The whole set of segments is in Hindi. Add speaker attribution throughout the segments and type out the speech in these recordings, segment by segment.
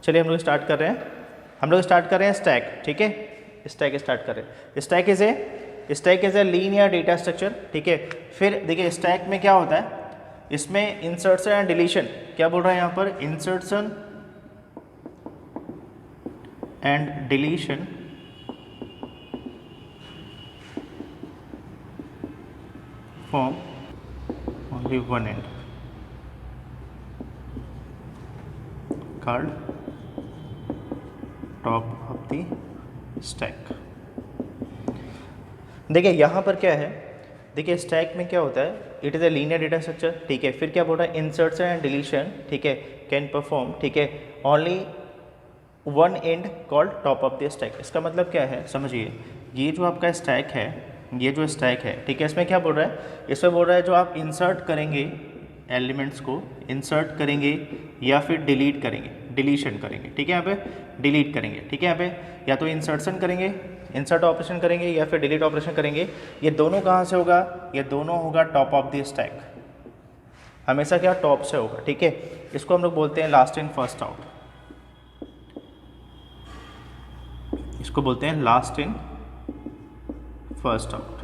Speaker 1: चलिए हम लोग स्टार्ट कर रहे हैं। हम लोग स्टार्ट कर रहे हैं स्टैक, ठीक है। स्टैक स्टार्ट कर रहे हैं। Stack is a linear data structure, ठीक है। फिर देखिए स्टैक में क्या होता है, इसमें इंसर्शन एंड डिलीशन, क्या बोल रहा है यहाँ पर, insertion and deletion from only one and called top of the stack। देखिए यहाँ पर क्या है, देखिए स्टैक में क्या होता है, it is a linear data structure, ठीक है। फिर क्या बोल रहा है, इंसर्शन एंड डिलीशन, ठीक है, कैन परफॉर्म, ठीक है, only one and called top of the stack. इसका मतलब क्या है समझिए, ये जो आपका स्टैक है, ये जो स्टैक है, ठीक है, इसमें क्या बोल रहा है, इसमें बोल रहा है जो आप इंसर्ट करेंगे एलिमेंट्स को, इंसर्ट करेंगे या फिर डिलीट करेंगे, डिलीशन करेंगे, ठीक है, यहाँ पे डिलीट करेंगे, ठीक है, यहाँ पे या तो इंसर्शन करेंगे, इंसर्ट ऑपरेशन करेंगे या फिर डिलीट ऑपरेशन करेंगे। ये दोनों कहाँ से होगा, ये दोनों होगा टॉप ऑफ द स्टैक, हमेशा क्या टॉप से होगा, ठीक है। इसको हम लोग बोलते हैं लास्ट इन फर्स्ट आउट, इसको बोलते हैं लास्ट इन फर्स्ट आउट।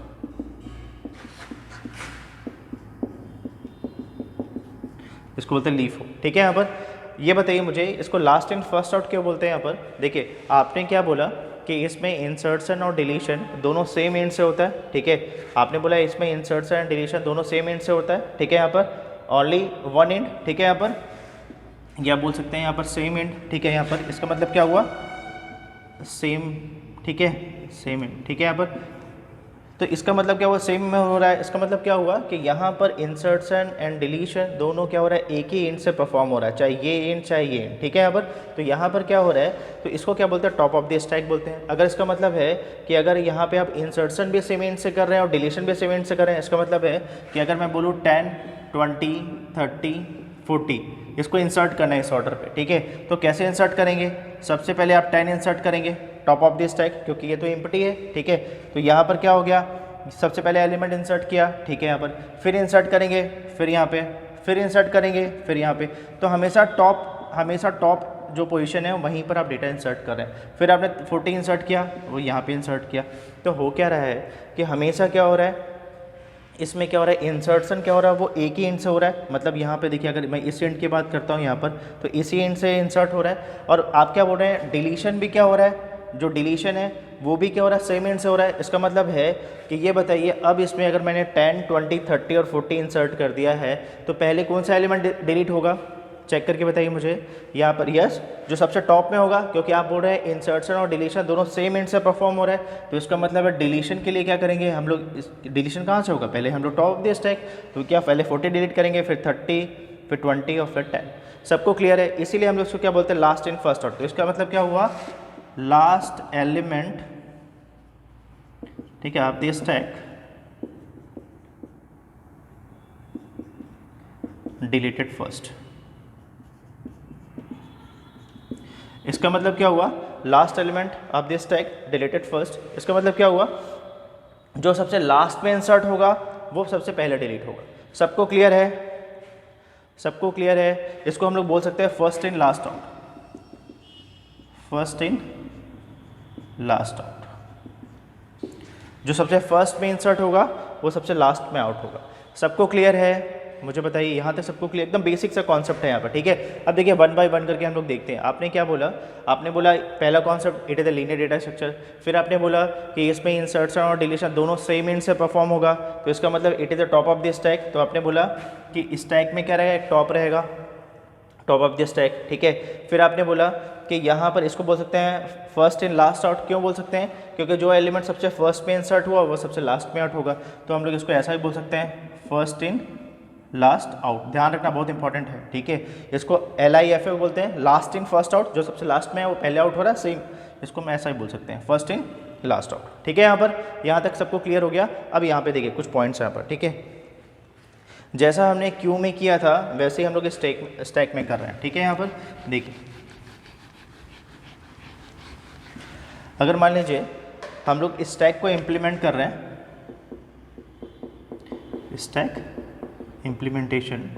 Speaker 1: इसको बोलते हैं लीफ, ठीक है। यहाँ पर ये बताइए मुझे, इसको लास्ट इन फर्स्ट आउट क्यों बोलते हैं। यहाँ पर देखिए आपने क्या बोला कि इसमें इंसर्शन और डिलीशन दोनों सेम एंड से होता है, ठीक है। आपने बोला इसमें इंसर्शन एंड डिलीशन दोनों सेम एंड से होता है, ठीक है। यहाँ पर ओनली वन एंड, ठीक है, यहाँ पर या बोल सकते हैं यहाँ पर सेम एंड, ठीक है। यहाँ पर इसका मतलब क्या हुआ, सेम, ठीक है, सेम एंड, ठीक है। यहाँ पर तो इसका मतलब क्या हुआ, सेम में हो रहा है। इसका मतलब क्या हुआ कि यहाँ पर इंसर्शन एंड डिलीशन दोनों क्या हो रहा है, एक ही एंड से परफॉर्म हो रहा है, चाहे ये एंड चाहे ये एंड, ठीक है। यहाँ पर तो यहाँ पर क्या हो रहा है, तो इसको क्या बोलते हैं, टॉप ऑफ द स्टैक बोलते हैं। अगर इसका मतलब है कि अगर यहाँ पे आप इंसर्शन भी सेम एंड से कर रहे हैं और डिलीशन भी सेम एंड से कर रहे हैं, इसका मतलब है कि अगर मैं बोलूँ 10, 20, 30, 40 इसको इंसर्ट करना है इस ऑर्डर पे, ठीक है। तो कैसे इंसर्ट करेंगे, सबसे पहले आप 10 इंसर्ट करेंगे टॉप ऑफ द स्टैक, क्योंकि ये तो एम्प्टी है, ठीक है। तो यहाँ पर क्या हो गया, सबसे पहले एलिमेंट इंसर्ट किया, ठीक है, यहाँ पर फिर इंसर्ट करेंगे, फिर यहाँ पे फिर इंसर्ट करेंगे, फिर यहाँ पे। तो हमेशा टॉप जो पोजीशन है वहीं पर आप डेटा इंसर्ट कर रहे हैं। फिर आपने 40 इंसर्ट किया, वो यहाँ पे इंसर्ट किया। तो हो क्या रहा है कि हमेशा क्या हो रहा है, इसमें क्या हो रहा है, इंसर्शन क्या हो रहा है, वो एक ही एंड से हो रहा है। मतलब यहाँ पे देखिए अगर मैं इस एंड की बात करता हूँ यहाँ पर, तो इसी एंड से इंसर्ट हो रहा है। और आप क्या बोल रहे हैं, डिलीशन भी क्या हो रहा है, जो डिलीशन है वो भी क्या हो रहा है, सेम एंड से हो रहा है। इसका मतलब है कि ये बताइए अब इसमें अगर मैंने 10, 20, 30 और 40 इंसर्ट कर दिया है, तो पहले कौन सा एलिमेंट डिलीट होगा, चेक करके बताइए मुझे। यहाँ पर यस, जो सबसे टॉप में होगा, क्योंकि आप बोल रहे हैं इंसर्शन और डिलीशन दोनों सेम एंड से परफॉर्म हो रहा है। तो इसका मतलब है डिलीशन के लिए क्या करेंगे हम लोग, डिलीशन कहाँ से होगा, पहले हम लोग टॉप ऑफ द स्टैक, तो क्या पहले 40 डिलीट करेंगे, फिर 30, फिर 20 और फिर 10। सबको क्लियर है, इसीलिए हम लोग इसको क्या बोलते हैं, लास्ट इन फर्स्ट आउट। तो इसका मतलब क्या हुआ, लास्ट एलिमेंट, ठीक है, आप द स्टैक डिलीटेड फर्स्ट। इसका मतलब क्या हुआ, last element of the stack deleted first. इसका मतलब क्या हुआ, जो सबसे लास्ट में इंसर्ट होगा वो सबसे पहले डिलीट होगा। सबको क्लियर है, सबको क्लियर है। इसको हम लोग बोल सकते हैं first in last out, first in last out. जो सबसे फर्स्ट में इंसर्ट होगा वो सबसे लास्ट में आउट होगा। सबको क्लियर है, मुझे बताइए यहाँ तक सबको क्लियर, एकदम बेसिक सा कॉन्सेप्ट है यहाँ पर, ठीक है। अब देखिए वन बाय वन करके हम लोग देखते हैं। आपने क्या बोला, आपने बोला पहला concept it is a linear data structure. फिर आपने बोला कि इसमें इंसर्शन और डिलीशन दोनों सेम एंड से परफॉर्म होगा, तो इसका मतलब it is the top of the stack. तो आपने बोला कि स्टैक में क्या रहेगा, एक टॉप रहेगा, टॉप ऑफ द स्टैक, ठीक है। फिर आपने बोला कि यहाँ पर इसको बोल सकते हैं फर्स्ट इन लास्ट आउट। क्यों बोल सकते हैं, क्योंकि जो एलिमेंट सबसे फर्स्ट में इंसर्ट हुआ वो सबसे लास्ट में आउट होगा। तो हम लोग इसको ऐसा ही बोल सकते हैं, फर्स्ट इन लास्ट आउट। ध्यान रखना बहुत इंपॉर्टेंट है, ठीक है। इसको LIFA बोलते हैं, लास्ट इन फर्स्ट आउट। जो सबसे लास्ट में है वो पहले आउट हो रहा है, सेम इसको मैं ऐसा ही बोल सकते हैं, फर्स्ट इन लास्ट आउट, ठीक है। यहाँ तक सबको क्लियर हो गया। अब यहाँ पे देखिए कुछ पॉइंट्स यहाँ पर, ठीक है। जैसा हमने क्यू में किया था वैसे ही हम लोग स्टैक में कर रहे हैं, ठीक है। यहाँ पर देखिए, अगर मान लीजिए हम लोग स्टैक को इम्प्लीमेंट कर रहे हैं, स्टैक इम्प्लीमेंटेशन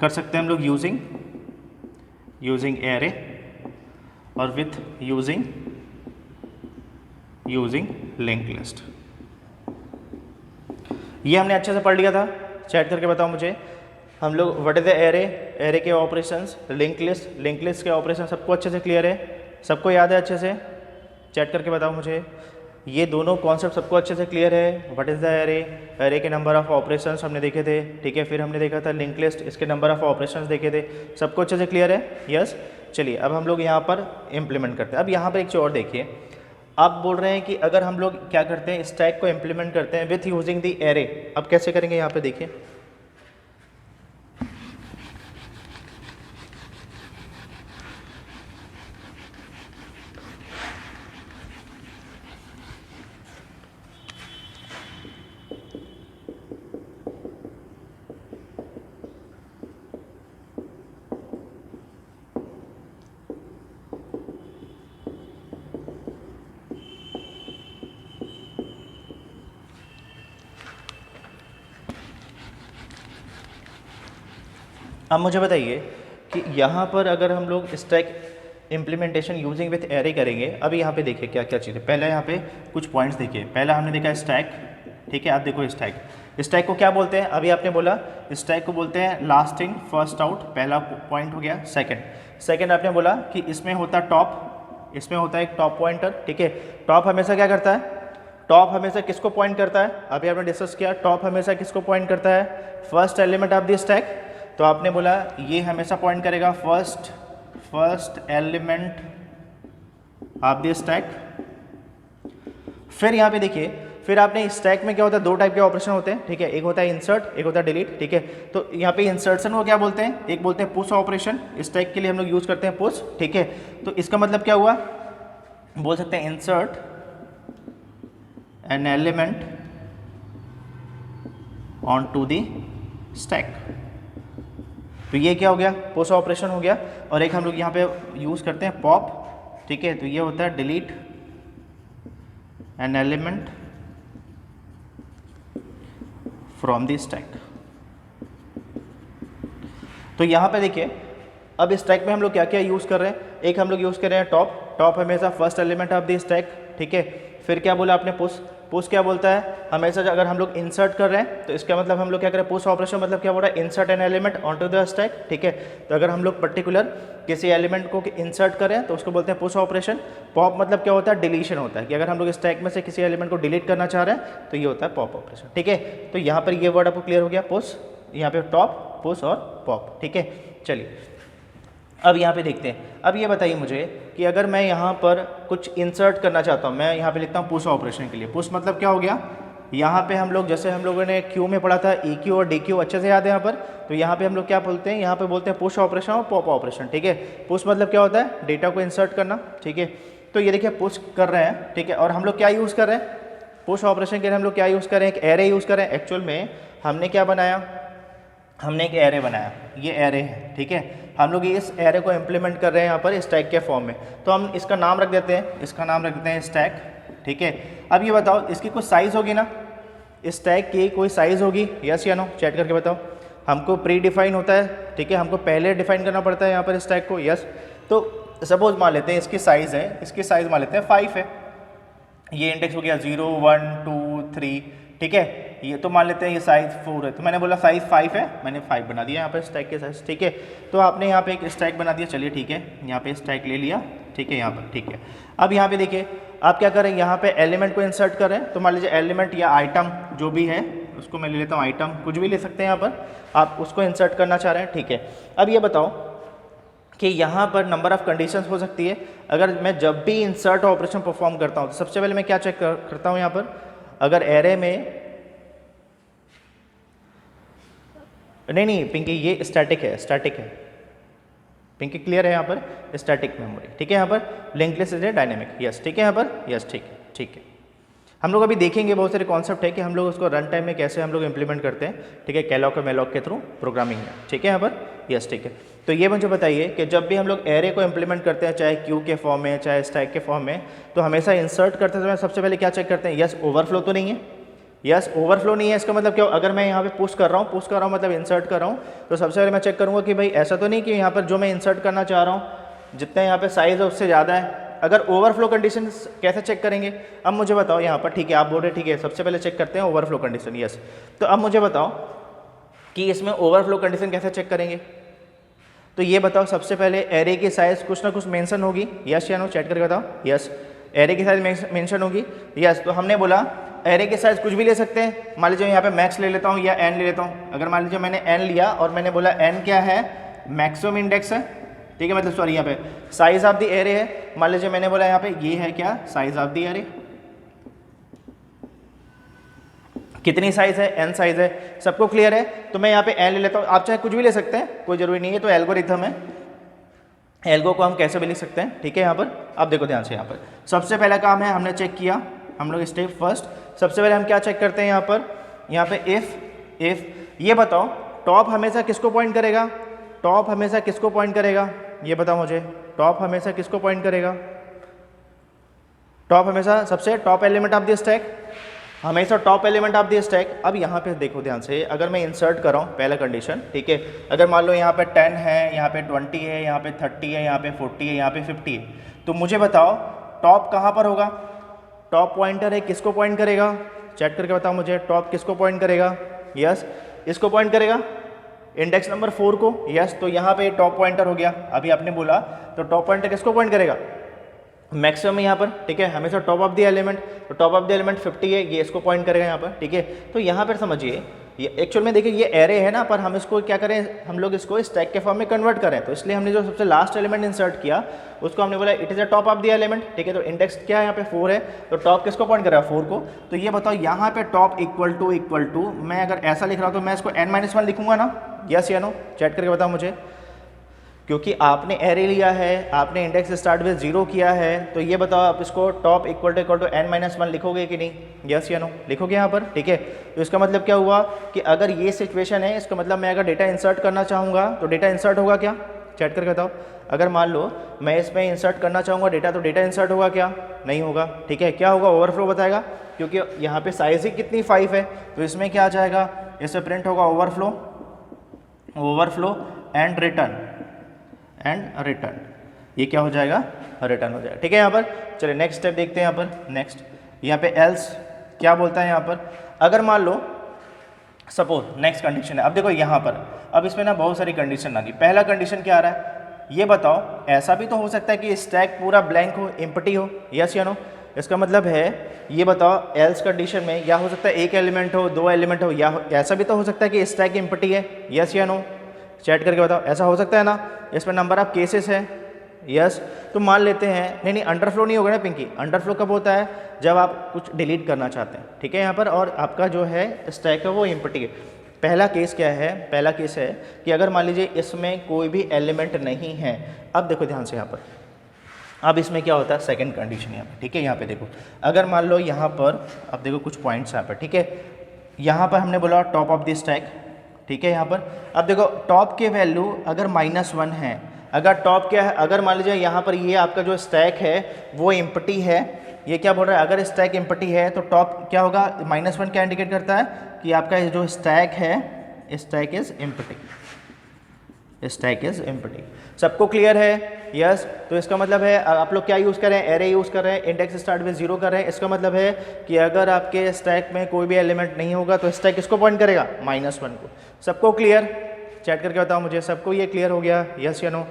Speaker 1: कर सकते हैं हम लोग यूजिंग एरे और विथ यूजिंग लिंक लिस्ट। ये हमने अच्छे से पढ़ लिया था। चैट करके बताओ मुझे, हम लोग व्हाट इज द एरे के ऑपरेशंस, लिंक लिस्ट के ऑपरेशन सबको अच्छे से क्लियर है, सबको याद है अच्छे से? चैट करके बताओ मुझे, ये दोनों कॉन्सेप्ट सबको अच्छे से क्लियर है? व्हाट इज़ द एरे के नंबर ऑफ ऑपरेशंस हमने देखे थे, ठीक है, फिर हमने देखा था लिंक लिस्ट, इसके नंबर ऑफ ऑपरेशंस देखे थे, सबको अच्छे से क्लियर है? यस। चलिए अब हम लोग यहाँ पर इम्प्लीमेंट करते हैं। अब यहाँ पर एक चीज़ और देखिए, आप बोल रहे हैं कि अगर हम लोग क्या करते हैं, स्टैक को इम्प्लीमेंट करते हैं विथ यूजिंग द एरे। अब कैसे करेंगे यहाँ पे देखिए, अब मुझे बताइए कि यहाँ पर अगर हम लोग stack implementation using with array करेंगे, अभी यहाँ पे देखिए क्या क्या चीज़ें। पहले यहाँ पे कुछ पॉइंट्स देखिए, पहला हमने देखा स्टैक, ठीक है, आप देखो स्टैक को क्या बोलते हैं? अभी आपने बोला स्टैक को बोलते हैं लास्टिंग फर्स्ट आउट, पहला पॉइंट हो गया। सेकंड आपने बोला कि इसमें होता टॉप, इसमें होता है एक टॉप पॉइंटर, ठीक है। टॉप हमेशा क्या करता है? टॉप हमेशा किसको पॉइंट करता है? अभी आपने डिस्कस किया, टॉप हमेशा किसको पॉइंट करता है? First element of the stack. तो आपने बोला ये हमेशा पॉइंट करेगा first element of the stack. फिर यहाँ पे देखिए, फिर आपने स्टैक में क्या होता है, दो टाइप के ऑपरेशन होते हैं, ठीक है, एक होता है इंसर्ट, एक होता है डिलीट, ठीक है। तो यहाँ पे इंसर्शन को क्या बोलते हैं? एक बोलते हैं पुश ऑपरेशन, स्टैक के लिए हम लोग यूज करते हैं पुश, ठीक है। तो इसका मतलब क्या हुआ, बोल सकते हैं insert an element onto the stack. तो ये क्या हो गया, पुश ऑपरेशन हो गया। और एक हम लोग यहाँ पे यूज करते हैं पॉप, ठीक है। तो ये होता है delete an element from the stack. तो यहाँ पे देखिए, अब स्टैक में हम लोग क्या क्या यूज़ कर रहे हैं? एक हम लोग यूज़ कर रहे हैं टॉप हमेशा first element of the stack, ठीक है। फिर क्या बोला आपने, पुश क्या बोलता है? हमेशा अगर हम लोग इंसर्ट कर रहे हैं तो इसका मतलब हम लोग क्या करें, पुश ऑपरेशन मतलब क्या बोल रहा है, insert an element onto the stack, ठीक है। तो अगर हम लोग पर्टिकुलर किसी एलिमेंट को इंसर्ट करें तो उसको बोलते हैं पुश ऑपरेशन। पॉप मतलब क्या होता है, डिलीशन होता है, कि अगर हम लोग स्टैक में से किसी एलिमेंट को डिलीट करना चाह रहे हैं तो ये होता है पॉप ऑपरेशन, ठीक है। तो यहाँ पर ये वर्ड आपको क्लियर हो गया, पुश, यहाँ पे टॉप, पुश और पॉप, ठीक है। चलिए अब यहाँ पे देखते हैं। अब ये बताइए मुझे कि अगर मैं यहाँ पर कुछ इंसर्ट करना चाहता हूँ, मैं यहाँ पे लिखता हूँ पुश ऑपरेशन के लिए। पुश मतलब क्या हो गया, यहाँ पे हम लोग जैसे हम लोगों ने क्यू में पढ़ा था, ई क्यू और डी क्यू, अच्छे से याद है यहाँ पर। तो यहाँ पे हम लोग क्या बोलते हैं, यहाँ पे बोलते हैं पुश ऑपरेशन और पॉप ऑपरेशन, ठीक है। पुश मतलब क्या होता है, डेटा को इंसर्ट करना, ठीक है। तो ये देखिए पुश कर रहे हैं, ठीक है। और हम लोग क्या यूज़ कर रहे हैं, पुश ऑपरेशन के लिए हम लोग क्या यूज़ कर रहे हैं, एक एरे यूज़ कर रहे हैं। एक्चुअल में हमने क्या बनाया, हमने एक एरे बनाया, ये एरे है, ठीक है। हम लोग इस एरे को इम्प्लीमेंट कर रहे हैं यहाँ पर स्टैक के फॉर्म में। तो हम इसका नाम रख देते हैं, इसका नाम रख देते हैं स्टैक, ठीक है। अब ये बताओ इसकी कुछ साइज़ होगी ना, स्टैक की कोई साइज़ होगी, यस या नो? चैट करके बताओ। हमको प्री डिफाइन होता है, ठीक है, हमको पहले डिफाइन करना पड़ता है यहाँ पर स्टैक को, यस। तो सपोज मान लेते हैं इसकी साइज़ है, इसकी साइज़ मान लेते हैं 5 है, ये इंडेक्स हो गया 0 1 2 3, ठीक है। ये तो मान लेते हैं ये साइज़ 4 है, तो मैंने बोला साइज़ 5 है, मैंने 5 बना दिया यहाँ पर स्टैक के साइज़, ठीक है। तो आपने यहाँ पे एक स्टैक बना दिया, चलिए ठीक है, यहाँ पे स्टैक ले लिया, ठीक है, यहाँ पर, ठीक है। अब यहाँ पे देखिए, आप क्या करें, यहाँ पे एलिमेंट को इंसर्ट करें। तो मान लीजिए एलिमेंट या आइटम जो भी है, उसको मैं ले लेता हूँ आइटम, कुछ भी ले सकते हैं यहाँ पर, आप उसको इंसर्ट करना चाह रहे हैं, ठीक है। अब ये बताओ कि यहाँ पर नंबर ऑफ़ कंडीशंस हो सकती है। अगर मैं जब भी इंसर्ट ऑपरेशन परफॉर्म करता हूँ तो सबसे पहले मैं क्या चेक करता हूँ यहाँ पर, अगर एरे में, नहीं पिंकी, ये स्टैटिक है, पिंकी क्लियर है यहाँ पर, स्टैटिक मेमोरी, ठीक है। यहाँ पर link list is dynamic, yes, ठीक है, यहाँ पर यस, ठीक है, ठीक है। हम लोग अभी देखेंगे, बहुत सारे कॉन्सेप्ट है कि हम लोग उसको रन टाइम में कैसे हम लोग इम्प्लीमेंट करते हैं, ठीक है, कैलॉक और मेलॉक के थ्रू प्रोग्रामिंग में, ठीक है, यहाँ पर यस, ठीक है। तो ये मुझे बताइए कि जब भी हम लोग एरे को इम्प्लीमेंट करते हैं, चाहे क्यू के फॉर्म में चाहे स्टैक के फॉर्म में, तो हमेशा इंसर्ट करते समय सबसे पहले क्या चेक करते हैं, यस ओवरफ्लो तो नहीं है, यस, ओवरफ्लो नहीं है, इसका मतलब क्या, अगर मैं यहाँ पे पुश कर रहा हूँ मतलब इंसर्ट कर रहा हूँ, तो सबसे पहले मैं चेक करूँगा कि भाई ऐसा तो नहीं कि यहाँ पर जो मैं इंसर्ट करना चाह रहा हूँ जितना यहाँ पे साइज़ है उससे ज़्यादा है। अगर ओवरफ्लो कंडीशन कैसे चेक करेंगे, अब मुझे बताओ यहाँ पर, ठीक है आप बोल रहे ठीक है सबसे पहले चेक करते हैं ओवरफ्लो कंडीशन, यस। तो अब मुझे बताओ कि इसमें ओवरफ्लो कंडीशन कैसे चेक करेंगे। तो ये बताओ सबसे पहले एरे की साइज़ कुछ ना कुछ मेंशन होगी, यस या नो, चैट करके बताओ। यस, एरे की साइज़ मेंशन होगी, यस। तो हमने बोला एरे की साइज़ कुछ भी ले सकते हैं, मान लीजिए यहाँ पे मैक्स ले लेता हूँ या एन ले लेता हूँ। अगर मान लीजिए मैंने एन लिया और मैंने बोला एन क्या है, मैक्सिमम इंडेक्स है, ठीक है, मतलब सॉरी यहाँ पे साइज ऑफ द एरे है। मान लीजिए मैंने बोला यहाँ पे ये है क्या, साइज ऑफ द एरे, कितनी साइज है, एन साइज है, सबको क्लियर है। तो मैं यहाँ पे एन ले लेता हूँ, आप चाहे कुछ भी ले सकते हैं, कोई जरूरी नहीं है। तो एल्गोरिथम है, एल्गो को हम कैसे भी लिख सकते हैं, ठीक है। यहाँ पर आप देखो ध्यान से, यहाँ पर सबसे पहला काम है हमने चेक किया, हम लोग स्टेप फर्स्ट सबसे पहले हम क्या चेक करते हैं यहाँ पे इफ ये बताओ टॉप हमेशा किसको पॉइंट करेगा, टॉप हमेशा किसको पॉइंट करेगा, ये बताओ मुझे, टॉप हमेशा किसको पॉइंट करेगा, टॉप हमेशा सबसे top element of the stack, हमेशा top element of the stack. अब यहाँ पे देखो ध्यान से, अगर मैं इंसर्ट कर रहा हूँ पहला कंडीशन, ठीक है, अगर मान लो यहाँ पे 10 है, यहाँ पे 20 है, यहाँ पे 30 है, यहाँ पे 40 है, यहाँ पे 50 है, तो मुझे बताओ टॉप कहाँ पर होगा, टॉप पॉइंटर है किसको पॉइंट करेगा, चेक करके बताओ मुझे, टॉप किसको पॉइंट करेगा, यस इसको पॉइंट करेगा, इंडेक्स नंबर 4 को, यस। तो यहाँ पे टॉप पॉइंटर हो गया, अभी आपने बोला, तो टॉप पॉइंटर किसको पॉइंट करेगा, मैक्सिमम यहाँ पर, ठीक है, हमेशा टॉप ऑफ द एलिमेंट, तो टॉप ऑफ द एलिमेंट 50 है, ये इसको पॉइंट करेगा यहाँ पर, ठीक है। तो यहाँ पर समझिए, ये एक्चुअल में देखिए ये एरे है ना, पर हम इसको क्या करें, हम लोग इसको स्टैक के फॉर्म में कन्वर्ट करें, तो इसलिए हमने जो सबसे लास्ट एलिमेंट इंसर्ट किया उसको हमने बोला it is a top of the element, ठीक है। तो इंडेक्स क्या है यहाँ पे 4 है, तो टॉप किसको पॉइंट करेगा, 4 को। तो ये बताओ यहाँ पे टॉप इक्वल टू मैं अगर ऐसा लिख रहा हूँ तो मैं इसको n-1 लिखूंगा ना, यस या नो, चैट करके बताओ मुझे, क्योंकि आपने एरे लिया है, आपने इंडेक्स स्टार्ट विद 0 किया है, तो ये बताओ आप इसको टॉप इक्वल टू n-1 लिखोगे कि नहीं, यस या नो, लिखोगे यहाँ पर, ठीक है। तो इसका मतलब क्या हुआ कि अगर ये सिचुएशन है, इसका मतलब मैं अगर डेटा इंसर्ट करना चाहूँगा तो डेटा इंसर्ट होगा क्या, चैट करके बताओ। अगर मान लो मैं इसमें इंसर्ट करना चाहूँगा डेटा, तो डेटा इंसर्ट होगा क्या, नहीं होगा, ठीक है। क्या होगा, ओवरफ्लो बताएगा, क्योंकि यहाँ पे साइज ही कितनी 5 है, तो इसमें क्या आ जाएगा, इसमें प्रिंट होगा ओवरफ्लो एंड रिटर्न, ये क्या हो जाएगा, रिटर्न हो जाएगा, ठीक है। यहाँ पर चलिए नेक्स्ट स्टेप देखते हैं, यहाँ पर नेक्स्ट, यहाँ पे एल्स क्या बोलता है यहाँ पर, अगर मान लो सपोज नेक्स्ट कंडीशन है, अब देखो यहाँ पर, अब इसमें ना बहुत सारी कंडीशन आ गई। पहला कंडीशन क्या आ रहा है, ये बताओ ऐसा भी तो हो सकता है कि स्टैक पूरा ब्लैंक हो, एम्प्टी हो, यस या नो। इसका मतलब है ये बताओ एल्स कंडीशन में या हो सकता है एक एलिमेंट हो, 2 एलिमेंट हो, या ऐसा भी तो हो सकता है कि स्टैक एम्प्टी है, यस या नो, चैट करके बताओ, ऐसा हो सकता है ना। इसमें नंबर ऑफ केसेस है, यस। तो मान लेते हैं, नहीं अंडरफ्लो नहीं होगा ना पिंकी, अंडरफ्लो कब होता है, जब आप कुछ डिलीट करना चाहते हैं, ठीक है यहाँ पर, और आपका जो है स्टैक है वो एम्प्टी है। पहला केस क्या है, पहला केस है कि अगर मान लीजिए इसमें कोई भी एलिमेंट नहीं है। अब देखो ध्यान से यहाँ पर, अब इसमें क्या होता है, सेकंड कंडीशन यहाँ पर, ठीक है। यहाँ पे देखो, अगर मान लो यहाँ पर, अब देखो कुछ पॉइंट्स यहाँ पर, ठीक है, यहाँ पर हमने बोला टॉप ऑफ द स्टैक, ठीक है। यहाँ पर अब देखो टॉप के वैल्यू अगर -1 है, अगर टॉप क्या है, अगर मान लीजिए यहाँ पर ये आपका जो स्टैक है वो एम्प्टी है, ये क्या बोल रहा है, अगर स्टैक एम्प्टी है तो टॉप क्या होगा, -1 क्या इंडिकेट करता है कि आपका जो स्टैक है, स्टैक इज एम्प्टी। सबको क्लियर है, यस। तो इसका मतलब है आप लोग क्या यूज़ कर रहे हैं, एरे यूज़ कर रहे हैं, इंडेक्स स्टार्ट विद 0 कर रहे हैं। इसका मतलब है कि अगर आपके स्टैक में कोई भी एलिमेंट नहीं होगा तो स्टैक किसको पॉइंट करेगा, -1 को। सबको क्लियर, चैट करके बताओ मुझे, सबको ये क्लियर हो गया, यस या नो।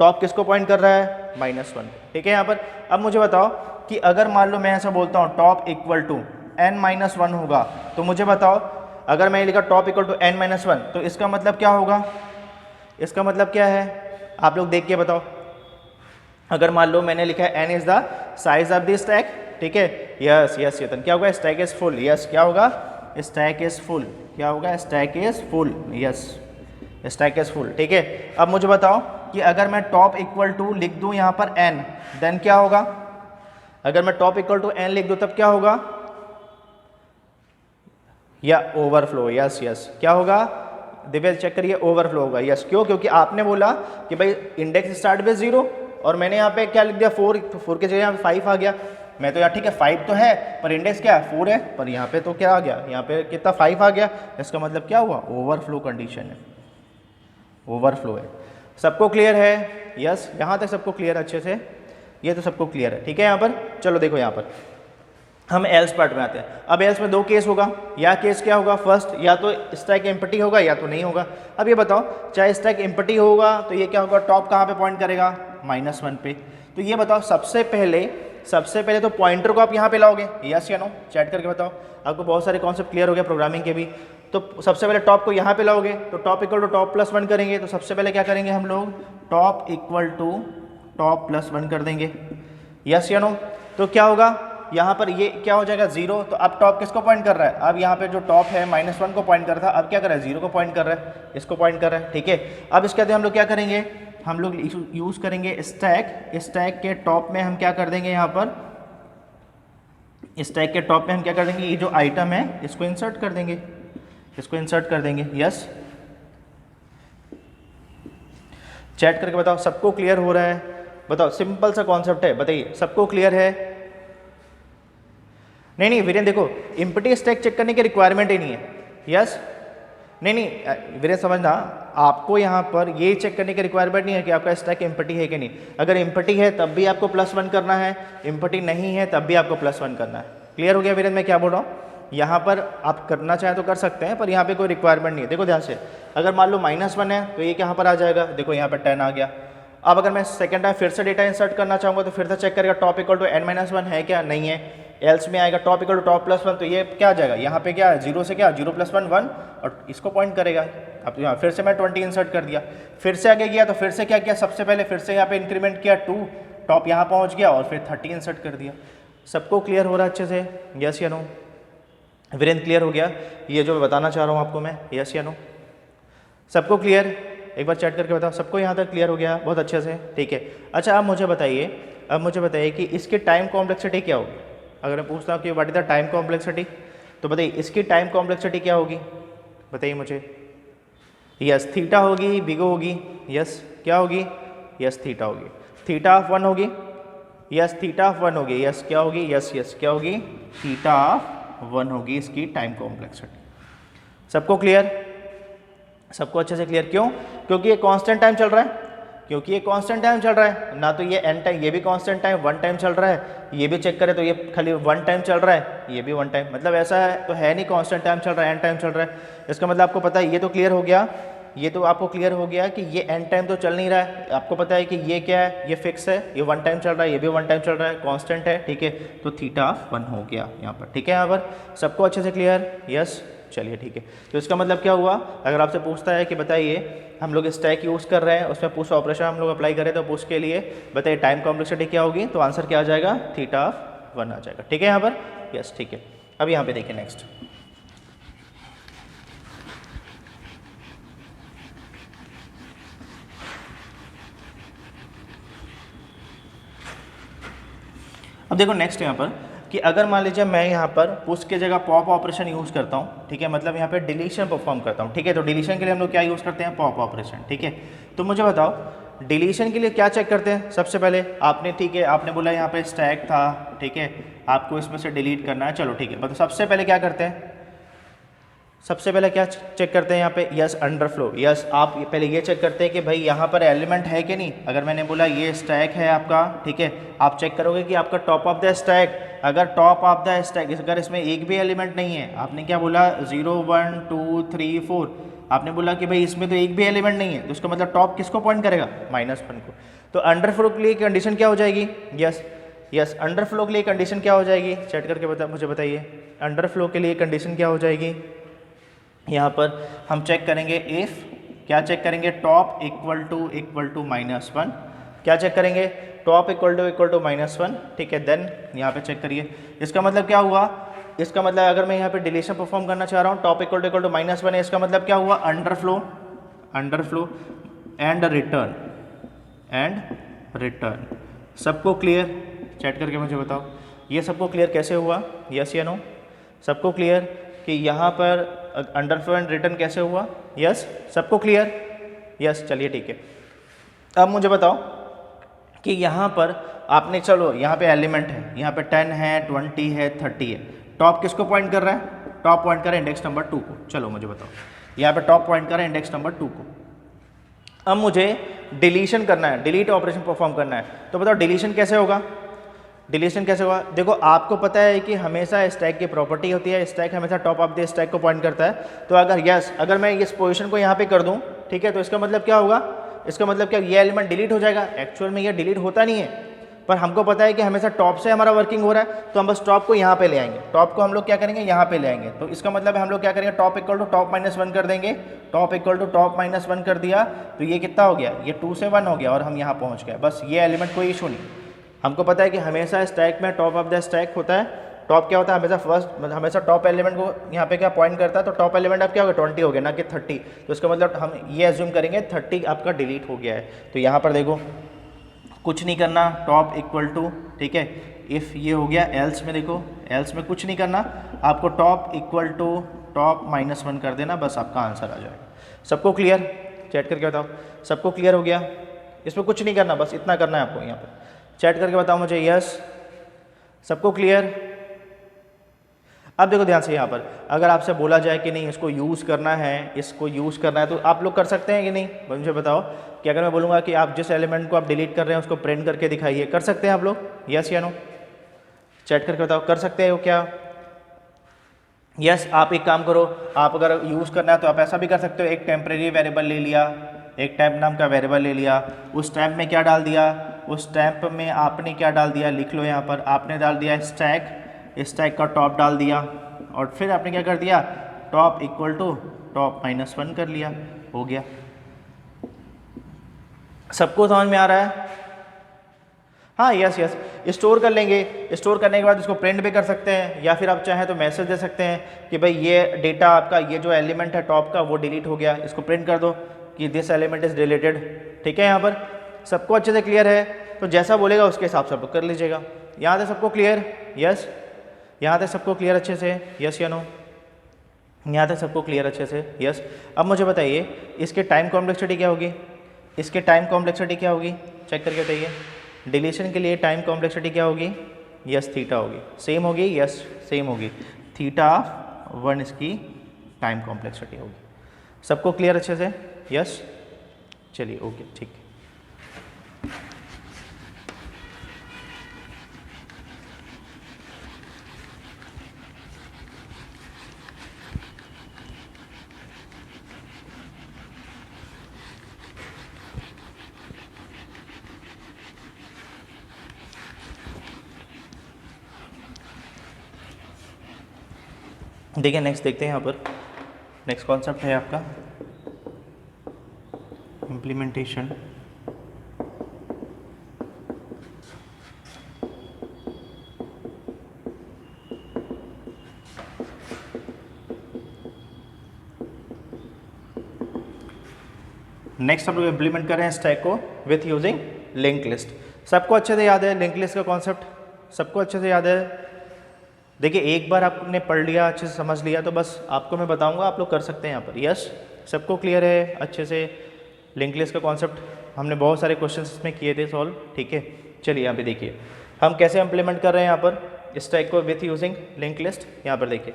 Speaker 1: टॉप किसको पॉइंट कर रहा है, -1, ठीक है यहाँ पर। अब मुझे बताओ कि अगर मान लो मैं ऐसा बोलता हूँ टॉप इक्वल टू n-1 होगा, तो मुझे बताओ अगर मैं लिखा टॉप इक्वल टू n-1, तो इसका मतलब क्या होगा, इसका मतलब क्या है, आप लोग देख के बताओ। अगर मान लो मैंने लिखा है n is the size of the stack, ठीक है, यस यस चेतन, क्या होगा, स्टैक इज फुल, यस, क्या होगा, स्टैक इज फुल, क्या होगा, stack is full, yes, stack is full, ठीक है। अब मुझे बताओ कि अगर मैं टॉप इक्वल टू लिख दूं यहाँ पर n, देन क्या होगा, अगर मैं टॉप इक्वल टू n लिख दूं तब क्या होगा, या ओवरफ्लो, यस यस, क्या होगा, दिव्य चेक करिए, ओवरफ्लो होगा, यस। क्यों, क्योंकि आपने बोला कि भाई इंडेक्स स्टार्ट विद 0 और मैंने यहाँ पे क्या लिख दिया, 4 के जगह यहाँ पे 5 आ गया, मैं तो यहाँ ठीक है 5 तो है पर इंडेक्स क्या है 4 है, पर यहाँ पे तो क्या आ गया, यहाँ पे कितना 5 आ गया, इसका मतलब क्या हुआ, ओवरफ्लो कंडीशन है, ओवरफ्लो है। सबको क्लियर है? यस, यहाँ तक सबको क्लियर अच्छे से, ये तो सबको क्लियर है, ठीक है। यहाँ पर चलो देखो, यहाँ पर हम एल्स पार्ट में आते हैं। अब एल्स में 2 केस होगा, या केस क्या होगा, फर्स्ट या तो स्टैक एम्प्टी होगा या तो नहीं होगा। अब ये बताओ, चाहे स्टैक एम्प्टी होगा तो ये क्या होगा, टॉप कहाँ पे पॉइंट करेगा, -1 पे। तो ये बताओ सबसे पहले तो पॉइंटर को आप यहाँ पे लाओगे, यस या नो, चैट करके बताओ। आपको बहुत सारे कॉन्सेप्ट क्लियर हो गया प्रोग्रामिंग के भी। तो सबसे पहले टॉप को यहाँ पे लाओगे, तो top equal to top plus 1 करेंगे। तो सबसे पहले क्या करेंगे हम लोग, top equal to top plus 1 कर देंगे, यस या नो। तो क्या होगा, यहाँ पर ये क्या हो जाएगा 0। तो अब टॉप किसको पॉइंट कर रहा है, अब यहाँ पे जो टॉप है -1 को पॉइंट कर रहा था, अब क्या कर रहा है 0 को पॉइंट कर रहा है, इसको पॉइंट कर रहा है, ठीक है। अब इसके बाद हम लोग क्या करेंगे, हम लोग यूज़ करेंगे स्टैक के टॉप में हम क्या कर देंगे, यहाँ पर स्टैक के टॉप में हम क्या कर देंगे, ये जो आइटम है इसको इंसर्ट कर देंगे, इसको इंसर्ट कर देंगे, यस। चैट करके बताओ सबको क्लियर हो रहा है, बताओ, सिंपल सा कॉन्सेप्ट है, बताइए सबको क्लियर है? नहीं वीरेन देखो, एम्प्टी स्टैक चेक करने की रिक्वायरमेंट ही नहीं है, यस। नहीं वीरेन समझना, आपको यहाँ पर ये चेक करने की रिक्वायरमेंट नहीं है कि आपका स्टैक एम्प्टी है कि नहीं। अगर एम्प्टी है तब भी आपको +1 करना है, एम्प्टी नहीं है तब भी आपको +1 करना है। क्लियर हो गया वीरेन मैं क्या बोल रहा हूँ? यहाँ पर आप करना चाहें तो कर सकते हैं, पर यहाँ पे कोई रिक्वायरमेंट नहीं है। देखो ध्यान से, अगर मान लो -1 है तो ये कहाँ पर आ जाएगा, देखो यहाँ पर 10 आ गया। अब अगर मैं सेकंड टाइम फिर से डेटा इंसर्ट करना चाहूँगा तो फिर से चेक करेगा टॉप इक्वल टू n-1 है क्या, नहीं है। एल्स में आएगा टॉप इक्वल टू टॉप +1, तो ये क्या आ जाएगा, यहाँ पे क्या है 0 से क्या 0 + 1 1 और इसको पॉइंट करेगा। अब यहाँ फिर से मैं 20 इंसर्ट कर दिया, फिर से आगे गया तो फिर से क्या किया, सबसे पहले फिर से यहाँ पे इंक्रीमेंट किया 2, टॉप यहाँ पहुँच गया और फिर 30 इंसर्ट कर दिया। सबको क्लियर हो रहा है अच्छे से, यस या नो? वीरेंद्र क्लियर हो गया ये जो मैं बताना चाह रहा हूँ आपको मैं, यस या नो? सबको क्लियर? एक बार चैट करके बताओ, सबको यहाँ तक क्लियर हो गया बहुत अच्छे से, ठीक है। अच्छा अब मुझे बताइए कि इसकी टाइम कॉम्प्लेक्सिटी क्या होगी। अगर मैं पूछता हूँ कि what is the time complexity, तो बताइए इसकी टाइम कॉम्प्लेक्सिटी क्या होगी, बताइए मुझे। यस थीटा होगी, बिगो होगी, यस क्या होगी, यस थीटा होगी, थीटा ऑफ 1 होगी, यस थीटा ऑफ 1 होगी, यस क्या होगी, यस क्या होगी, थीटा ऑफ 1 होगी इसकी टाइम कॉम्प्लेक्सिटी। सबको क्लियर? सबको अच्छे से क्लियर? क्यों? क्योंकि ये कांस्टेंट टाइम चल रहा है, क्योंकि ये कांस्टेंट टाइम चल रहा है ना, तो ये n टाइम, ये भी कांस्टेंट टाइम 1 टाइम चल रहा है, ये भी चेक करें तो ये खाली 1 टाइम चल रहा है, ये भी 1 टाइम, मतलब ऐसा है तो है नहीं कांस्टेंट टाइम चल रहा है, n टाइम चल रहा है। इसका मतलब आपको पता है, ये तो क्लियर हो गया, ये तो आपको क्लियर हो गया कि ये n टाइम तो चल नहीं रहा है। आपको पता है कि ये क्या है, ये फिक्स है, ये 1 टाइम चल रहा है, ये भी 1 टाइम चल रहा है, कांस्टेंट है, ठीक है। तो थीटा 1 हो गया यहाँ पर, ठीक है। यहाँ पर सबको अच्छे से क्लियर? यस चलिए ठीक है। तो इसका मतलब क्या हुआ, अगर आपसे पूछता है कि बताइए हम लोग स्टैक यूज़ कर रहे हैं, उसमें पुश ऑपरेशन हम लोग अप्लाई करें, तो पुश के लिए बताइए टाइम कॉम्प्लेक्सिटी क्या होगी, तो आंसर क्या आ जाएगा, थीटा 1 आ जाएगा, ठीक है यहाँ पर, यस ठीक है। अब यहाँ पे देखिए नेक्स्ट, अब देखो नेक्स्ट यहाँ पर कि अगर मान लीजिए मैं यहाँ पर पुश की जगह पॉप ऑपरेशन यूज़ करता हूँ, ठीक है, मतलब यहाँ पे डिलीशन परफॉर्म करता हूँ, ठीक है। तो डिलीशन के लिए हम लोग क्या यूज़ करते हैं, पॉप ऑपरेशन, ठीक है। तो मुझे बताओ डिलीशन के लिए क्या चेक करते हैं, सबसे पहले आपने, ठीक है, आपने बोला यहाँ पे स्टैक था, ठीक है, आपको इसमें से डिलीट करना है, चलो ठीक है। मतलब सबसे पहले क्या करते हैं, सबसे पहले क्या चेक करते हैं यहाँ पे, यस अंडरफ्लो, यस आप पहले ये चेक करते हैं कि भाई यहाँ पर एलिमेंट है कि नहीं। अगर मैंने बोला ये स्टैक है आपका, ठीक है, आप चेक करोगे कि आपका टॉप ऑफ द स्टैक, अगर टॉप ऑफ द स्टैक अगर इसमें एक भी एलिमेंट नहीं है, आपने क्या बोला 0 1 2 3 4, आपने बोला कि भाई इसमें तो एक भी एलिमेंट नहीं है, तो उसका मतलब टॉप किसको पॉइंट करेगा, -1 को। तो अंडरफ्लो के लिए कंडीशन क्या हो जाएगी, यस अंडरफ्लो के लिए कंडीशन क्या हो जाएगी, चेक करके मुझे बताइए, अंडरफ्लो के लिए कंडीशन क्या हो जाएगी। यहाँ पर हम चेक करेंगे इफ़, क्या चेक करेंगे, टॉप इक्वल टू -1, क्या चेक करेंगे, टॉप इक्वल टू -1, ठीक है। देन यहाँ पे चेक करिए, इसका मतलब क्या हुआ, इसका मतलब अगर मैं यहाँ पे डिलीशन परफॉर्म करना चाह रहा हूँ, टॉप इक्वल टू -1 है, इसका मतलब क्या हुआ, अंडरफ्लो एंड रिटर्न। सबको क्लियर? चैट करके मुझे बताओ ये सबको क्लियर कैसे हुआ, यस या नो? सबको क्लियर कि यहाँ पर अंडरफ्लो एंड रिटर्न कैसे हुआ, यस सबको क्लियर, यस चलिए ठीक है। अब मुझे बताओ कि यहाँ पर आपने चलो यहाँ पे एलिमेंट है, यहाँ पे 10 है, 20 है, 30 है, टॉप किसको पॉइंट कर रहा है? टॉप पॉइंट कर रहा है इंडेक्स नंबर 2 को। चलो मुझे बताओ, यहाँ पे टॉप पॉइंट कर रहा है इंडेक्स नंबर 2 को। अब मुझे डिलीशन करना है, डिलीट ऑपरेशन परफॉर्म करना है, तो बताओ डिलीशन कैसे होगा? डिलीशन कैसे होगा? देखो आपको पता है कि हमेशा स्टैक की प्रॉपर्टी होती है, स्टैक हमेशा टॉप ऑफ द स्टैक को पॉइंट करता है। तो अगर मैं इस पोजीशन को यहाँ पे कर दूँ, ठीक है, तो इसका मतलब क्या होगा? इसका मतलब क्या, ये एलिमेंट डिलीट हो जाएगा? एक्चुअल में ये डिलीट होता नहीं है, पर हमको पता है कि हमेशा टॉप से हमारा वर्किंग हो रहा है, तो हम बस टॉप को यहाँ पे ले आएंगे, टॉप को हम लोग क्या करेंगे, यहाँ पे ले आएंगे। तो इसका मतलब है हम लोग क्या करेंगे, top equal to top minus 1 कर देंगे, top equal to top minus 1 कर दिया, तो ये कितना हो गया, ये 2 से 1 हो गया और हम यहाँ पहुँच गए। बस ये एलिमेंट कोई इशू नहीं। हमको पता है कि हमेशा स्टैक में टॉप ऑफ द स्टैक होता है, टॉप क्या होता है, हमेशा फर्स्ट, हमेशा टॉप एलिमेंट को यहाँ पे क्या पॉइंट करता है, तो टॉप एलिमेंट अब क्या हो गया, 20 हो गया, ना कि 30। तो इसका मतलब हम ये एज्यूम करेंगे 30 आपका डिलीट हो गया है। तो यहाँ पर देखो कुछ नहीं करना, टॉप इक्वल टू, ठीक है, इफ़ ये हो गया, एल्स में देखो, एल्स में कुछ नहीं करना, आपको top equal to top minus 1 कर देना, बस आपका आंसर आ जाएगा। सबको क्लियर? चैट करके बताओ, सबको क्लियर हो गया? इसमें कुछ नहीं करना, बस इतना करना है आपको। यहाँ पर चैट करके बताओ मुझे, यस, सबको क्लियर? अब देखो ध्यान से, यहाँ पर अगर आपसे बोला जाए कि नहीं इसको यूज़ करना है, इसको यूज़ करना है, तो आप लोग कर सकते हैं कि नहीं? मुझे बताओ कि अगर मैं बोलूँगा कि आप जिस एलिमेंट को आप डिलीट कर रहे हैं उसको प्रिंट करके दिखाइए, कर सकते हैं आप लोग? यस या नो? चैट करके बताओ, कर सकते हो क्या? यस। आप एक काम करो, आप अगर यूज़ करना है तो आप ऐसा भी कर सकते हो, एक टेम्परेरी वेरिएबल ले लिया, एक टैम्प नाम का वेरिएबल ले लिया, उस टैम्प में क्या डाल दिया, उस टैम्प में आपने क्या डाल दिया, लिख लो यहाँ पर, आपने डाल दिया स्टैक, स्टैक का टॉप डाल दिया, और फिर आपने क्या कर दिया, top equal to top minus 1 कर लिया, हो गया। सबको समझ में आ रहा है? हाँ, यस यस। स्टोर कर लेंगे, स्टोर करने के बाद इसको प्रिंट भी कर सकते हैं, या फिर आप चाहें तो मैसेज दे सकते हैं कि भाई ये डेटा आपका, ये जो एलिमेंट है टॉप का वो डिलीट हो गया, इसको प्रिंट कर दो कि दिस एलिमेंट इज़ डिलीटेड। ठीक है, यहाँ पर सबको अच्छे से क्लियर है? तो जैसा बोलेगा उसके हिसाब से आप कर लीजिएगा। यहाँ से सबको क्लियर? यस। यहाँ तक सबको क्लियर अच्छे से? यस या नो? यहाँ तक सबको क्लियर अच्छे से? यस। अब मुझे बताइए इसके टाइम कॉम्प्लेक्सिटी क्या होगी? इसके टाइम कॉम्प्लेक्सिटी क्या होगी? चेक करके बताइए। डिलीशन के लिए टाइम कॉम्प्लेक्सिटी क्या होगी? यस, थीटा होगी। सेम होगी? यस, सेम होगी। थीटा 1 इसकी टाइम कॉम्प्लेक्सिटी होगी। सबको क्लियर अच्छे से? यस, चलिए ओके, ठीक है। देखिए नेक्स्ट देखते हैं, यहाँ पर नेक्स्ट कॉन्सेप्ट है आपका इम्प्लीमेंटेशन। नेक्स्ट हम लोग इम्प्लीमेंट कर रहे हैं स्टैक को विथ यूजिंग लिंक लिस्ट। सबको अच्छे से याद है लिंक लिस्ट का कॉन्सेप्ट? सबको अच्छे से याद है? देखिए एक बार आपने पढ़ लिया, अच्छे से समझ लिया, तो बस आपको मैं बताऊंगा, आप लोग कर सकते हैं यहाँ पर। यस, सबको क्लियर है अच्छे से? लिंक लिस्ट का कॉन्सेप्ट हमने बहुत सारे क्वेश्चंस इसमें किए थे सॉल्व। ठीक है, चलिए यहाँ पे देखिए हम कैसे इम्प्लीमेंट कर रहे हैं यहाँ पर स्टैक को विथ यूजिंग लिंक लिस्ट। यहाँ पर देखिए,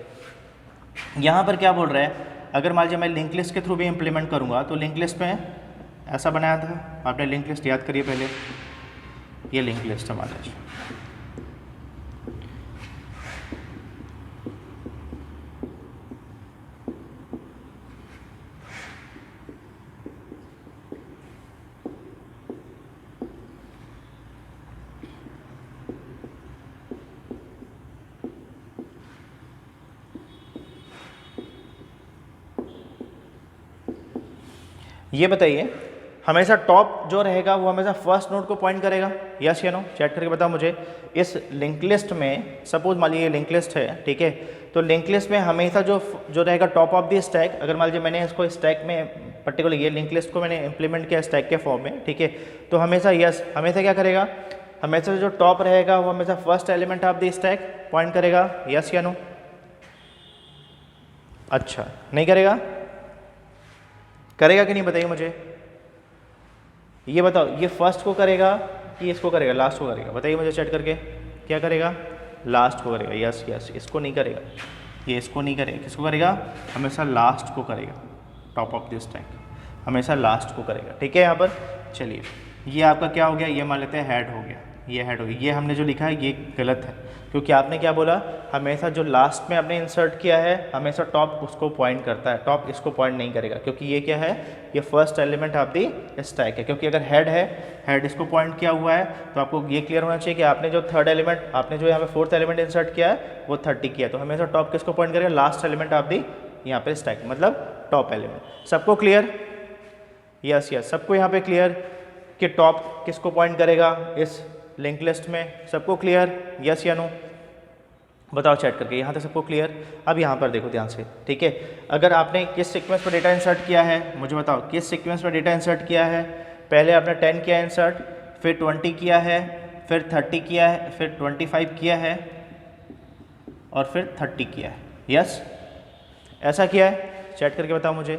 Speaker 1: यहाँ पर क्या बोल रहा है, अगर मान लीजिए मैं लिंक लिस्ट के थ्रू भी इम्प्लीमेंट करूँगा, तो लिंक लिस्ट में ऐसा बनाया था, आपने लिंक लिस्ट याद करिए पहले, ये लिंक लिस्ट हमारा। ये बताइए हमेशा टॉप जो रहेगा वो हमेशा फर्स्ट नोड को पॉइंट करेगा? यस या नो? चैट करके बताओ मुझे। इस लिंक लिस्ट में सपोज मान लीजिए लिंक लिस्ट है, ठीक है, तो लिंक लिस्ट में हमेशा जो रहेगा टॉप ऑफ द स्टैक, अगर मान लीजिए मैंने इसको स्टैक में पर्टिकुलर ये लिंक लिस्ट को मैंने इंप्लीमेंट किया स्टैक के फॉर्म में, ठीक है, तो हमेशा यस, हमेशा क्या करेगा, हमेशा जो टॉप रहेगा वो हमेशा first element of the stack point करेगा? यस या नो? अच्छा, नहीं करेगा? करेगा कि नहीं बताइए मुझे, ये बताओ। ये फर्स्ट को करेगा कि इसको करेगा, लास्ट को करेगा? बताइए मुझे चैट करके, क्या करेगा? लास्ट को करेगा। यस यस, इसको नहीं करेगा, ये इसको नहीं करेगा, किसको करेगा? हमेशा लास्ट को करेगा, टॉप ऑफ दिस स्टैक हमेशा लास्ट को करेगा। ठीक है, यहाँ पर चलिए ये आपका क्या हो गया, ये मान लेते हैं हेड हो गया, ये हेड हो गया। ये हमने जो लिखा है ये गलत है, क्योंकि आपने क्या बोला, हमेशा जो लास्ट में आपने इंसर्ट किया है हमेशा टॉप उसको पॉइंट करता है, टॉप इसको पॉइंट नहीं करेगा, क्योंकि ये क्या है, ये first element of the stack है। क्योंकि अगर हेड है, हेड इसको पॉइंट किया हुआ है, तो आपको ये क्लियर होना चाहिए कि आपने जो थर्ड एलिमेंट, आपने जो यहाँ पे फोर्थ एलिमेंट इंसर्ट किया है वो 30 किया, तो हमेशा टॉप किसको पॉइंट करेगा? लास्ट एलिमेंट ऑफ दी यहाँ पे स्टैक, मतलब टॉप एलिमेंट। सबको क्लियर? यस यस, सबको यहाँ पे क्लियर कि टॉप किसको पॉइंट करेगा इस लिंक लिस्ट में? सबको क्लियर? यस या नो? बताओ चैट करके, यहाँ तक सबको क्लियर? अब यहाँ पर देखो ध्यान से, ठीक है, अगर आपने किस सीक्वेंस पर डेटा इंसर्ट किया है, मुझे बताओ किस सीक्वेंस पर डेटा इंसर्ट किया है? पहले आपने 10 किया इंसर्ट, फिर 20 किया है, फिर 30 किया है, फिर 25 किया है और फिर 30 किया है। यस, ऐसा किया है? चैट करके बताओ मुझे।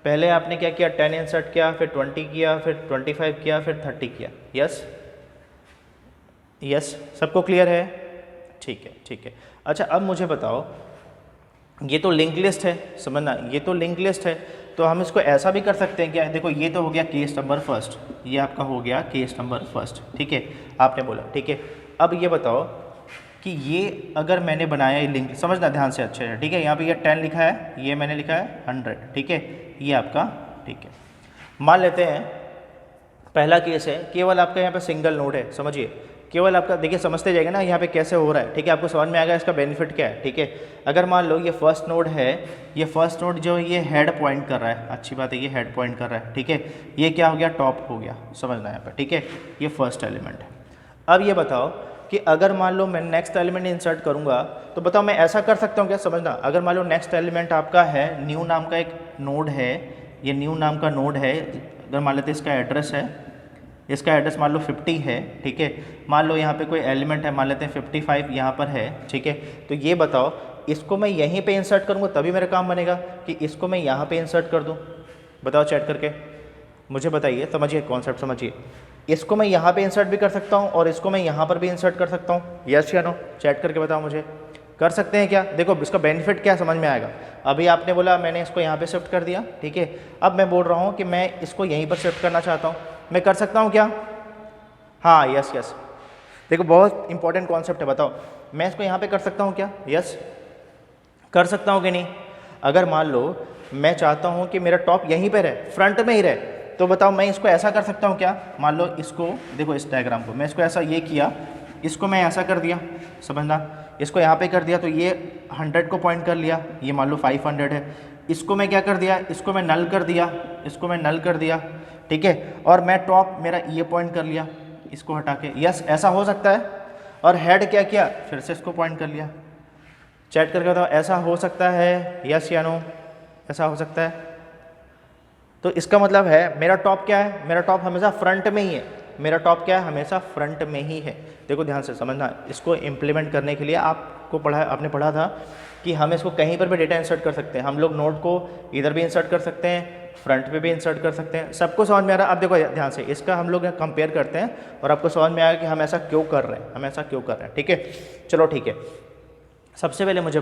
Speaker 1: पहले आपने क्या किया? 10 इंसर्ट किया, फिर 20 किया, फिर 25 किया, फिर 30 किया। यस यस, सबको क्लियर है? ठीक है ठीक है। अच्छा अब मुझे बताओ, ये तो लिंक लिस्ट है, समझना, ये तो लिंक लिस्ट है, तो हम इसको ऐसा भी कर सकते हैं क्या? देखो ये तो हो गया केस नंबर फर्स्ट, ये आपका हो गया केस नंबर फर्स्ट, ठीक है, आपने बोला, ठीक है। अब ये बताओ कि ये अगर मैंने बनाया ये लिंक, समझना ध्यान से अच्छे से, ठीक है, यहाँ पे ये 10 लिखा है, ये मैंने लिखा है 100, ठीक है, ये आपका, ठीक है। मान लेते हैं पहला केस है, केवल आपका यहाँ पे सिंगल नोड है, समझिए, केवल आपका, देखिए समझते जाएगा ना यहाँ पे कैसे हो रहा है, ठीक है, आपको समझ में आएगा इसका बेनिफिट क्या है, ठीक है। अगर मान लो ये फर्स्ट नोड है, ये फर्स्ट नोड जो ये हेड पॉइंट कर रहा है, अच्छी बात है, ये हेड पॉइंट कर रहा है, ठीक है, ये क्या हो गया? टॉप हो गया, समझना यहाँ पर, ठीक है, ये फर्स्ट एलिमेंट है। अब ये बताओ कि अगर मान लो मैं नेक्स्ट एलिमेंट इंसर्ट करूँगा, तो बताओ मैं ऐसा कर सकता हूँ क्या? समझना, अगर मान लो नेक्स्ट एलिमेंट आपका है, न्यू नाम का एक नोड है, ये न्यू नाम का नोड है, अगर मान लेते इसका एड्रेस है, इसका एड्रेस मान लो 50 है, ठीक है, मान लो यहाँ पे कोई एलिमेंट है, मान लेते हैं 55 यहाँ पर है, ठीक है, तो ये बताओ इसको मैं यहीं पे इंसर्ट करूँगा तभी मेरा काम बनेगा कि इसको मैं यहाँ पे इंसर्ट कर दूँ? बताओ चैट करके मुझे बताइए, समझिए कॉन्सेप्ट समझिए, इसको मैं यहाँ पे इंसर्ट भी कर सकता हूँ और इसको मैं यहाँ पर भी इंसर्ट कर सकता हूँ, यस या नो? चैट करके बताओ मुझे, कर सकते हैं क्या? देखो इसका बेनिफिट क्या समझ में आएगा। अभी आपने बोला मैंने इसको यहाँ पे शिफ्ट कर दिया, ठीक है, अब मैं बोल रहा हूँ कि मैं इसको यहीं पर शिफ्ट करना चाहता हूँ, मैं कर सकता हूँ क्या? हाँ यस यस, देखो बहुत इंपॉर्टेंट कॉन्सेप्ट है, बताओ मैं इसको यहाँ पे कर सकता हूँ क्या? यस, कर सकता हूँ कि नहीं? अगर मान लो मैं चाहता हूँ कि मेरा टॉप यहीं पे रहे, फ्रंट में ही रहे, तो बताओ मैं इसको ऐसा कर सकता हूँ क्या? मान लो इसको देखो, इस डायग्राम को मैं इसको ऐसा ये किया, इसको मैं ऐसा कर दिया, समझना, इसको यहाँ पे कर दिया, तो ये 100 को पॉइंट कर लिया, ये मान लो 500 है, इसको मैं क्या कर दिया? इसको मैं नल कर दिया, इसको मैं नल कर दिया, ठीक है, और मैं टॉप मेरा ये पॉइंट कर लिया, इसको हटा के, यस ऐसा हो सकता है। और हेड क्या किया? फिर से इसको पॉइंट कर लिया। चैट करके बताओ ऐसा हो सकता है, यस या नो? ऐसा हो सकता है? तो इसका मतलब है मेरा टॉप क्या है? मेरा टॉप हमेशा फ्रंट में ही है, मेरा टॉप क्या है? हमेशा फ्रंट में ही है। देखो ध्यान से समझना, इसको इम्प्लीमेंट करने के लिए आपको आपने पढ़ा था कि हम इसको कहीं पर भी डेटा इंसर्ट कर सकते हैं, हम लोग नोड को इधर भी इंसर्ट कर सकते हैं, फ्रंट पे भी इंसर्ट कर सकते हैं, सबको समझ में आ रहा है? अब देखो ध्यान से, इसका हम लोग कंपेयर करते हैं और आपको समझ में आएगा कि हम ऐसा क्यों कर रहे हैं, हम ऐसा क्यों कर रहे हैं, ठीक है। चलो ठीक है, सबसे पहले मुझे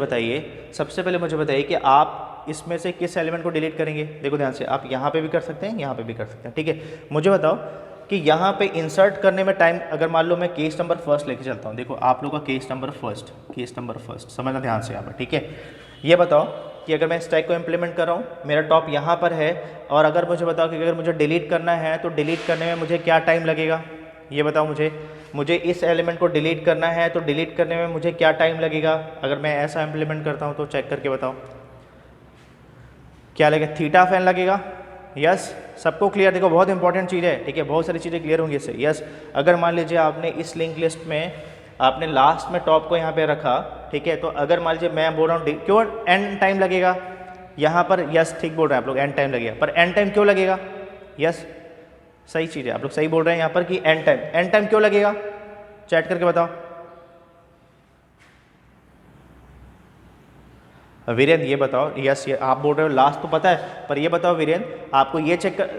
Speaker 1: बताइए कि आप इसमें से किस एलिमेंट को डिलीट करेंगे? देखो ध्यान से, आप यहाँ पे भी कर सकते हैं, यहाँ पे भी कर सकते हैं, ठीक है। मुझे बताओ कि यहाँ पे इंसर्ट करने में टाइम, अगर मान लो मैं केस नंबर फर्स्ट लेके चलता हूँ, देखो आप लोग का केस नंबर फर्स्ट समझना ध्यान से यहाँ पर, ठीक है। ये बताओ कि अगर मैं स्टैक को इम्प्लीमेंट कर रहा हूँ, मेरा टॉप यहाँ पर है, और अगर मुझे बताओ कि अगर मुझे डिलीट करना है तो डिलीट करने में मुझे क्या टाइम लगेगा? ये बताओ मुझे इस एलिमेंट को डिलीट करना है तो डिलीट करने में मुझे क्या टाइम लगेगा? अगर मैं ऐसा इम्प्लीमेंट करता हूँ तो चेक करके बताओ क्या लगेगा? थीटा फैन लगेगा, यस। सबको क्लियर? देखो बहुत इंपॉर्टेंट चीज़ है, ठीक है, बहुत सारी चीज़ें क्लियर होंगी इससे, यस। अगर मान लीजिए आपने इस लिंक लिस्ट में आपने लास्ट में टॉप को यहाँ पे रखा, ठीक है, तो अगर मान लीजिए मैं बोल रहा हूँ क्यों एन टाइम लगेगा यहाँ पर? यस ठीक बोल रहे हैं आप लोग, एन टाइम लगेगा, पर एन टाइम क्यों लगेगा? यस सही चीज़ है, आप लोग सही बोल रहे हैं यहाँ पर कि एन टाइम क्यों लगेगा? चैट करके बताओ। वीरेंद्र ये बताओ, यस ये आप बोल रहे हो लास्ट तो पता है, पर ये बताओ वीरेंद्र आपको ये चेक कर,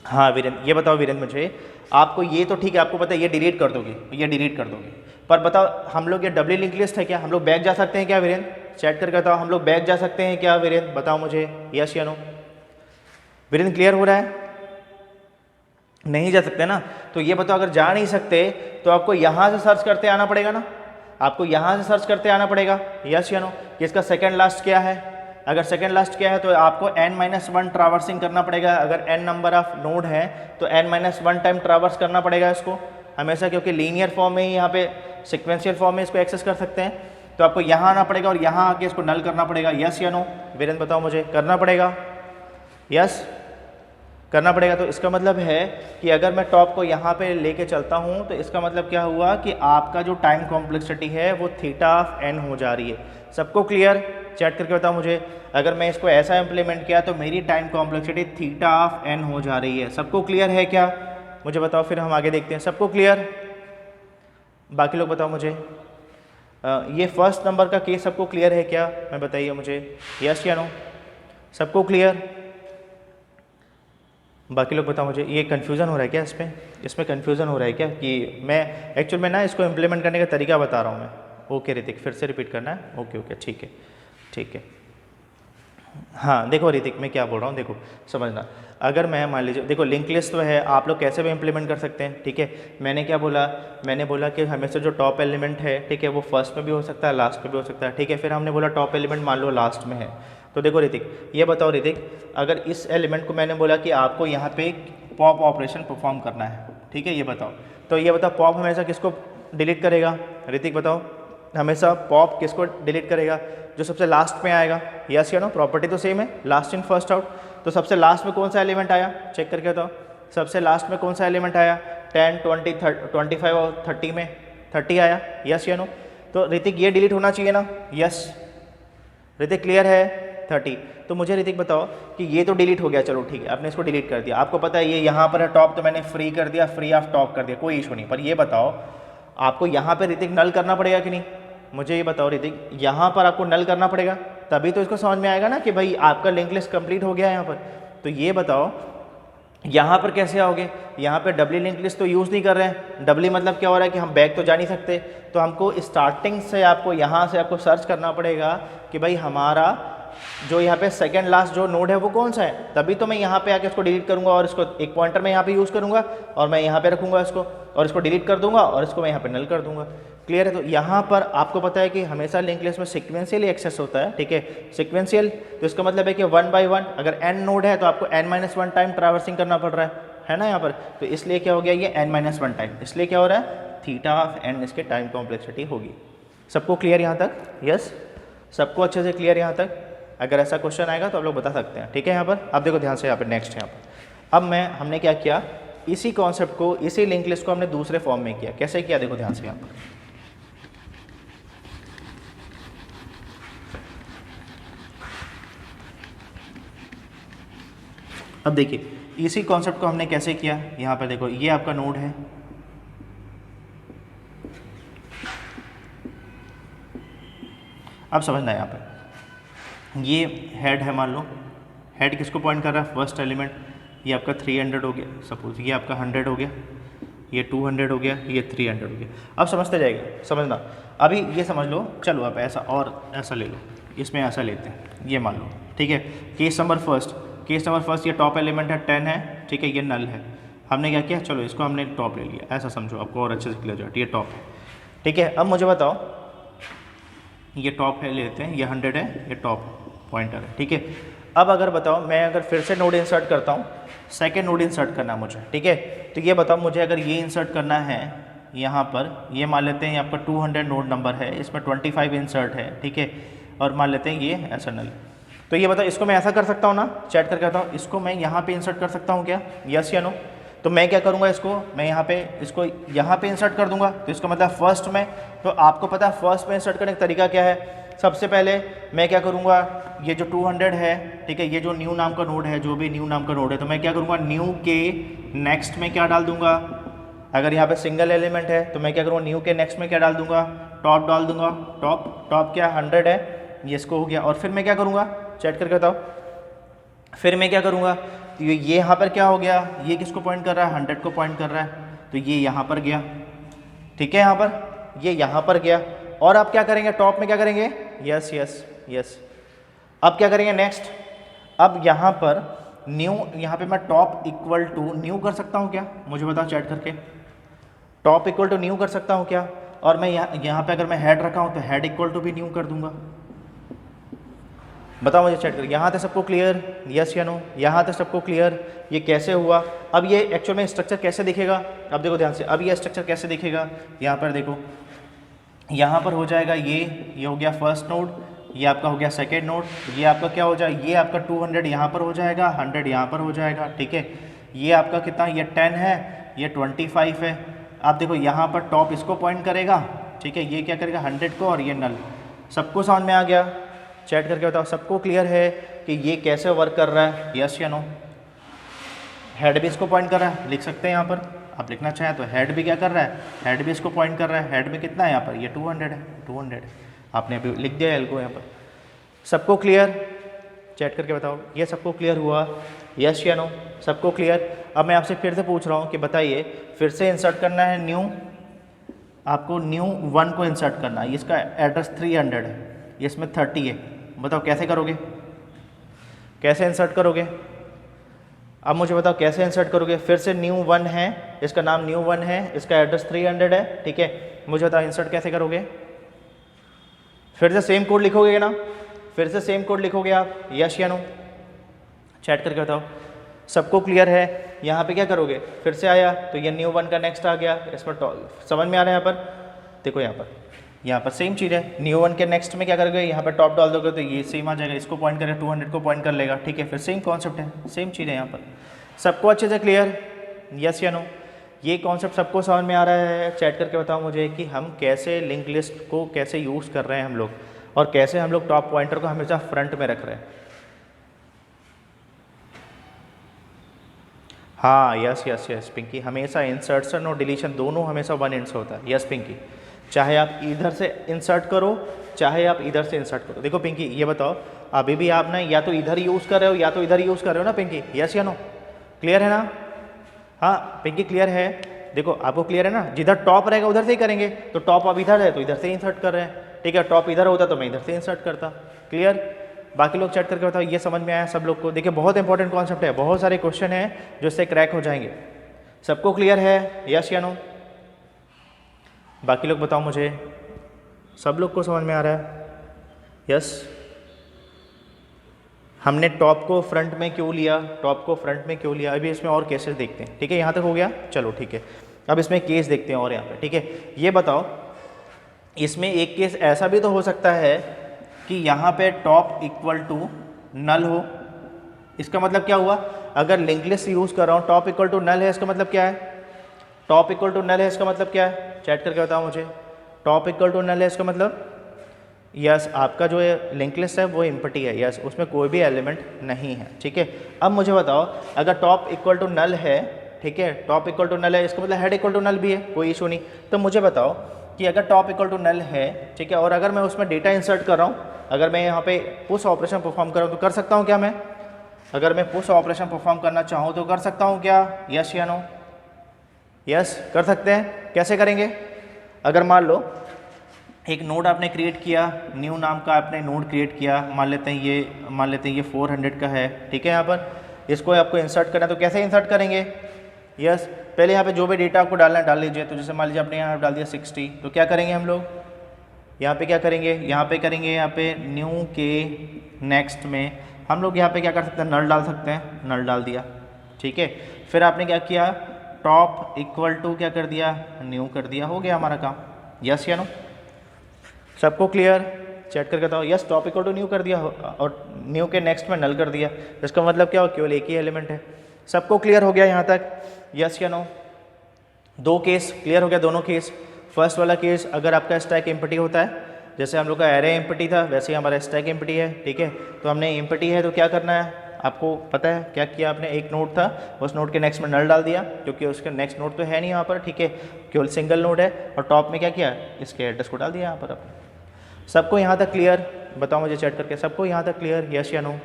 Speaker 1: हाँ वीरेंद्र, ये बताओ वीरेंद्र मुझे, आपको ये तो ठीक है, आपको पता है ये डिलीट कर दोगे, ये डिलीट कर दोगे, पर बताओ हम लोग ये डबली लिंक लिस्ट है क्या, हम लोग बैक जा सकते हैं क्या वीरेंद्र? चैट करके बताओ, हम लोग बैक जा सकते हैं क्या वीरेंद्र? बताओ मुझे, यस या नो? वीरेंद्र क्लियर हो रहा है? नहीं जा सकते ना, तो ये बताओ अगर जा नहीं सकते तो आपको यहाँ से सर्च करते आना पड़ेगा ना, आपको यहाँ से सर्च करते आना पड़ेगा, यस या नो? कि इसका सेकेंड लास्ट क्या है, अगर सेकेंड लास्ट क्या है तो आपको n-1 ट्रावर्सिंग करना पड़ेगा, अगर n नंबर ऑफ नोड है तो n-1 टाइम ट्रावर्स करना पड़ेगा इसको हमेशा, क्योंकि लीनियर फॉर्म में ही यहाँ पे सिक्वेंशियल फॉर्म में इसको एक्सेस कर सकते हैं, तो आपको यहाँ आना पड़ेगा और यहाँ आके इसको नल करना पड़ेगा, यस या नो? वीरेंद्र बताओ मुझे, करना पड़ेगा, यस करना पड़ेगा। तो इसका मतलब है कि अगर मैं टॉप को यहाँ पे लेके चलता हूँ तो इसका मतलब क्या हुआ कि आपका जो टाइम कॉम्प्लेक्सिटी है वो थीटा ऑफ n हो जा रही है। सबको क्लियर? चैट करके बताओ मुझे, अगर मैं इसको ऐसा इम्प्लीमेंट किया तो मेरी time complexity theta of n हो जा रही है। सबको क्लियर है क्या? मुझे बताओ, फिर हम आगे देखते हैं। सबको क्लियर? बाकी लोग बताओ मुझे, ये फर्स्ट नंबर का केस सबको क्लियर है क्या? मैं बताइए मुझे, यस या नो? सबको क्लियर? बाकी लोग बताओ मुझे, ये कन्फ्यूज़न हो रहा है क्या इसमें कन्फ्यूज़न हो रहा है क्या कि मैं एक्चुअल में ना इसको इम्प्लीमेंट करने का तरीका बता रहा हूँ मैं। ओके ऋतिक, फिर से रिपीट करना है? ओके ठीक है। हाँ देखो ऋतिक, मैं क्या बोल रहा हूँ, देखो समझना, अगर मैं मान लीजिए, देखो लिंक लिस्ट तो है, आप लोग कैसे भी इम्प्लीमेंट कर सकते हैं, ठीक है। मैंने क्या बोला, मैंने बोला कि हमेशा जो टॉप एलिमेंट है, ठीक है, वो फर्स्ट में भी हो सकता है, लास्ट में भी हो सकता है, ठीक है। फिर हमने बोला टॉप एलिमेंट मान लो लास्ट में है, तो देखो ऋतिक, ये बताओ ऋतिक, अगर इस एलिमेंट को मैंने बोला कि आपको यहाँ पे पॉप ऑपरेशन परफॉर्म करना है, ठीक है, ये बताओ, तो ये बताओ पॉप हमेशा किसको डिलीट करेगा? ऋतिक बताओ, हमेशा पॉप किसको डिलीट करेगा? जो सबसे लास्ट में आएगा, यस या नो? प्रॉपर्टी तो सेम है, लास्ट इन फर्स्ट आउट। तो सबसे लास्ट में कौन सा एलिमेंट आया, चेक करके बताओ, सबसे लास्ट में कौन सा एलिमेंट आया? 10, 20, 25 और 30 में 30 आया, यस या नो? तो ऋतिक ये डिलीट होना चाहिए ना, यस? ऋतिक क्लियर है? 30। तो मुझे ऋतिक बताओ कि ये तो डिलीट हो गया, चलो ठीक है, आपने इसको डिलीट कर दिया, आपको पता है ये यहाँ पर है टॉप, तो मैंने फ्री कर दिया, फ्री ऑफ टॉप कर दिया, कोई इशू नहीं। पर ये बताओ आपको यहाँ पे ऋतिक नल करना पड़ेगा कि नहीं? मुझे ये बताओ ऋतिक, यहाँ पर आपको नल करना पड़ेगा, तभी तो इसको समझ में आएगा ना कि भाई आपका लिंक लिस्ट कंप्लीट हो गया है यहाँ पर। तो ये बताओ यहाँ पर कैसे आओगे? यहाँ पे डबली लिंक लिस्ट तो यूज़ नहीं कर रहे हैं, डबली मतलब क्या हो रहा है कि हम बैक तो जा नहीं सकते, तो हमको स्टार्टिंग से आपको यहाँ से आपको सर्च करना पड़ेगा कि भाई हमारा जो यहाँ पे सेकंड लास्ट जो नोड है वो कौन सा है, तभी तो मैं यहाँ पे आके इसको डिलीट करूँगा और इसको एक पॉइंटर में यहाँ पे यूज़ करूँगा और मैं यहाँ पे रखूँगा इसको और इसको डिलीट कर दूँगा और इसको मैं यहाँ पे नल कर दूँगा। क्लियर है? तो यहाँ पर आपको पता है कि हमेशा लिंक लिस्ट में सिक्वेंशियल एक्सेस होता है, ठीक है, सिक्वेंशियल। तो इसका मतलब है कि 1 by 1, अगर n नोड है तो आपको n-1 टाइम ट्रैवर्सिंग करना पड़ रहा है ना यहाँ पर। तो इसलिए क्या हो गया ये n-1 टाइम, इसलिए क्या हो रहा है थीटा ऑफ n इसके टाइम कॉम्प्लेक्सिटी होगी। सबको क्लियर यहाँ तक? यस, सबको अच्छे से क्लियर यहाँ तक? अगर ऐसा क्वेश्चन आएगा तो आप लोग बता सकते हैं, ठीक है। यहाँ पर अब देखो ध्यान से, यहाँ पर नेक्स्ट यहाँ पर अब हमने क्या किया, इसी कॉन्सेप्ट को, इसी लिंक लिस्ट को हमने दूसरे फॉर्म में किया। कैसे किया देखो ध्यान से यहाँ पर। अब देखिए इसी कॉन्सेप्ट को हमने कैसे किया, यहाँ पर देखो ये आपका नोड है, अब समझना है यहाँ पर ये हेड है, मान लो हेड किसको पॉइंट कर रहा है, फर्स्ट एलिमेंट, ये आपका 300 हो गया सपोज, ये आपका 100 हो गया, ये 200 हो गया, ये 300 हो गया। अब समझते जाएगा, समझना, अभी ये समझ लो, चलो आप ऐसा और ऐसा ले लो, इसमें ऐसा लेते हैं, ये मान लो, ठीक है। केस नंबर फर्स्ट ये टॉप एलिमेंट है 10 है, ठीक है, ये नल है। हमने क्या किया, चलो इसको हमने टॉप ले लिया, ऐसा समझो आपको और अच्छे से क्लियर हो जाए, ये टॉप है, ठीक है। अब मुझे बताओ ये टॉप है, लेते हैं, ये 100 है, ये टॉप पॉइंटर है, ठीक है। अब अगर बताओ मैं अगर फिर से नोड इंसर्ट करता हूँ, सेकेंड नोड इंसर्ट करना मुझे, ठीक है। तो ये बताओ मुझे अगर ये इंसर्ट करना है यहाँ पर, ये मान लेते हैं आपका 200 नोड नंबर है, इसमें 25 इंसर्ट है, ठीक है, और मान लेते हैं ये ऐसा नल। तो ये बताओ इसको मैं ऐसा कर सकता हूँ ना, चैट करके बताओ, इसको मैं यहाँ पे इंसर्ट कर सकता हूँ क्या, यस या नो? तो मैं क्या करूँगा, इसको मैं यहाँ पे इसको यहाँ पे इंसर्ट कर दूँगा, तो इसका मतलब फर्स्ट में, तो आपको पता है फर्स्ट में इंसर्ट करने का तरीका क्या है। सबसे पहले मैं क्या करूँगा, ये जो 200 है, ठीक है, ये जो न्यू नाम का नोड है, जो भी न्यू नाम का नोड है, तो मैं क्या करूँगा, न्यू के नेक्स्ट में क्या डाल दूँगा, अगर यहाँ पे सिंगल एलिमेंट है तो मैं क्या करूँगा, न्यू के नेक्स्ट में क्या डाल दूँगा, टॉप डाल दूँगा, टॉप क्या 100 है, ये इसको हो गया। और फिर मैं क्या करूँगा, चैट करके बताओ, फिर मैं क्या करूँगा, तो ये यहाँ पर क्या हो गया, ये किसको पॉइंट कर रहा है, 100 को पॉइंट कर रहा है, तो ये यहाँ पर गया, ठीक है, यहाँ पर ये यहाँ पर गया। और अब क्या करेंगे, टॉप में क्या करेंगे, यस यस यस। अब क्या करेंगे नेक्स्ट, अब यहाँ पर न्यू, यहाँ पे मैं टॉप इक्वल टू न्यू कर सकता हूँ क्या, मुझे बताओ चैट करके, टॉप इक्वल टू न्यू कर सकता हूँ क्या? और मैं यहाँ पे अगर मैं हेड रखा हूँ तो हेड इक्वल टू भी न्यू कर दूंगा। बताओ मुझे चैट करके, यहाँ तक सबको क्लियर, यस या नो, यहाँ तक सबको क्लियर, ये कैसे हुआ? अब ये एक्चुअल में स्ट्रक्चर कैसे दिखेगा, अब देखो ध्यान से, अब ये स्ट्रक्चर कैसे दिखेगा, यहाँ पर देखो, यहाँ पर हो जाएगा ये हो गया फर्स्ट नोड, ये आपका हो गया सेकेंड नोड, ये आपका क्या हो जाएगा, ये आपका 200 यहाँ पर हो जाएगा, 100 यहाँ पर हो जाएगा, ठीक है। ये आपका कितना, ये 10 है, ये 25 है। आप देखो यहाँ पर टॉप इसको पॉइंट करेगा, ठीक है, ये क्या करेगा 100 को, और ये नल। सबको समझ में आ गया? चैट करके बताओ सबको क्लियर है कि ये कैसे वर्क कर रहा है, यस या नो? हेड भी इसको पॉइंट कर रहा है, लिख सकते हैं यहाँ पर, आप लिखना चाहें तो हेड भी क्या कर रहा है, हेड भी इसको पॉइंट कर रहा है। हेड में कितना है यहाँ पर, ये 200 है, 200 आपने अभी लिख दिया एल को यहाँ पर। सबको क्लियर? चैट करके बताओ ये सबको क्लियर हुआ, यस या नो? सबको क्लियर? अब मैं आपसे फिर से पूछ रहा हूँ कि बताइए, फिर से इंसर्ट करना है न्यू, आपको न्यू 1 को इंसर्ट करना है, इसका एड्रेस 300 है, इसमें 30 है, बताओ कैसे करोगे, कैसे इंसर्ट करोगे? अब मुझे बताओ कैसे इंसर्ट करोगे? फिर से न्यू 1 है, इसका नाम न्यू 1 है, इसका एड्रेस 300 है, ठीक है, मुझे बताओ इंसर्ट कैसे करोगे? फिर से सेम कोड लिखोगे ना, फिर से सेम कोड लिखोगे आप, यस या नो? चैट करके बताओ सबको क्लियर है? यहाँ पे क्या करोगे, फिर से आया तो ये न्यू 1 का नेक्स्ट आ गया, इस पर समझ में आ रहा है? यहाँ पर देखो, यहाँ पर सेम चीज़ है, न्यू 1 के नेक्स्ट में क्या करोगे, यहाँ पर टॉप डाल दोगे तो ये सेम आ जाएगा, इसको पॉइंट करेगा 200 को पॉइंट कर लेगा, ठीक है, फिर सेम कॉन्सेप्ट है, सेम चीज़ है यहाँ पर। सबको अच्छे से क्लियर, यस या नो? ये कॉन्सेप्ट सबको समझ में आ रहा है? चैट करके बताओ मुझे कि हम कैसे लिंक लिस्ट को कैसे यूज़ कर रहे हैं हम लोग, और कैसे हम लोग टॉप पॉइंटर को हमेशा फ्रंट में रख रहे हैं। हाँ यस यस यस पिंकी, हमेशा इंसर्शन और डिलीशन दोनों हमेशा 1 एंड से होता है, यस पिंकी, चाहे आप इधर से इंसर्ट करो चाहे आप इधर से इंसर्ट करो। देखो पिंकी ये बताओ, अभी भी आप ना या तो इधर यूज़ कर रहे हो या तो इधर यूज़ कर रहे हो ना पिंकी, यस या नो? क्लियर है ना? हाँ पिंकी क्लियर है? देखो आपको क्लियर है ना, जिधर टॉप रहेगा उधर से ही करेंगे, तो टॉप अब इधर है तो इधर से इंसर्ट कर रहे हैं, ठीक है, टॉप इधर होता तो मैं इधर से इंसर्ट करता। क्लियर? बाकी लोग चैट करके बताओ ये समझ में आया सब लोग को? देखिए बहुत इंपॉर्टेंट कॉन्सेप्ट है, बहुत सारे क्वेश्चन हैं जो इससे क्रैक हो जाएंगे। सबको क्लियर है, यस या नो? बाकी लोग बताओ मुझे, सब लोग को समझ में आ रहा है? यस? हमने टॉप को फ्रंट में क्यों लिया, टॉप को फ्रंट में क्यों लिया, अभी इसमें और केसेस देखते हैं, ठीक है, यहाँ तक हो गया, चलो ठीक है, अब इसमें केस देखते हैं और यहाँ पे, ठीक है। ये बताओ इसमें एक केस ऐसा भी तो हो सकता है कि यहाँ पे टॉप इक्वल टू नल हो, इसका मतलब क्या हुआ, अगर लिंक लिस्ट यूज़ कर रहा हूँ, टॉप इक्वल टू नल है, इसका मतलब क्या है, टॉप इक्वल टू नल है इसका मतलब क्या है? चैट करके बताओ मुझे, टॉप इक्वल टू नल है इसका मतलब, यस आपका जो लिंक लिस्ट है वो एम्प्टी है, यस उसमें कोई भी एलिमेंट नहीं है, ठीक है। अब मुझे बताओ अगर टॉप इक्वल टू नल है, ठीक है, टॉप इक्वल टू नल है, इसका मतलब हेड इक्वल टू नल भी है, कोई इशू नहीं। तो मुझे बताओ कि अगर टॉप इक्वल टू नल है, ठीक है, और अगर मैं उसमें डेटा इंसर्ट कर रहा हूँ, अगर मैं यहाँ पे पुश ऑपरेशन परफॉर्म कर रहा हूँ तो कर सकता हूँ क्या मैं? अगर मैं पुश ऑपरेशन परफॉर्म करना चाहूँ तो कर सकता हूँ क्या, यस या नो? यस कर सकते हैं। कैसे करेंगे? अगर मान लो एक नोड आपने क्रिएट किया, न्यू नाम का आपने नोड क्रिएट किया, मान लेते हैं ये 400 का है, ठीक है, यहाँ पर इसको आपको इंसर्ट करना है तो कैसे इंसर्ट करेंगे? यस पहले यहाँ पे जो भी डेटा आपको डालना है डाल लीजिए। तो जैसे मान लीजिए आपने यहाँ डाल दिया 60, तो क्या करेंगे हम लोग यहाँ पे, क्या करेंगे यहाँ पे करेंगे, यहाँ पे न्यू के नेक्स्ट में हम लोग यहाँ पे क्या कर सकते हैं, नल डाल सकते हैं, नल डाल दिया, ठीक है। फिर आपने क्या किया, टॉप इक्वल टू क्या कर दिया, न्यू कर दिया, हो गया हमारा काम, यस या नो? सबको क्लियर? चैट करके बताओ, yes top equal to new कर दिया और न्यू के नेक्स्ट में नल कर दिया, इसका मतलब क्या हो, केवल एक ही एलिमेंट है। सबको क्लियर हो गया यहाँ तक, यस या नो? दो केस क्लियर हो गया, दोनों केस। फर्स्ट वाला केस अगर आपका स्टैक एम्प्टी होता है, जैसे हम लोग का एरे एम्प्टी था वैसे ही हमारा स्टैक एम्प्टी है, ठीक है। तो हमने एम्प्टी है तो क्या करना है, आपको पता है क्या किया आपने, एक नोड था उस नोड के नेक्स्ट में नल डाल दिया, क्योंकि उसका नेक्स्ट नोड तो है नहीं यहाँ पर, ठीक है, केवल सिंगल नोड है, और टॉप में क्या किया, इसके एड्रेस को डाल दिया यहाँ पर आपने। सबको यहाँ तक क्लियर? बताओ मुझे चैट करके, सबको यहाँ तक क्लियर, यस या नो?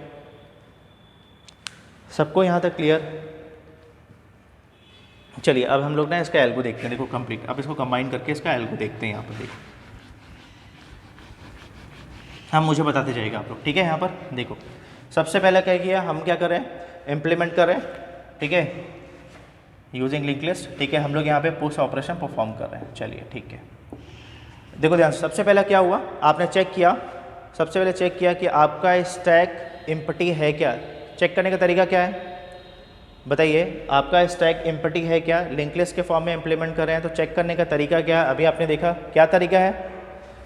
Speaker 1: सबको यहाँ तक क्लियर? चलिए अब हम लोग ना इसका एल्गो देखते हैं। देखो कंप्लीट, अब इसको कंबाइन करके इसका एल्गो देखते हैं। यहाँ पर देखो, हम मुझे बताते जाइएगा आप लोग, ठीक है। यहाँ पर देखो सबसे पहले क्या किया, हम क्या कर रहे हैं, इम्प्लीमेंट कर रहे हैं, ठीक है, यूजिंग लिंक लिस्ट, ठीक है। हम लोग यहाँ पे पुश ऑपरेशन परफॉर्म कर रहे हैं। चलिए ठीक है, देखो ध्यान से, सबसे पहला क्या हुआ, आपने चेक किया, सबसे पहले चेक किया कि आपका स्टैक एम्प्टी है क्या। चेक करने का तरीका क्या है बताइए, आपका स्टैक एम्प्टी है क्या। लिंक लिस्ट के फॉर्म में इम्प्लीमेंट कर रहे हैं तो चेक करने का तरीका क्या है, अभी आपने देखा क्या तरीका है।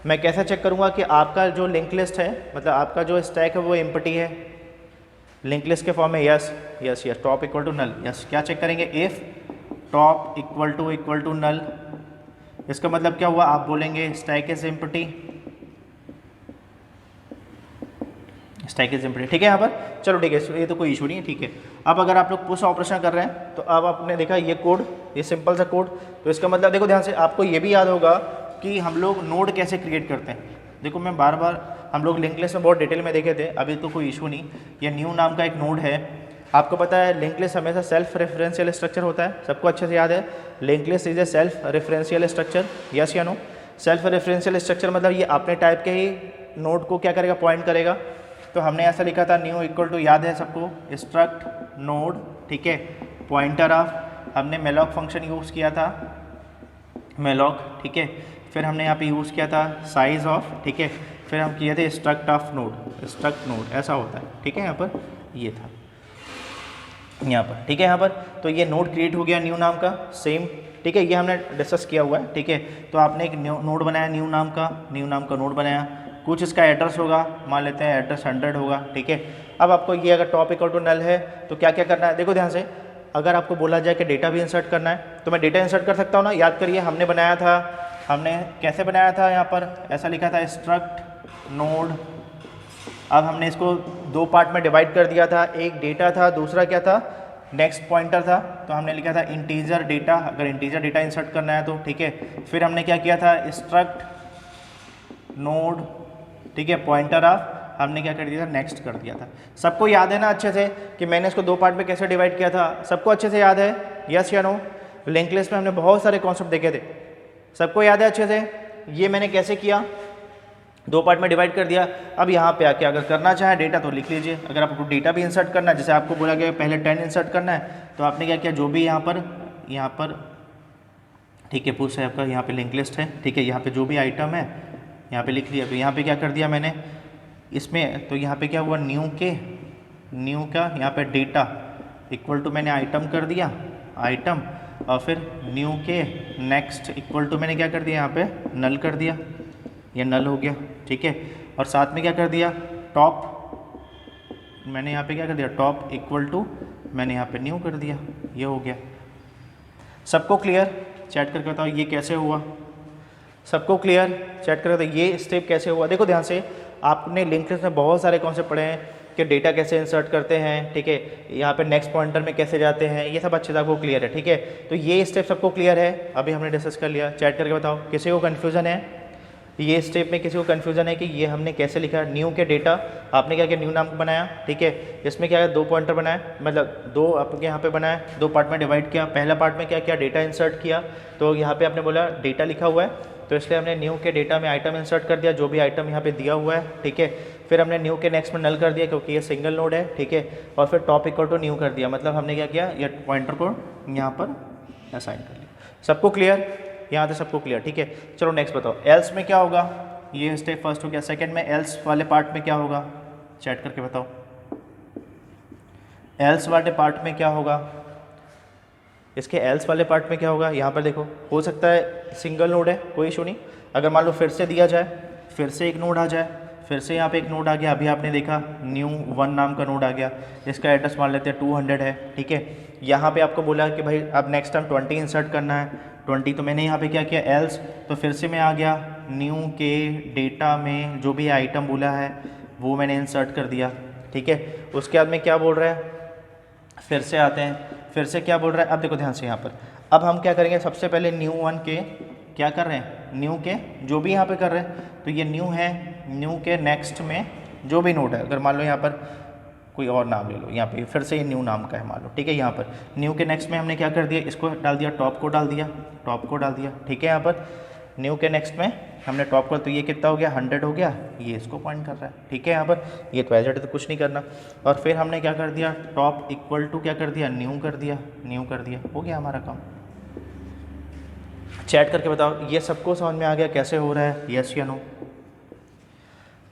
Speaker 1: मैं कैसे चेक करूँगा कि आपका जो लिंक लिस्ट है, मतलब आपका जो स्टैक है वो एम्प्टी है लिंक लिस्ट के फॉर्म में। Yes yes yes, top equal to null. Yes, क्या चेक करेंगे, if top equal to null, इसका मतलब क्या हुआ, आप बोलेंगे stack is empty, stack is empty, ठीक है। यहाँ पर चलो ठीक है, ये तो कोई इशू नहीं है, ठीक है। अब अगर आप लोग पुश ऑपरेशन कर रहे हैं तो अब आपने देखा ये कोड, ये सिंपल सा कोड, तो इसका मतलब देखो ध्यान से, आपको ये भी याद होगा कि हम लोग नोड कैसे क्रिएट करते हैं। देखो मैं बार बार, हम लोग लिंक लिस्ट में बहुत डिटेल में देखे थे, अभी तो कोई इशू नहीं। ये न्यू नाम का एक नोड है, आपको पता है लिंक लिस्ट हमेशा सेल्फ रेफरेंशियल स्ट्रक्चर होता है, सबको अच्छे से याद है। Link list is a self referential structure, yes या नो। सेल्फ रेफरेंशियल स्ट्रक्चर मतलब ये अपने टाइप के ही नोड को क्या करेगा, पॉइंट करेगा। तो हमने ऐसा लिखा था न्यू इक्वल टू, याद है सबको, स्ट्रक्ट नोड, ठीक है, पॉइंटर ऑफ, हमने मेलॉक फंक्शन यूज़ किया था, मेलॉक, ठीक है। फिर हमने यहाँ पे यूज़ किया था साइज ऑफ, ठीक है। फिर हम किए थे struct of node, struct node ऐसा होता है, ठीक है। यहाँ पर ये था, यहाँ पर, ठीक है। यहाँ पर तो ये नोड क्रिएट हो गया न्यू नाम का, सेम, ठीक है, ये हमने डिस्कस किया हुआ है, ठीक है। तो आपने एक नोड बनाया न्यू नाम का नोड बनाया, कुछ इसका एड्रेस होगा, मान लेते हैं एड्रेस 100 होगा, ठीक है। अब आपको ये अगर टॉप इक्वल टू नल है तो क्या क्या करना है, देखो ध्यान से, अगर आपको बोला जाए कि डेटा भी इंसर्ट करना है तो मैं डेटा इंसर्ट कर सकता हूँ ना। याद करिए हमने बनाया था, हमने कैसे बनाया था, यहाँ पर ऐसा लिखा था स्ट्रक्ट नोड। अब हमने इसको दो पार्ट में डिवाइड कर दिया था, एक डेटा था, दूसरा क्या था, नेक्स्ट पॉइंटर था। तो हमने लिखा था इंटीजर डेटा, अगर इंटीजर डेटा इंसर्ट करना है तो, ठीक है। फिर हमने क्या किया था, स्ट्रक्ट नोड, ठीक है, पॉइंटर ऑफ, हमने क्या कर दिया था, नेक्स्ट कर दिया था। सबको याद है ना अच्छे से कि मैंने इसको दो पार्ट में कैसे डिवाइड किया था, सबको अच्छे से याद है, यस या नो। लिंक लिस्ट में हमने बहुत सारे कॉन्सेप्ट देखे थे, सबको याद है अच्छे से। ये मैंने कैसे किया, दो पार्ट में डिवाइड कर दिया। अब यहाँ पे आके अगर करना चाहे डेटा तो लिख लीजिए, अगर आपको डेटा भी इंसर्ट करना है, जैसे आपको बोला गया पहले 10 इंसर्ट करना है, तो आपने क्या किया, जो भी यहाँ पर ठीक है, पुश है आपका, यहाँ पे लिंक लिस्ट है, ठीक है, यहाँ पे जो भी आइटम है यहाँ पे लिख लिया। तो यहाँ पे क्या कर दिया मैंने इसमें, तो यहाँ पे क्या हुआ, न्यू का यहाँ पे डेटा इक्वल टू मैंने आइटम कर दिया, आइटम, और फिर न्यू के नेक्स्ट इक्वल टू मैंने क्या कर दिया, यहाँ पे नल कर दिया, ये नल हो गया, ठीक है। और साथ में क्या कर दिया, टॉप, मैंने यहाँ पे क्या कर दिया, टॉप इक्वल टू मैंने यहाँ पे न्यू कर दिया, ये हो गया। सबको क्लियर, चैट करके बताओ ये कैसे हुआ, सबको क्लियर, चैट करके बताओ ये स्टेप कैसे हुआ। देखो ध्यान से, आपने लिंक लिस्ट में बहुत सारे कॉन्सेप्ट पढ़े हैं कि डेटा कैसे इंसर्ट करते हैं, ठीक है, यहाँ पे नेक्स्ट पॉइंटर में कैसे जाते हैं, ये सब अच्छे से आपको क्लियर है, ठीक है। तो ये स्टेप सबको क्लियर है, अभी हमने डिस्कस कर लिया। चैट करके बताओ किसी को कन्फ्यूज़न है, ये स्टेप में किसी को कन्फ्यूज़न है कि ये हमने कैसे लिखा, न्यू के डेटा, आपने क्या किया, न्यू नाम बनाया, ठीक है। इसमें क्या है, दो पॉइंटर बनाया, मतलब दो आपके यहाँ पे बनाया, दो पार्ट में डिवाइड किया। पहला पार्ट में क्या किया, डेटा इंसर्ट किया, तो यहाँ पे आपने बोला डेटा लिखा हुआ है, तो इसलिए हमने न्यू के डेटा में आइटम इंसर्ट कर दिया, जो भी आइटम यहाँ पे दिया हुआ है, ठीक है। फिर हमने न्यू के नेक्स्ट में नल कर दिया क्योंकि ये सिंगल नोड है, ठीक है। और फिर टॉप इक्वल टू न्यू कर दिया, मतलब हमने क्या किया, ये पॉइंटर को यहाँ पर असाइन कर लिया। सबको क्लियर, यहाँ से सबको क्लियर, ठीक है। चलो नेक्स्ट बताओ, एल्स में क्या होगा, ये स्टेप फर्स्ट हो गया। सेकंड में एल्स वाले पार्ट में क्या होगा, चैट करके बताओ, एल्स वाले पार्ट में क्या होगा, इसके एल्स वाले पार्ट में क्या होगा। यहाँ पर देखो, हो सकता है सिंगल नोड है, कोई इशू नहीं। अगर मान लो फिर से दिया जाए, फिर से एक नोड आ जाए, फिर से यहाँ पे एक नोड आ गया, अभी आपने देखा न्यू 1 नाम का नोड आ गया, जिसका एड्रेस मान लेते हैं 200 है, ठीक है। यहाँ पे आपको बोला कि भाई अब नेक्स्ट टाइम 20 इंसर्ट करना है, 20, तो मैंने यहाँ पे क्या किया, एल्स, तो फिर से मैं आ गया न्यू के डेटा में जो भी आइटम बोला है वो मैंने इंसर्ट कर दिया, ठीक है। उसके बाद में क्या बोल रहा है, फिर से आते हैं, फिर से क्या बोल रहा है, अब देखो ध्यान से यहाँ पर, अब हम क्या करेंगे, सबसे पहले न्यू 1 के क्या कर रहे हैं, न्यू के जो भी यहाँ पे कर रहे हैं, तो ये न्यू है, न्यू के नेक्स्ट में जो भी नोड है, अगर मान लो यहाँ पर कोई और नाम ले लो, यहाँ पे फिर से ये न्यू नाम का है मान लो, ठीक है। यहाँ पर न्यू के नेक्स्ट में हमने क्या कर दिया, इसको डाल दिया, टॉप को डाल दिया, टॉप को डाल दिया, ठीक है। यहाँ पर न्यू के नेक्स्ट में हमने टॉप को, तो ये कितना हो गया 100 हो गया, ये इसको पॉइंट कर रहा है, ठीक है। यहाँ पर ये तो एज तो कुछ नहीं करना, और फिर हमने क्या कर दिया, टॉप इक्वल टू क्या कर दिया, न्यू कर दिया, न्यू कर दिया, हो गया हमारा काम। चैट करके बताओ ये सबको समझ में आ गया कैसे हो रहा है, यस या नो?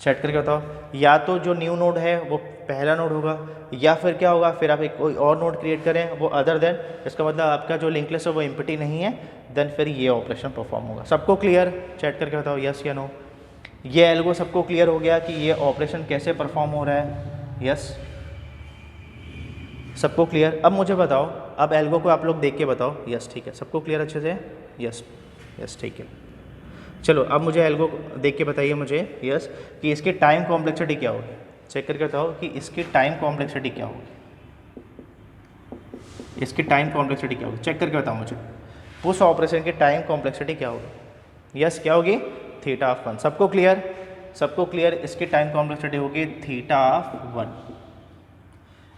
Speaker 1: चैट करके बताओ। या तो जो न्यू नोड है वो पहला नोड होगा, या फिर क्या होगा, फिर आप एक कोई और नोड क्रिएट करें वो अदर देन, इसका मतलब आपका जो लिंक लिस्ट है वो एम्प्टी नहीं है, देन फिर ये ऑपरेशन परफॉर्म होगा। सबको क्लियर? चैट करके बताओ यस या नो। ये एल्गो सबको क्लियर हो गया कि ये ऑपरेशन कैसे परफॉर्म हो रहा है, यस? सबको क्लियर? अब मुझे बताओ, अब एल्गो को आप लोग देख के बताओ, यस ठीक है, सबको क्लियर अच्छे से, यस यस ठीक है। चलो अब मुझे एल्गो देख के बताइए मुझे, यस, कि इसकी टाइम कॉम्प्लेक्सिटी क्या होगी। चेक करके बताओ कि इसकी टाइम कॉम्प्लेक्सिटी क्या होगी, इसकी टाइम कॉम्प्लेक्सिटी क्या होगी, चेक करके बताओ मुझे। पुश ऑपरेशन की टाइम कॉम्प्लेक्सिटी क्या होगी, यस क्या होगी, थीटा ऑफ 1। सबको क्लियर? सबको क्लियर? इसकी टाइम कॉम्प्लेक्सिटी होगी थीटा ऑफ 1।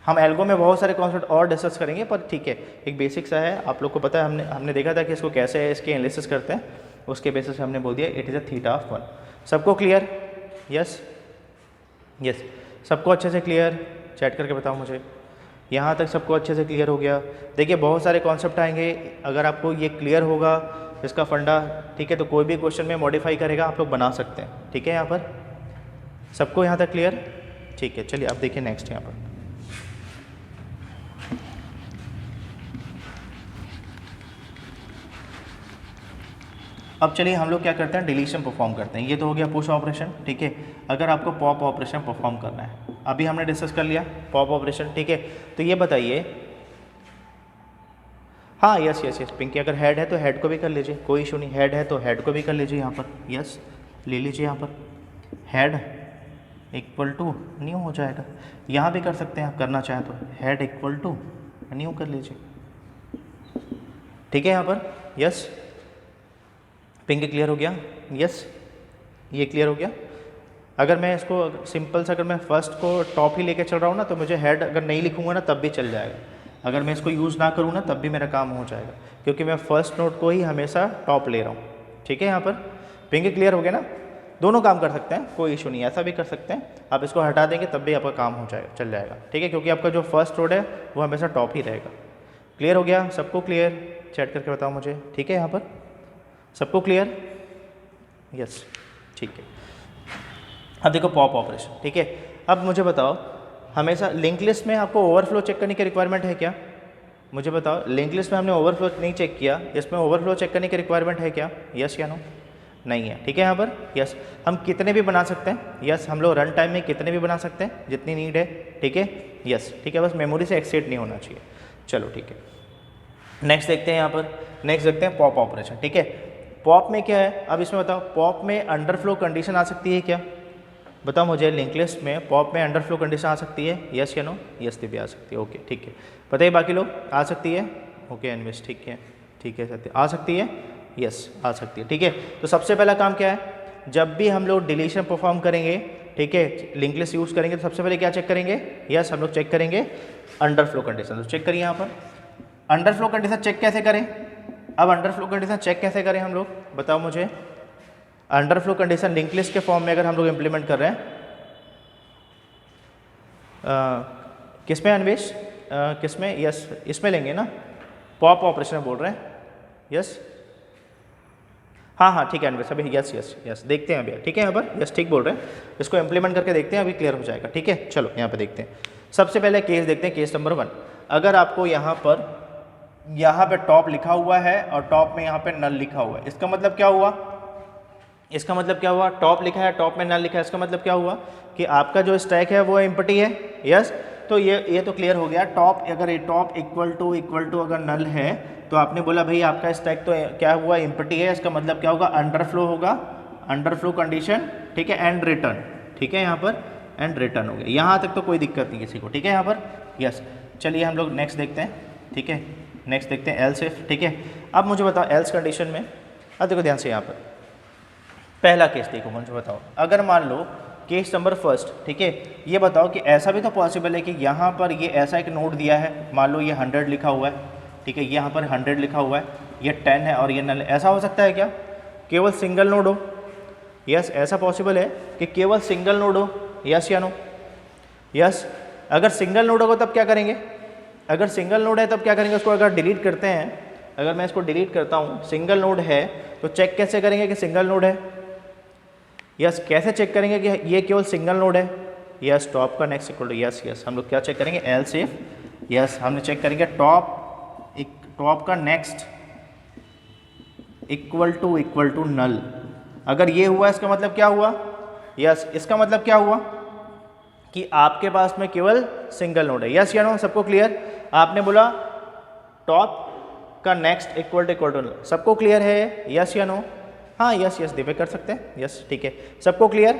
Speaker 1: हम एल्गो में बहुत सारे कॉन्सेप्ट और डिस्कस करेंगे, पर ठीक है एक बेसिक सा है, आप लोग को पता है, हमने देखा था कि इसको कैसे इसके एनालिसिस करते हैं, उसके बेसिस पे हमने बोल दिया it is a theta of 1। सबको क्लियर? यस यस, सबको अच्छे से क्लियर? चैट करके बताओ मुझे, यहाँ तक सबको अच्छे से क्लियर हो गया? देखिए बहुत सारे कॉन्सेप्ट आएंगे, अगर आपको ये क्लियर होगा इसका फंडा, ठीक है, तो कोई भी क्वेश्चन में मॉडिफाई करेगा आप लोग बना सकते हैं, ठीक है। यहाँ पर सबको यहाँ तक क्लियर? ठीक है, चलिए अब देखिए नेक्स्ट यहाँ पर। अब चलिए हम लोग क्या करते हैं, डिलीशन परफॉर्म करते हैं। ये तो हो गया पुश ऑपरेशन, ठीक है। अगर आपको पॉप ऑपरेशन परफॉर्म करना है, अभी हमने डिस्कस कर लिया पॉप ऑपरेशन, ठीक है। तो ये बताइए, हाँ यस यस यस पिंकी, अगर हेड है तो हेड को भी कर लीजिए, कोई इशू नहीं, हेड है तो हेड को भी कर लीजिए यहाँ पर, यस ले लीजिए। यहाँ पर हेड इक्वल टू न्यू हो जाएगा, यहाँ भी कर सकते हैं आप करना चाहें तो, हेड इक्वल टू न्यू कर लीजिए, ठीक है। यहाँ पर यस पिंक क्लियर हो गया, यस ये क्लियर हो गया। अगर मैं इसको सिंपल से, अगर मैं फर्स्ट को टॉप ही लेके चल रहा हूँ ना, तो मुझे हेड अगर नहीं लिखूंगा ना तब भी चल जाएगा, अगर मैं इसको यूज़ ना करूँ ना तब भी मेरा काम हो जाएगा, क्योंकि मैं फर्स्ट नोट को ही हमेशा टॉप ले रहा हूँ, ठीक है। यहाँ पर पिंक क्लियर हो गया ना, दोनों काम कर सकते हैं, कोई इशू नहीं, ऐसा भी कर सकते हैं, आप इसको हटा देंगे तब भी आपका काम हो जाएगा, चल जाएगा, ठीक है, क्योंकि आपका जो फर्स्ट नोड है वो हमेशा टॉप ही रहेगा। क्लियर हो गया? सबको क्लियर? चैट करके बताओ मुझे, ठीक है। यहाँ पर सबको क्लियर? यस ठीक है। अब देखो पॉप ऑपरेशन, ठीक है। अब मुझे बताओ, हमेशा लिंक लिस्ट में आपको ओवरफ्लो चेक करने की रिक्वायरमेंट है क्या? मुझे बताओ, लिंक लिस्ट में हमने ओवरफ्लो नहीं चेक किया, इसमें ओवरफ्लो चेक करने की रिक्वायरमेंट है क्या? यस या नो? नहीं है, ठीक है। यहाँ पर यस, हम कितने भी बना सकते हैं, यस हम लोग रन टाइम में कितने भी बना सकते हैं जितनी नीड है, ठीक है, यस ठीक है, बस मेमोरी से एक्सीड नहीं होना चाहिए। चलो ठीक है, नेक्स्ट देखते हैं। यहाँ पर नेक्स्ट देखते हैं पॉप ऑपरेशन, ठीक है। पॉप में क्या है, अब इसमें बताओ, पॉप में अंडरफ्लो कंडीशन आ सकती है क्या? बताओ मुझे, लिंक लिस्ट में पॉप में अंडरफ्लो कंडीशन आ सकती है, यस या नो? यस भी आ सकती है, ओके ठीक है। बताइए बाकी लोग, आ सकती है? ओके एनवेस ठीक है, ठीक है सत्य, आ सकती है, यस आ सकती है, ठीक है। तो सबसे पहला काम क्या है, जब भी हम लोग डिलीशन परफॉर्म करेंगे, ठीक है, लिंक लिस्ट यूज़ करेंगे, तो सबसे पहले क्या चेक करेंगे, यस हम लोग चेक करेंगे अंडरफ्लो कंडीशन। तो चेक करिए यहाँ पर अंडरफ्लो कंडीशन चेक कैसे करें। अब अंडरफ्लो कंडीशन चेक कैसे करें हम लोग, बताओ मुझे। अंडरफ्लो कंडीशन लिंक लिस्ट के फॉर्म में अगर हम लोग इम्प्लीमेंट कर रहे हैं, किस में अन्वेश, किस में, यस इसमें लेंगे ना, पॉप ऑपरेशन में बोल रहे हैं, यस हाँ हाँ ठीक है अन्वेश, अभी यस यस यस देखते हैं अभी, ठीक है। यहाँ पर यस ठीक बोल रहे हैं, इसको इम्प्लीमेंट करके देखते हैं, अभी क्लियर हो जाएगा, ठीक है। चलो यहाँ पे देखते हैं, सबसे पहले केस देखते हैं, केस नंबर 1। अगर आपको यहाँ पे टॉप लिखा हुआ है और टॉप में यहाँ पे नल लिखा हुआ है, इसका मतलब क्या हुआ, इसका मतलब क्या हुआ, टॉप लिखा है टॉप में नल लिखा है, इसका मतलब क्या हुआ कि आपका जो स्टैक है वो एम्प्टी है, यस। तो ये तो क्लियर हो गया। टॉप अगर ये टॉप इक्वल टू अगर नल है तो आपने बोला भाई आपका स्टैक तो क्या हुआ, एम्प्टी है, इसका मतलब क्या होगा, अंडरफ्लो होगा, अंडरफ्लो कंडीशन, ठीक है, एंड रिटर्न, ठीक है। यहाँ पर एंड रिटर्न हो गया, यहाँ तक तो कोई दिक्कत नहीं किसी को, ठीक है। यहाँ पर यस, चलिए हम लोग नेक्स्ट देखते हैं, ठीक है। नेक्स्ट देखते हैं एल्स इफ, ठीक है। अब मुझे बताओ एल्स कंडीशन में, अब देखो ध्यान से, यहाँ पर पहला केस देखो, मुझे बताओ, अगर मान लो केस नंबर फर्स्ट, ठीक है। ये बताओ कि ऐसा भी तो पॉसिबल है कि यहाँ पर ये ऐसा एक नोड दिया है, मान लो ये 100 लिखा हुआ है, ठीक है, यहाँ पर 100 लिखा हुआ है, ये 10 है और ये नल, ऐसा हो सकता है क्या केवल सिंगल नोड हो? यस, ऐसा पॉसिबल है कि केवल सिंगल नोड हो, यस या नो? यस। अगर सिंगल नोड होगा तब क्या करेंगे? अगर सिंगल नोड है तब क्या करेंगे? उसको अगर डिलीट करते हैं, अगर मैं इसको डिलीट करता हूँ, सिंगल नोड है तो चेक कैसे करेंगे कि सिंगल नोड है? यस, कैसे चेक करेंगे कि ये केवल सिंगल नोड है? यस, टॉप का नेक्स्ट इक्वल टू, यस हम लोग क्या चेक करेंगे? एल्स इफ, यस हमने चेक करेंगे टॉप का नेक्स्ट इक्वल टू नल। अगर ये हुआ इसका मतलब क्या हुआ? यस, इसका मतलब क्या हुआ कि आपके पास में केवल सिंगल नोड है, यस या नो? सबको क्लियर? आपने बोला टॉप का नेक्स्ट इक्वल टू नल, सबको क्लियर है, यस या नो? हाँ यस दिव्य कर सकते हैं, यस ठीक है, सबको क्लियर?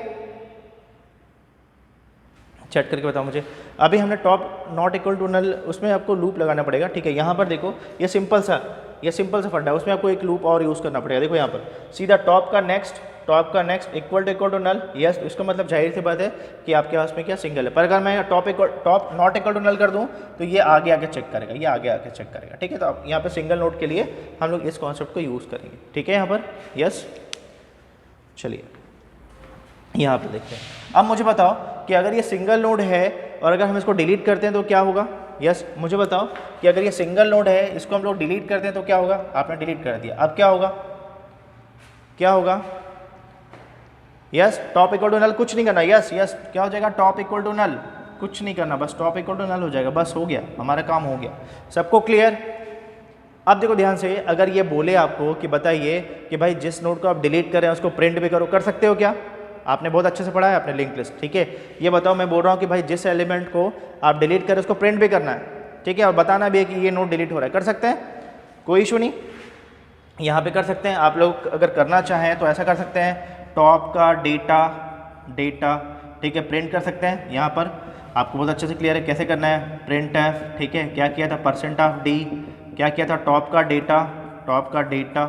Speaker 1: चेक करके बताओ मुझे। अभी हमने top not equal to null, उसमें आपको लूप लगाना पड़ेगा, ठीक है। यहाँ पर देखो ये सिंपल सा फंडा है, उसमें आपको एक लूप और यूज़ करना पड़ेगा। देखो यहाँ पर सीधा टॉप का next equal to null, yes, तो इसका मतलब जाहिर सी बात है कि आपके पास में क्या सिंगल है। पर अगर मैं top not equal to null कर दूँ तो ये आगे चेक करेगा, ये आगे चेक करेगा, ठीक है। तो आप यहाँ पर सिंगल नोड के लिए हम लोग इस कॉन्सेप्ट को यूज़ करेंगे, ठीक है यहाँ पर, यस। चलिए यहाँ पर देखते हैं। अब मुझे बताओ कि अगर ये सिंगल नोड है और अगर हम इसको डिलीट करते हैं तो क्या होगा? यस, मुझे बताओ कि अगर ये सिंगल नोड है, इसको हम लोग डिलीट करते हैं तो क्या होगा? आपने डिलीट कर दिया, अब क्या होगा? Yes, top equal to null, कुछ नहीं करना, यस क्या हो जाएगा? टॉप इक्वल टू नल, कुछ नहीं करना, बस टॉप इक्वल टू नल हो जाएगा, बस हो गया, हमारा काम हो गया। सबको क्लियर? अब देखो ध्यान से, अगर ये बोले आपको कि बताइए कि भाई जिस नोड को आप डिलीट कर रहे हैं उसको प्रिंट भी करो, कर सकते हो क्या? आपने बहुत अच्छे से पढ़ा है, आपने लिंक लिस्ट, ठीक है। ये बताओ, मैं बोल रहा हूँ कि भाई जिस एलिमेंट को आप डिलीट करें उसको प्रिंट भी करना है, ठीक है, और बताना भी है कि ये नोड डिलीट हो रहा है, कर सकते हैं, कोई इशू नहीं, यहाँ पे कर सकते हैं। आप लोग अगर करना चाहें तो ऐसा कर सकते हैं, टॉप का डेटा, ठीक है, प्रिंट कर सकते हैं। यहाँ पर आपको बहुत अच्छे से क्लियर है कैसे करना है, प्रिंट एफ, ठीक है। क्या किया था? %d, क्या किया था? टॉप का डेटा,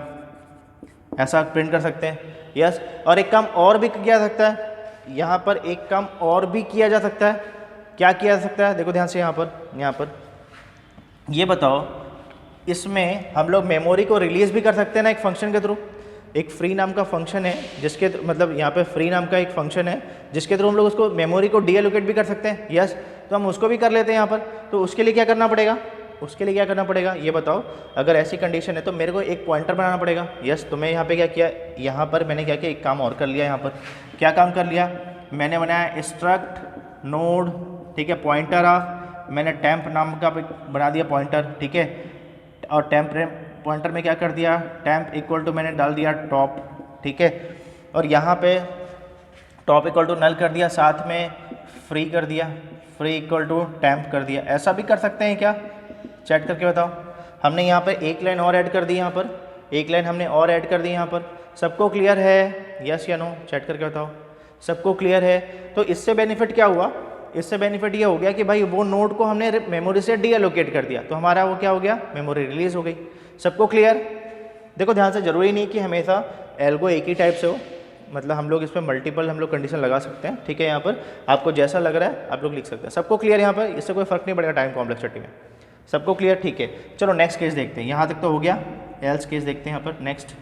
Speaker 1: ऐसा प्रिंट कर सकते हैं, यस। और एक काम और भी किया जा सकता है, यहाँ पर एक काम और भी किया जा सकता है, क्या किया जा सकता है? देखो ध्यान से, यहाँ पर ये बताओ, इसमें हम लोग मेमोरी को रिलीज़ भी कर सकते हैं ना एक फंक्शन के थ्रू। एक फ्री नाम का फंक्शन है जिसके मतलब यहाँ पे फ्री नाम का एक फंक्शन है जिसके थ्रू हम लोग उसको मेमोरी को डीएलोकेट भी कर सकते हैं, यस। तो हम उसको भी कर लेते हैं यहाँ पर। तो उसके लिए क्या करना पड़ेगा? ये बताओ, अगर ऐसी कंडीशन है तो मेरे को एक पॉइंटर बनाना पड़ेगा, यस। तो मैं यहाँ पे क्या किया, यहाँ पर मैंने क्या किया, एक काम और कर लिया। यहाँ पर क्या काम कर लिया? मैंने बनाया स्ट्रक्ट नोड, ठीक है, पॉइंटर ऑफ, मैंने टेम्प नाम का बना दिया पॉइंटर, ठीक है। और टेम्प पॉइंटर में क्या कर दिया? टेम्प इक्वल टू मैंने डाल दिया टॉप, ठीक है। और यहाँ पे टॉप इक्वल टू नल कर दिया, साथ में फ्री कर दिया, फ्री इक्वल टू टेम्प कर दिया। ऐसा भी कर सकते हैं क्या? चैट करके बताओ। हमने यहाँ पर एक लाइन और ऐड कर दी, यहाँ पर एक लाइन हमने और ऐड कर दी यहाँ पर। सबको क्लियर है, यस या नो? चैट करके बताओ, सबको क्लियर है? तो इससे बेनिफिट क्या हुआ? इससे बेनिफिट ये हो गया कि भाई वो नोड को हमने मेमोरी से डीएलोकेट कर दिया, तो हमारा वो क्या हो गया? मेमोरी रिलीज हो गई। सबको क्लियर? देखो ध्यान से, ज़रूरी नहीं कि हमेशा एल्गो एक ही टाइप से हो, मतलब हम लोग इस पर मल्टीपल हम लोग कंडीशन लगा सकते हैं, ठीक है। यहाँ पर आपको जैसा लग रहा है आप लोग लिख सकते हैं। सबको क्लियर यहाँ पर? इससे कोई फर्क नहीं पड़ेगा टाइम कॉम्प्लेक्सिटी में। सबको क्लियर? ठीक है, चलो नेक्स्ट केस देखते हैं। यहाँ तक तो हो गया, एल्स केस देखते हैं यहाँ पर। नेक्स्ट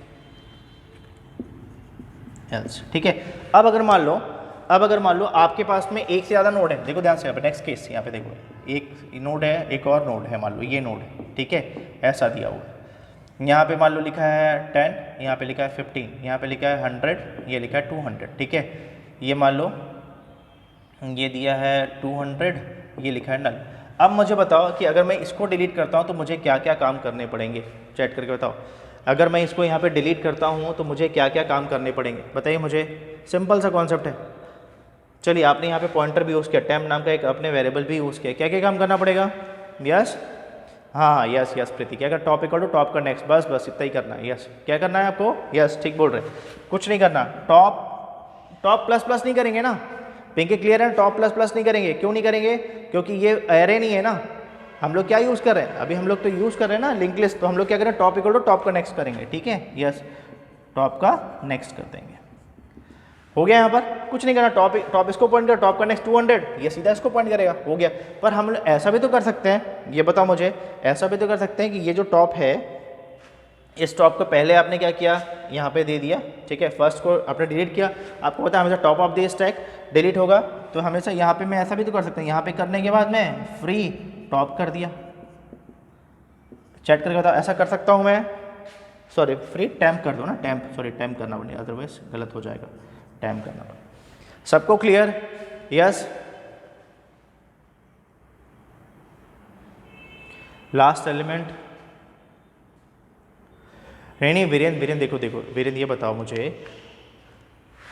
Speaker 1: एल्स, ठीक है। अब अगर मान लो आपके पास में एक से ज़्यादा नोड है। देखो ध्यान से, यहाँ पे नेक्स्ट केस, यहाँ पे देखो, एक नोड है, एक और नोड है, मान लो ये नोड है, ठीक है, ऐसा दिया हुआ है। यहाँ पे मान लो लिखा है 10, यहाँ पे लिखा है 15, यहाँ पे लिखा है 100, ये लिखा है 200, ठीक है। ये मान लो ये दिया है 200, ये लिखा है नल। अब मुझे बताओ कि अगर मैं इसको डिलीट करता हूँ तो मुझे क्या क्या काम करने पड़ेंगे? चैट करके बताओ। अगर मैं इसको यहाँ पे डिलीट करता हूँ तो मुझे क्या क्या काम करने पड़ेंगे? बताइए मुझे। सिंपल सा कॉन्सेप्ट है। चलिए, आपने यहाँ पे पॉइंटर भी यूज़ किया, टेम्प नाम का एक अपने वेरिएबल भी यूज़ किया। क्या क्या काम करना पड़ेगा? यस, हाँ यस प्रीति, क्या कर? टॉप इक्वल टू टॉप का नेक्स्ट, बस इतना ही करना है। यस, क्या करना है आपको? यस, ठीक बोल रहे हैं, कुछ नहीं करना। टॉप प्लस नहीं करेंगे ना? पिंकी क्लियर है? टॉप प्लस नहीं करेंगे। क्यों नहीं करेंगे? क्योंकि ये एरे नहीं है ना। हम लोग क्या यूज़ कर रहे हैं अभी? हम लोग तो यूज़ कर रहे हैं ना लिंक लिस्ट। तो हम लोग क्या करें? टॉप इक्वल टू टॉप का नेक्स्ट करेंगे, ठीक है। यस, टॉप का नेक्स्ट कर देंगे। हो गया यहाँ पर कुछ नहीं करना, टॉप इसको पॉइंट कर, टॉप का नेक्स्ट 200, ये सीधा इसको पॉइंट करेगा, हो गया। पर हम ऐसा भी तो कर सकते हैं, ये बताओ मुझे, ऐसा भी तो कर सकते हैं कि ये जो टॉप है, इस टॉप को पहले आपने क्या किया, यहाँ पे दे दिया, ठीक है, फर्स्ट को आपने डिलीट किया। आपको पता है हमेशा top of the stack delete होगा, तो हमेशा यहाँ पे मैं ऐसा भी तो कर सकता हूँ, यहाँ पे करने के बाद मैं फ्री टॉप कर दिया। चैट करके बताओ, ऐसा कर सकता हूँ मैं? सॉरी, फ्री टैम्प कर दो ना, टैम्प, सॉरी टैम्प करना पड़ेगा, अदरवाइज गलत हो जाएगा, टैम्प करना पड़ेगा। सबको क्लियर? यस। लास्ट एलिमेंट नहीं वीरेंद्र देखो वीरेंद्र ये बताओ मुझे,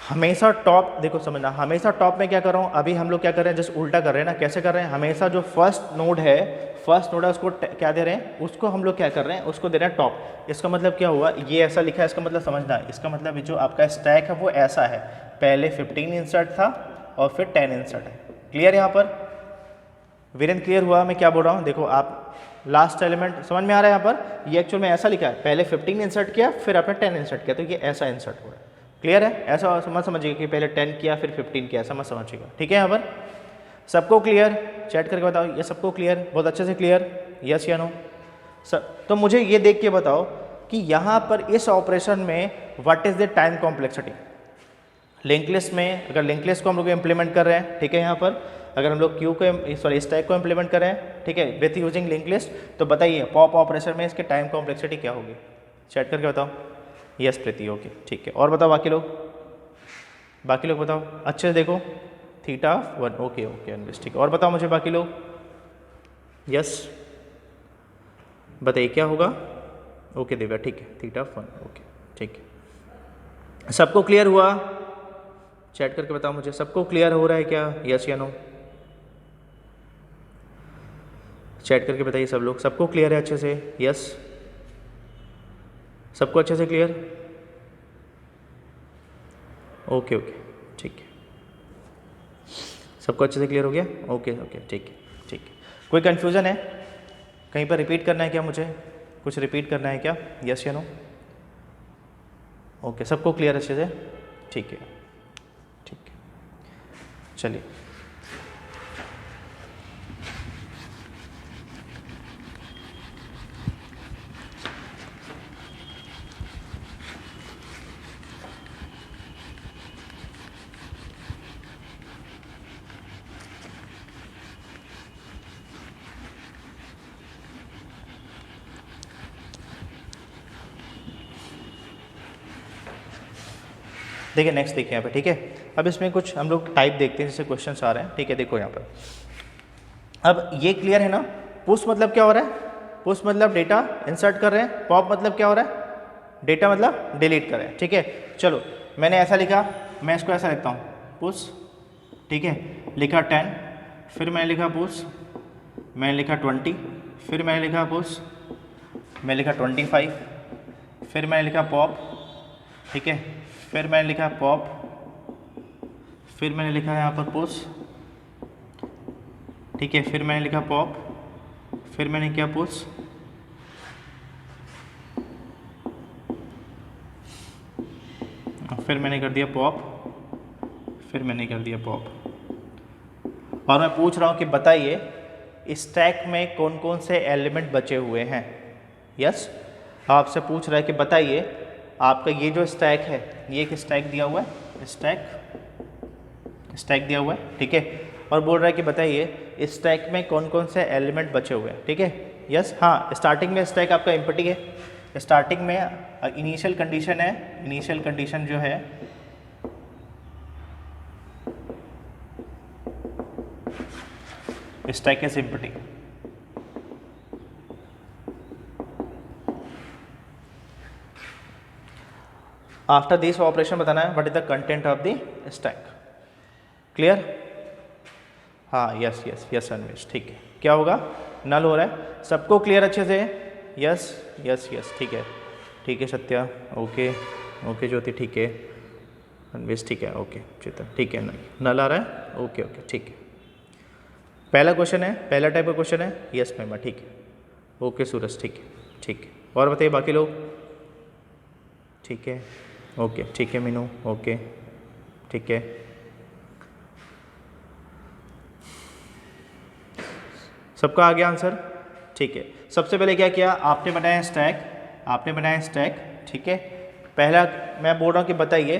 Speaker 1: हमेशा टॉप, देखो समझना, हमेशा टॉप में क्या कर रहा हूँ, अभी हम लोग क्या कर रहे हैं, जस्ट उल्टा कर रहे हैं ना। कैसे कर रहे हैं? हमेशा जो फर्स्ट नोड है उसको क्या दे रहे हैं, उसको हम लोग क्या कर रहे हैं, उसको दे रहे हैं टॉप। इसका मतलब क्या हुआ, ये ऐसा लिखा है, इसका मतलब समझना, इसका मतलब जो आपका स्टैक है वो ऐसा है, पहले 15 इंसर्ट था और फिर 10 इंसर्ट है। क्लियर यहाँ पर वीरेंद्र? क्लियर हुआ मैं क्या बोल रहा हूँ? देखो आप लास्ट एलिमेंट समझ में आ रहा है यहाँ पर, ये एक्चुअल में ऐसा लिखा है, पहले 15 इंसर्ट किया फिर आपने 10 इंसर्ट किया, तो ये ऐसा इंसर्ट हुआ है। क्लियर है? ऐसा मत समझिएगा कि पहले 10 किया फिर 15 किया, ऐसा मत समझिएगा, ठीक है। यहाँ पर सबको क्लियर? चैट करके बताओ, ये सबको क्लियर, बहुत अच्छे से क्लियर, यस या नो? तो मुझे ये देख के बताओ कि यहाँ पर इस ऑपरेशन में what is the time complexity. Link list में, अगर लिंक लिस्ट को हम लोग इम्प्लीमेंट कर रहे हैं, ठीक है, यहाँ पर अगर हम लोग क्यू को, सॉरी स्टैक को इम्प्लीमेंट कर रहे हैं, ठीक है, विथ यूजिंग लिंक लिस्ट, तो बताइए पॉप ऑपरेशन में इसके टाइम कॉम्प्लेक्सिटी क्या होगी? चैट करके बताओ। यस प्रीति, ओके ठीक है। और बताओ बाकी लोग बताओ, अच्छे से देखो, θ1, ओके अनविश, ठीक है। और बताओ मुझे बाकी लोग, यस बताइए क्या होगा? ओके दिव्या, ठीक है, θ1, ओके ठीक है। सबको क्लियर हुआ? चैट करके बताओ मुझे, सबको क्लियर हो रहा है क्या? यस या नो? चैट करके बताइए सब लोग, सबको क्लियर है अच्छे से? यस, सबको अच्छे से क्लियर? ओके ठीक है, सबको अच्छे से क्लियर हो गया? ओके ठीक है। कोई कन्फ्यूज़न है? कहीं पर रिपीट करना है क्या मुझे? कुछ रिपीट करना है क्या? यस या नो? ओके, सबको क्लियर अच्छे से? ठीक है, चलिए। देखिए नेक्स्ट देखिए यहाँ पे, ठीक है। अब इसमें कुछ हम लोग टाइप देखते हैं, जैसे क्वेश्चन आ रहे हैं, ठीक है। देखो यहाँ पर, अब ये क्लियर है ना? पुश मतलब क्या हो रहा है? पुश मतलब डेटा इंसर्ट कर रहे हैं, पॉप मतलब क्या हो रहा है? डेटा मतलब डिलीट कर रहे हैं, ठीक है। चलो मैंने ऐसा लिखा, मैं इसको ऐसा लिखता हूँ, पुश, ठीक है, लिखा 10, फिर मैंने लिखा पुश, मैंने लिखा 20, फिर मैंने लिखा पुश, मैं लिखा 25, फिर मैंने लिखा पॉप, ठीक है, फिर मैंने लिखा पॉप, फिर मैंने लिखा यहाँ पर पुश, ठीक है, फिर मैंने लिखा पॉप, फिर मैंने किया पुश, फिर मैंने कर दिया पॉप, फिर मैंने कर दिया पॉप। और मैं पूछ रहा हूँ कि बताइए स्टैक में कौन कौन से एलिमेंट बचे हुए हैं? यस, आपसे पूछ रहा है कि बताइए आपका ये जो स्टैक है, ये एक स्टैक दिया हुआ है, स्टैक दिया हुआ है, ठीक है, और बोल रहा है कि बताइए स्टैक में कौन कौन से एलिमेंट बचे हुए हैं, ठीक है। यस, हाँ, स्टार्टिंग में स्टैक आपका एम्प्टी है, स्टार्टिंग में इनिशियल कंडीशन है, इनिशियल कंडीशन जो है stack is empty. After this operation बताना है what is the content of the stack. Clear? हाँ, यस अनवेश, ठीक है। क्या होगा? नल हो रहा है। सबको क्लियर अच्छे से? यस, ठीक है सत्या, ओके ज्योति, ठीक है अनवेश, ठीक है, ओके चेतन, ठीक है, नल आ रहा है, ओके ठीक है। पहला क्वेश्चन है, पहला टाइप का क्वेश्चन है, यस महिमा, ठीक है, ओके सूरज, ठीक है। और बताइए बाकी लोग? ठीक है, ओके ठीक है मीनू, ओके ठीक है। सबका आ गया आंसर, ठीक है। सबसे पहले क्या किया आपने, बनाया स्टैक, आपने बनाया स्टैक, ठीक है। पहला मैं बोल रहा हूँ कि बताइए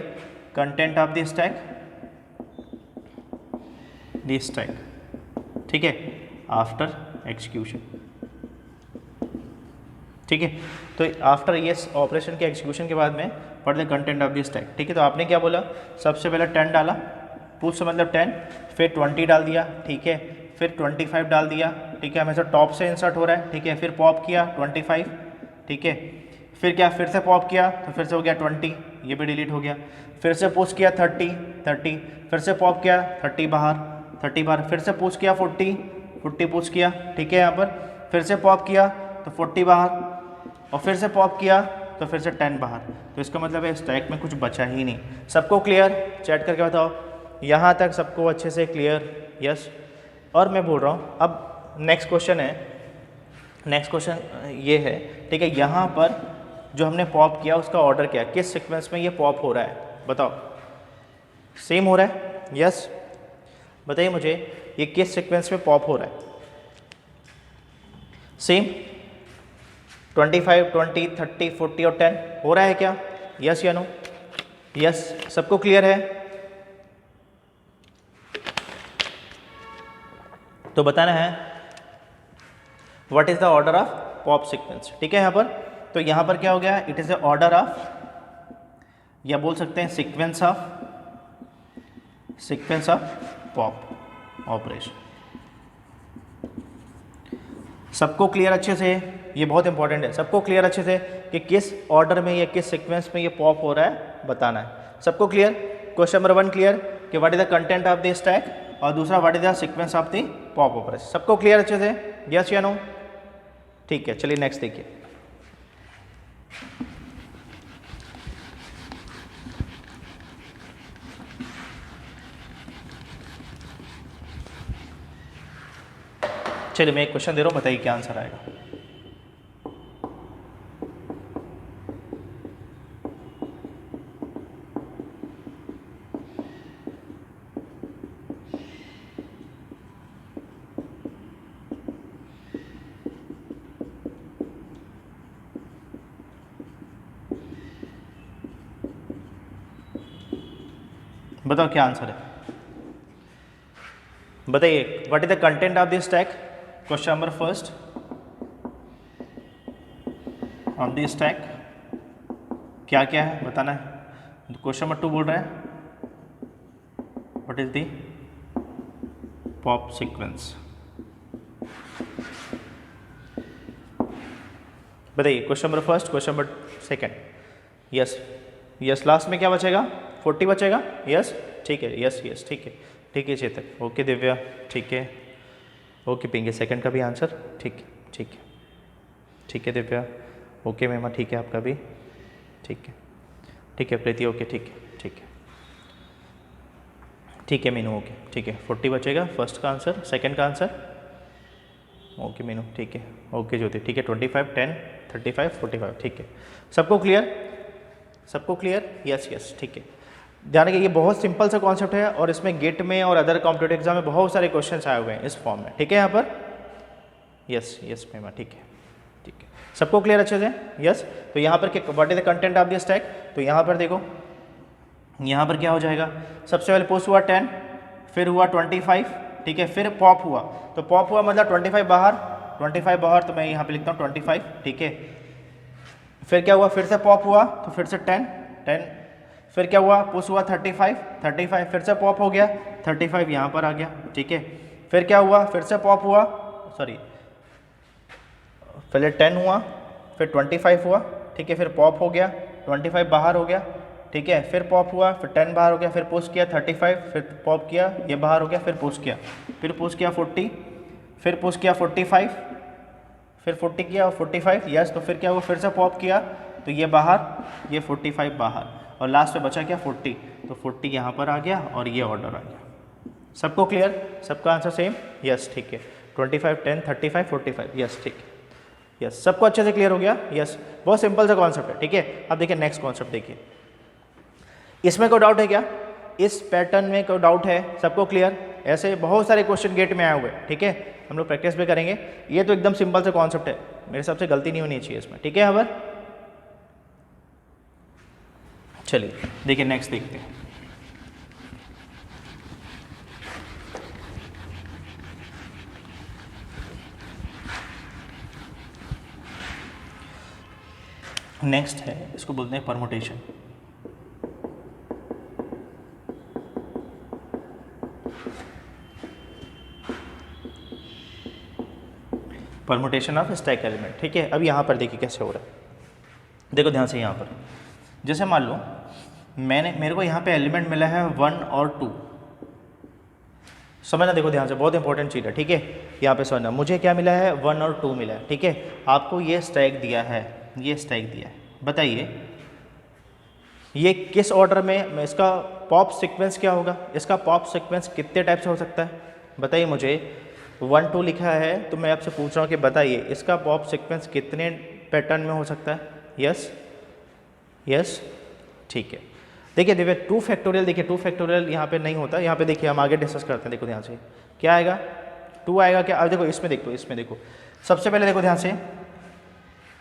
Speaker 1: content of the stack, the stack, ठीक है, आफ्टर एग्जीक्यूशन, ठीक है। तो आफ्टर ये ऑपरेशन के एग्जीक्यूशन के बाद में पढ़ the content of the stack, ठीक है। तो आपने क्या बोला, सबसे पहले 10 डाला, पुश से मतलब 10, फिर 20 डाल दिया, ठीक है, फिर 25 डाल दिया, ठीक है, हमेशा टॉप से इंसर्ट हो रहा है, ठीक है, फिर पॉप किया 25, ठीक है, फिर क्या, फिर से पॉप किया तो फिर से हो गया 20, ये भी डिलीट हो गया, फिर से पुश किया 30, फिर से पॉप किया 30 बाहर, 30 बाहर, फिर से पुश किया 40 पुश किया, ठीक है, यहाँ पर फिर से पॉप किया तो 40 बाहर, और फिर से पॉप किया तो फिर से 10 बाहर। तो इसका मतलब है स्टैक में कुछ बचा ही नहीं। सबको क्लियर, चैट करके बताओ, यहाँ तक सबको अच्छे से क्लियर? यस। और मैं बोल रहा हूँ अब नेक्स्ट क्वेश्चन है, नेक्स्ट क्वेश्चन ये है, ठीक है, यहाँ पर जो हमने पॉप किया उसका ऑर्डर क्या है, किस सीक्वेंस में ये पॉप हो रहा है, बताओ। सेम हो रहा है? यस, बताइए मुझे ये किस सीक्वेंस में पॉप हो रहा है? सेम 25, 20, 30, 40 और 10 हो रहा है क्या? यस या नो? यस, सबको क्लियर है? तो बताना है what is the order of pop sequence, ठीक है। यहाँ पर तो यहाँ पर क्या हो गया, it is the order of, या बोल सकते हैं सीक्वेंस ऑफ पॉप ऑपरेशन। सबको क्लियर अच्छे से? ये बहुत इंपॉर्टेंट है, सबको क्लियर अच्छे से कि किस ऑर्डर में या किस सीक्वेंस में ये पॉप हो रहा है बताना है। सबको क्लियर? क्वेश्चन नंबर 1 क्लियर कि what is the content of the stack, और दूसरा what is the sequence of the pop operation. सबको क्लियर अच्छे से? यस या नो? ठीक है, चलिए नेक्स्ट देखिए। चलिए मैं एक क्वेश्चन दे रहा हूँ, बताइए क्या आंसर आएगा। बताओ क्या आंसर है, बताइए। What is the content of this stack, question number first on this stack क्या क्या है बताना है। क्वेश्चन नंबर 2 बोल रहे हैं what is the pop sequence, बताइए। Question number first, question number second. Yes, yes, last में क्या बचेगा, 40 बचेगा। यस, ठीक है, यस यस, ठीक है, ठीक है चेतन, ओके दिव्या, ठीक है, ओके पिंकी, सेकंड का भी आंसर, ठीक है, ठीक है, ठीक है दिव्या, ओके मेमा, ठीक है आपका भी, ठीक है, ठीक है प्रीति, ओके, ठीक है, ठीक है, ठीक है मीनू, ओके, ठीक है, 40 बचेगा फर्स्ट का आंसर, सेकंड का आंसर, ओके मीनू, ठीक है, ओके ज्योति, ठीक है, 25, 10, 35, 45, ठीक है। सबको क्लियर? सबको क्लियर? यस यस, ठीक है। ध्यान रखिए ये बहुत सिंपल सा कॉन्सेप्ट है और इसमें गेट में और अदर कॉम्पिटेटिव एग्जाम में बहुत सारे क्वेश्चंस आए हुए हैं इस फॉर्म में, ठीक है। यहाँ पर यस यस मेमा, ठीक है, ठीक है, सबको क्लियर अच्छे से? यस। तो यहाँ पर what is the content of the stack, तो यहाँ पर देखो, यहाँ पर क्या हो जाएगा, सबसे पहले पुश हुआ 10, फिर हुआ 25, ठीक है, फिर पॉप हुआ, तो पॉप हुआ मतलब 25 बाहर, 25 बाहर, तो मैं यहाँ पे लिखता हूँ 25, ठीक है। फिर क्या हुआ, फिर से पॉप हुआ तो फिर से 10, फिर क्या हुआ, पुश हुआ 35, फिर से पॉप हो गया 35, यहाँ पर आ गया, ठीक है। फिर क्या हुआ, फिर से पॉप हुआ, सॉरी पहले 10 हुआ, फिर 25 हुआ, ठीक है, फिर पॉप हो गया, 25 बाहर हो गया, ठीक है, फिर पॉप हुआ, फिर 10 बाहर हो गया, फिर पुश किया 35, फिर पॉप किया, ये बाहर हो गया, फिर पुश किया 40, फिर पुश किया 45, फिर 40 किया और 45, यस। तो फिर क्या हुआ, फिर से पॉप किया तो ये बाहर, ये 45 बाहर, और लास्ट में बचा क्या 40, तो 40 यहाँ पर आ गया और ये ऑर्डर आ गया। सबको क्लियर? सबका आंसर सेम? यस, ठीक है। 25, 10, 35, 45, यस, ठीक है, यस। सबको अच्छे से क्लियर हो गया? यस, बहुत सिंपल सा कॉन्सेप्ट है, ठीक है। अब देखिए नेक्स्ट कॉन्सेप्ट देखिए, इसमें कोई डाउट है क्या? इस पैटर्न में कोई डाउट है? सबको क्लियर? ऐसे बहुत सारे क्वेश्चन गेट में आए हुए, ठीक है, हम लोग प्रैक्टिस भी करेंगे। ये तो एकदम सिंपल सा कॉन्सेप्ट है, मेरे हिसाब से गलती नहीं होनी चाहिए इसमें, ठीक है। अब चलिए देखिए नेक्स्ट देखते हैं। नेक्स्ट है, इसको बोलते हैं permutation. Permutation of stack element, ठीक है। अब यहाँ पर देखिए कैसे हो रहा है, देखो ध्यान से। यहाँ पर जैसे मान लो मेरे को यहाँ पे एलिमेंट मिला है 1 और 2, समझना, देखो ध्यान से, बहुत इंपॉर्टेंट चीज़ है, ठीक है। यहाँ पे समझना, मुझे क्या मिला है? 1 और 2 मिला है, ठीक है। आपको ये स्टैक दिया है, ये स्टैक दिया है, बताइए ये किस ऑर्डर में, इसका पॉप सीक्वेंस क्या होगा? इसका पॉप सीक्वेंस कितने टाइप से हो सकता है बताइए मुझे। 1 2 लिखा है तो मैं आपसे पूछ रहा हूँ कि बताइए इसका पॉप सीक्वेंस कितने पैटर्न में हो सकता है? यस यस, ठीक है। देखिए 2 फैक्टोरियल, देखिए 2 फैक्टोरियल यहाँ पे नहीं होता, यहाँ पे देखिए हम आगे डिस्कस करते हैं। देखो ध्यान से, क्या आएगा? 2 आएगा क्या? अब देखो इसमें देखो, इसमें देखो, सबसे पहले देखो ध्यान से,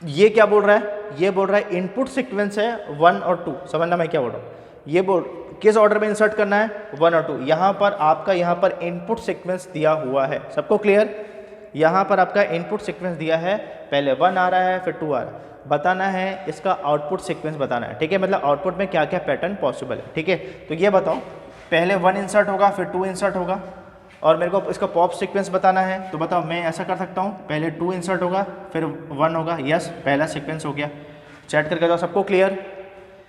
Speaker 1: ये क्या बोल रहा है? ये बोल रहा है इनपुट सीक्वेंस है 1 और 2, समझना मैं क्या बोल रहा हूँ। ये बोल किस ऑर्डर में इंसर्ट करना है? 1 और 2। यहाँ पर आपका यहाँ पर इनपुट सीक्वेंस दिया हुआ है, सबको क्लियर? यहाँ पर आपका इनपुट सीक्वेंस दिया है, पहले 1 आ रहा है फिर 2 आ रहा है, बताना है इसका आउटपुट सीक्वेंस बताना है, ठीक है, मतलब आउटपुट में क्या क्या पैटर्न पॉसिबल है, ठीक है। तो ये बताओ, पहले 1 इंसर्ट होगा फिर 2 इंसर्ट होगा, और मेरे को इसका पॉप सीक्वेंस बताना है, तो बताओ मैं ऐसा कर सकता हूँ, पहले 2 इंसर्ट होगा फिर 1 होगा। यस, पहला सीक्वेंस हो गया। चैट करके बताओ, सबको क्लियर?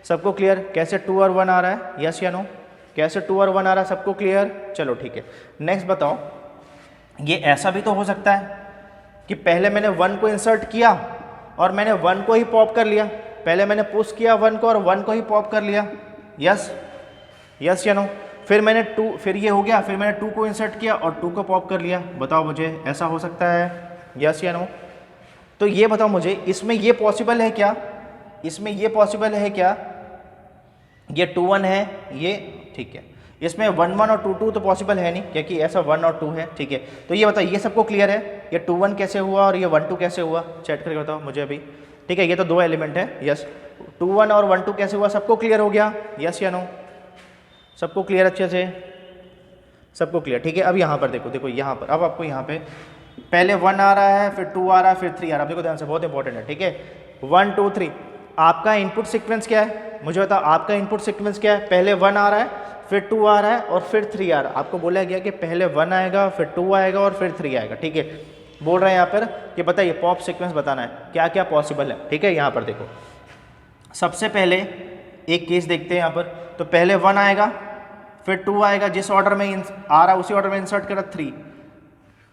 Speaker 1: सबको क्लियर कैसे 2 और 1 आ रहा है? यस या नो? कैसे 2 और 1 आ रहा है? सबको क्लियर? चलो ठीक है। नेक्स्ट बताओ, ये ऐसा भी तो हो सकता है कि पहले मैंने 1 को इंसर्ट किया और मैंने 1 को ही पॉप कर लिया, पहले मैंने पुश किया 1 को और 1 को ही पॉप कर लिया। यस यस या नो? फिर मैंने 2, फिर ये हो गया, फिर मैंने 2 को इंसर्ट किया और 2 को पॉप कर लिया। बताओ मुझे, ऐसा हो सकता है? यस या नो? तो ये बताओ मुझे, इसमें ये पॉसिबल है क्या? इसमें ये पॉसिबल है क्या? ये 2 1 है ये, ठीक है। इसमें 1 1 और 2 2 तो पॉसिबल है नहीं, क्योंकि ऐसा 1 और 2 है, ठीक है। तो ये बताओ, ये सबको क्लियर है? ये 2 1 कैसे हुआ और ये 1 2 कैसे हुआ? चैट करके बताओ मुझे अभी, ठीक है। ये तो 2 एलिमेंट है। यस, 2 1 और 1 2 कैसे हुआ? सबको क्लियर हो गया? यस या नो? सबको क्लियर अच्छे से? सबको क्लियर, ठीक है। अब यहाँ पर देखो, देखो यहाँ पर, अब आपको यहाँ पे पहले 1 आ रहा है फिर 2 आ रहा है फिर 3 आ रहा है, देखो ध्यान से, बहुत इंपॉर्टेंट है, ठीक है। 1 2 3, आपका इनपुट सीक्वेंस क्या है? मुझे बताओ, आपका इनपुट सीक्वेंस क्या है? पहले 1 आ रहा है फिर 2 आ रहा है और फिर 3 आ रहा है। आपको बोला गया कि पहले 1 आएगा फिर 2 आएगा और फिर 3 आएगा, ठीक है। बोल रहे हैं यहाँ पर कि बताइए पॉप सीक्वेंस बताना है, क्या क्या पॉसिबल है, ठीक है। यहाँ पर देखो, सबसे पहले एक केस देखते हैं यहाँ पर। तो पहले 1 आएगा फिर 2 आएगा, जिस ऑर्डर में आ रहा उसी ऑर्डर में इंसर्ट करा 3,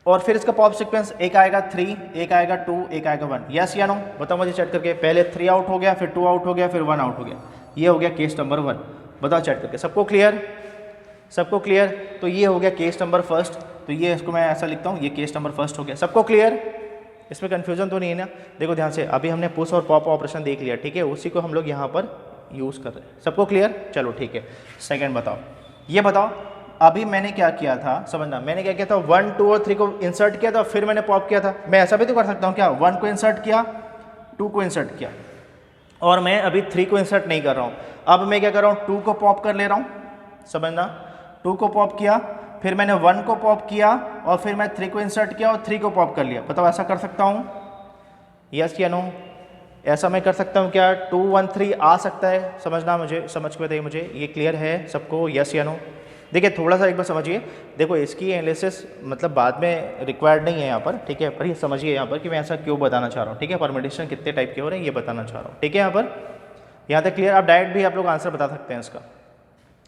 Speaker 1: और फिर इसका पॉप सीक्वेंस एक आएगा 3, एक आएगा 2, एक आएगा 1। यस या नो? बताओ मुझे चैट करके। पहले 3 आउट हो गया फिर 2 आउट हो गया फिर 1 आउट हो गया, ये हो गया केस नंबर 1। बताओ चैट करके, सबको क्लियर? सबको क्लियर? तो ये हो गया केस नंबर फर्स्ट, तो ये इसको मैं ऐसा लिखता हूँ, ये केस नंबर फर्स्ट हो गया। सबको क्लियर? इसमें कन्फ्यूजन तो नहीं है ना? देखो ध्यान से, अभी हमने पुश और पॉप ऑपरेशन देख लिया, ठीक है, उसी को हम लोग यहाँ पर यूज़ कर रहे हैं। सबको क्लियर? चलो ठीक है। सेकेंड बताओ, ये बताओ, अभी मैंने क्या किया था, समझना, मैंने क्या किया था, 1 2 और 3 को इंसर्ट किया था फिर मैंने पॉप किया था। मैं ऐसा भी तो कर सकता हूँ क्या? 1 को इंसर्ट किया, 2 को इंसर्ट किया, और मैं अभी 3 को इंसर्ट नहीं कर रहा हूँ। अब मैं क्या कर रहा हूँ, 2 को पॉप कर ले रहा हूँ, समझना। 2 को पॉप किया, फिर मैंने 1 को पॉप किया और फिर मैं 3 को इंसर्ट किया और 3 को पॉप कर लिया। बताओ ऐसा कर सकता हूँ? यस या नो? ऐसा मैं कर सकता हूँ क्या? 2 1 3 आ सकता है, समझना, मुझे समझ के बताइए मुझे, ये क्लियर है सबको? यस या नो? देखिए थोड़ा सा एक बार समझिए, देखो इसकी एनालिसिस मतलब बाद में रिक्वायर्ड नहीं है यहाँ पर, ठीक है, पर ये समझिए यहाँ पर कि मैं ऐसा क्यों बताना चाह रहा हूँ, ठीक है। परमुटेशन कितने टाइप के हो रहे हैं ये बताना चाह रहा हूँ, ठीक है। यहाँ पर यहाँ तक क्लियर? आप डायरेक्ट भी आप लोग आंसर बता सकते हैं इसका,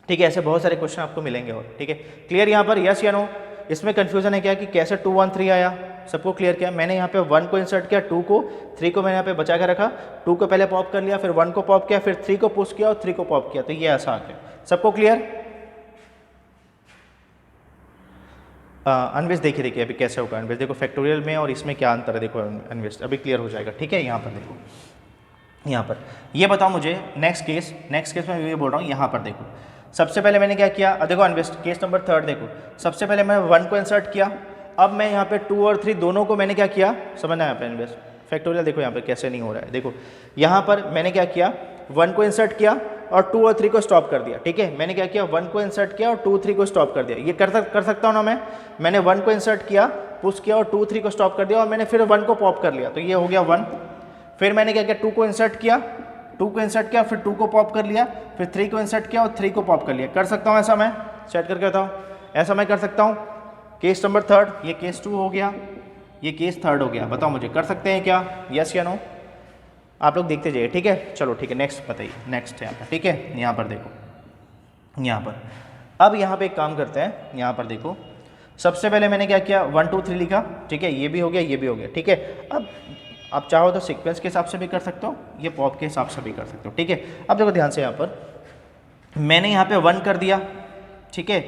Speaker 1: ठीक है। ऐसे बहुत सारे क्वेश्चन आपको मिलेंगे और, ठीक है। क्लियर यहाँ पर? यस या नो? इसमें कन्फ्यूजन है क्या कि कैसे 2 1 3 आया? सबको क्लियर किया? मैंने यहाँ पे 1 को इंसर्ट किया, 2 को, 3 को मैंने यहाँ पे बचा के रखा, 2 को पहले पॉप कर लिया, फिर 1 को पॉप किया, फिर 3 को पुश किया और 3 को पॉप किया, तो ये ऐसा आ गया। सबको क्लियर? अनवेस्ट देखिए, देखिए अभी कैसे होगा अनवेस्ट, देखो फैक्टोरियल में और इसमें क्या अंतर है, देखो अनवेस्ट अभी क्लियर हो जाएगा, ठीक है। यहाँ पर देखो, यहाँ पर ये बताओ मुझे, नेक्स्ट केस में ये बोल रहा हूँ, यहाँ पर देखो, सबसे पहले मैंने क्या किया, देखो अनवेस्ट केस नंबर थर्ड देखो, सबसे पहले मैंने 1 को इंसर्ट किया, अब मैं यहाँ पे 2 और 3 दोनों को मैंने क्या किया, समझना है यहाँ पे इन्वेस्ट फैक्टोरियल देखो यहाँ पे कैसे नहीं हो रहा है, देखो यहाँ पर मैंने क्या किया 1 को इंसर्ट किया और 2 और 3 को स्टॉप कर दिया, ठीक है। मैंने क्या किया 1 को इंसर्ट किया और 2 3 को स्टॉप कर दिया, ये कर सकता हूँ ना मैंने 1 को इंसर्ट किया, पुश किया और 2 3 को स्टॉप कर दिया और मैंने फिर 1 को पॉप कर लिया, तो ये हो गया 1। फिर मैंने क्या किया 2 को इंसर्ट किया, 2 को इंसर्ट किया, फिर 2 को पॉप कर लिया, फिर 3 को इंसर्ट किया और 3 को पॉप कर लिया। कर सकता हूँ ऐसा, मैं सेट करके बताऊँ, ऐसा मैं कर सकता हूँ। केस नंबर थर्ड, ये केस 2 हो गया, ये केस थर्ड हो गया, बताओ मुझे कर सकते हैं क्या, यस या नो, आप लोग देखते जाइए, ठीक है। चलो ठीक है, नेक्स्ट बताइए, नेक्स्ट यहाँ पर, ठीक है। यहाँ पर देखो, यहाँ पर अब यहाँ पे एक काम करते हैं, यहाँ पर देखो सबसे पहले मैंने क्या किया 1 2 3 लिखा, ठीक है, ये भी हो गया, ये भी हो गया, ठीक है। अब आप चाहो तो सीक्वेंस के हिसाब से भी कर सकते हो, ये पॉप के हिसाब से भी कर सकते हो, ठीक है। अब देखो ध्यान से, यहाँ पर मैंने यहाँ पे 1 कर दिया, ठीक है।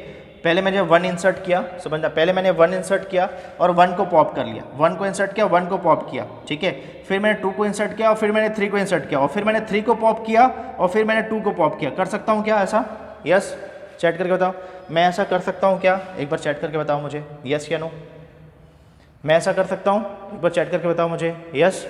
Speaker 1: पहले मैंने 1 इंसर्ट किया, समझना, पहले मैंने 1 इंसर्ट किया और 1 को पॉप कर लिया, 1 को इंसर्ट किया, 1 को पॉप किया, ठीक है। फिर मैंने 2 को इंसर्ट किया और फिर मैंने 3 को इंसर्ट किया और फिर मैंने 3 को पॉप किया और फिर मैंने 2 को पॉप किया। कर सकता हूँ क्या ऐसा, यस, चैट करके बताओ, मैं ऐसा कर सकता हूँ क्या, एक बार चैट करके बताओ मुझे, यस या नो, मैं ऐसा कर सकता हूँ, एक बार चैट करके बताओ मुझे, यस।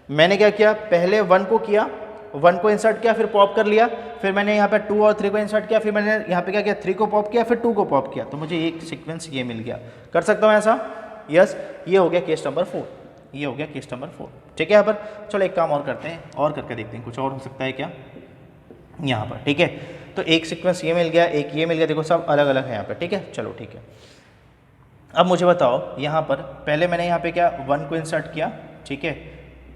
Speaker 1: मैंने क्या किया, पहले 1 को किया, 1 को इंसर्ट किया, फिर पॉप कर लिया, फिर मैंने यहाँ पे 2 और 3 को इंसर्ट किया, फिर मैंने यहाँ पे क्या किया 3 को पॉप किया, फिर 2 को पॉप किया, तो मुझे एक सीक्वेंस ये मिल गया। कर सकता हूँ ऐसा, यस। ये हो गया केस नंबर 4, ये हो गया केस नंबर 4, ठीक है। यहाँ पर चलो एक काम और करते हैं, और करके देखते हैं कुछ और हो सकता है क्या यहाँ पर, ठीक है। तो एक सीक्वेंस ये मिल गया, एक ये मिल गया, देखो सब अलग अलग है यहाँ पर, ठीक है। चलो ठीक है, अब मुझे बताओ यहाँ पर पहले मैंने यहाँ पे क्या 1 को इंसर्ट किया, ठीक है,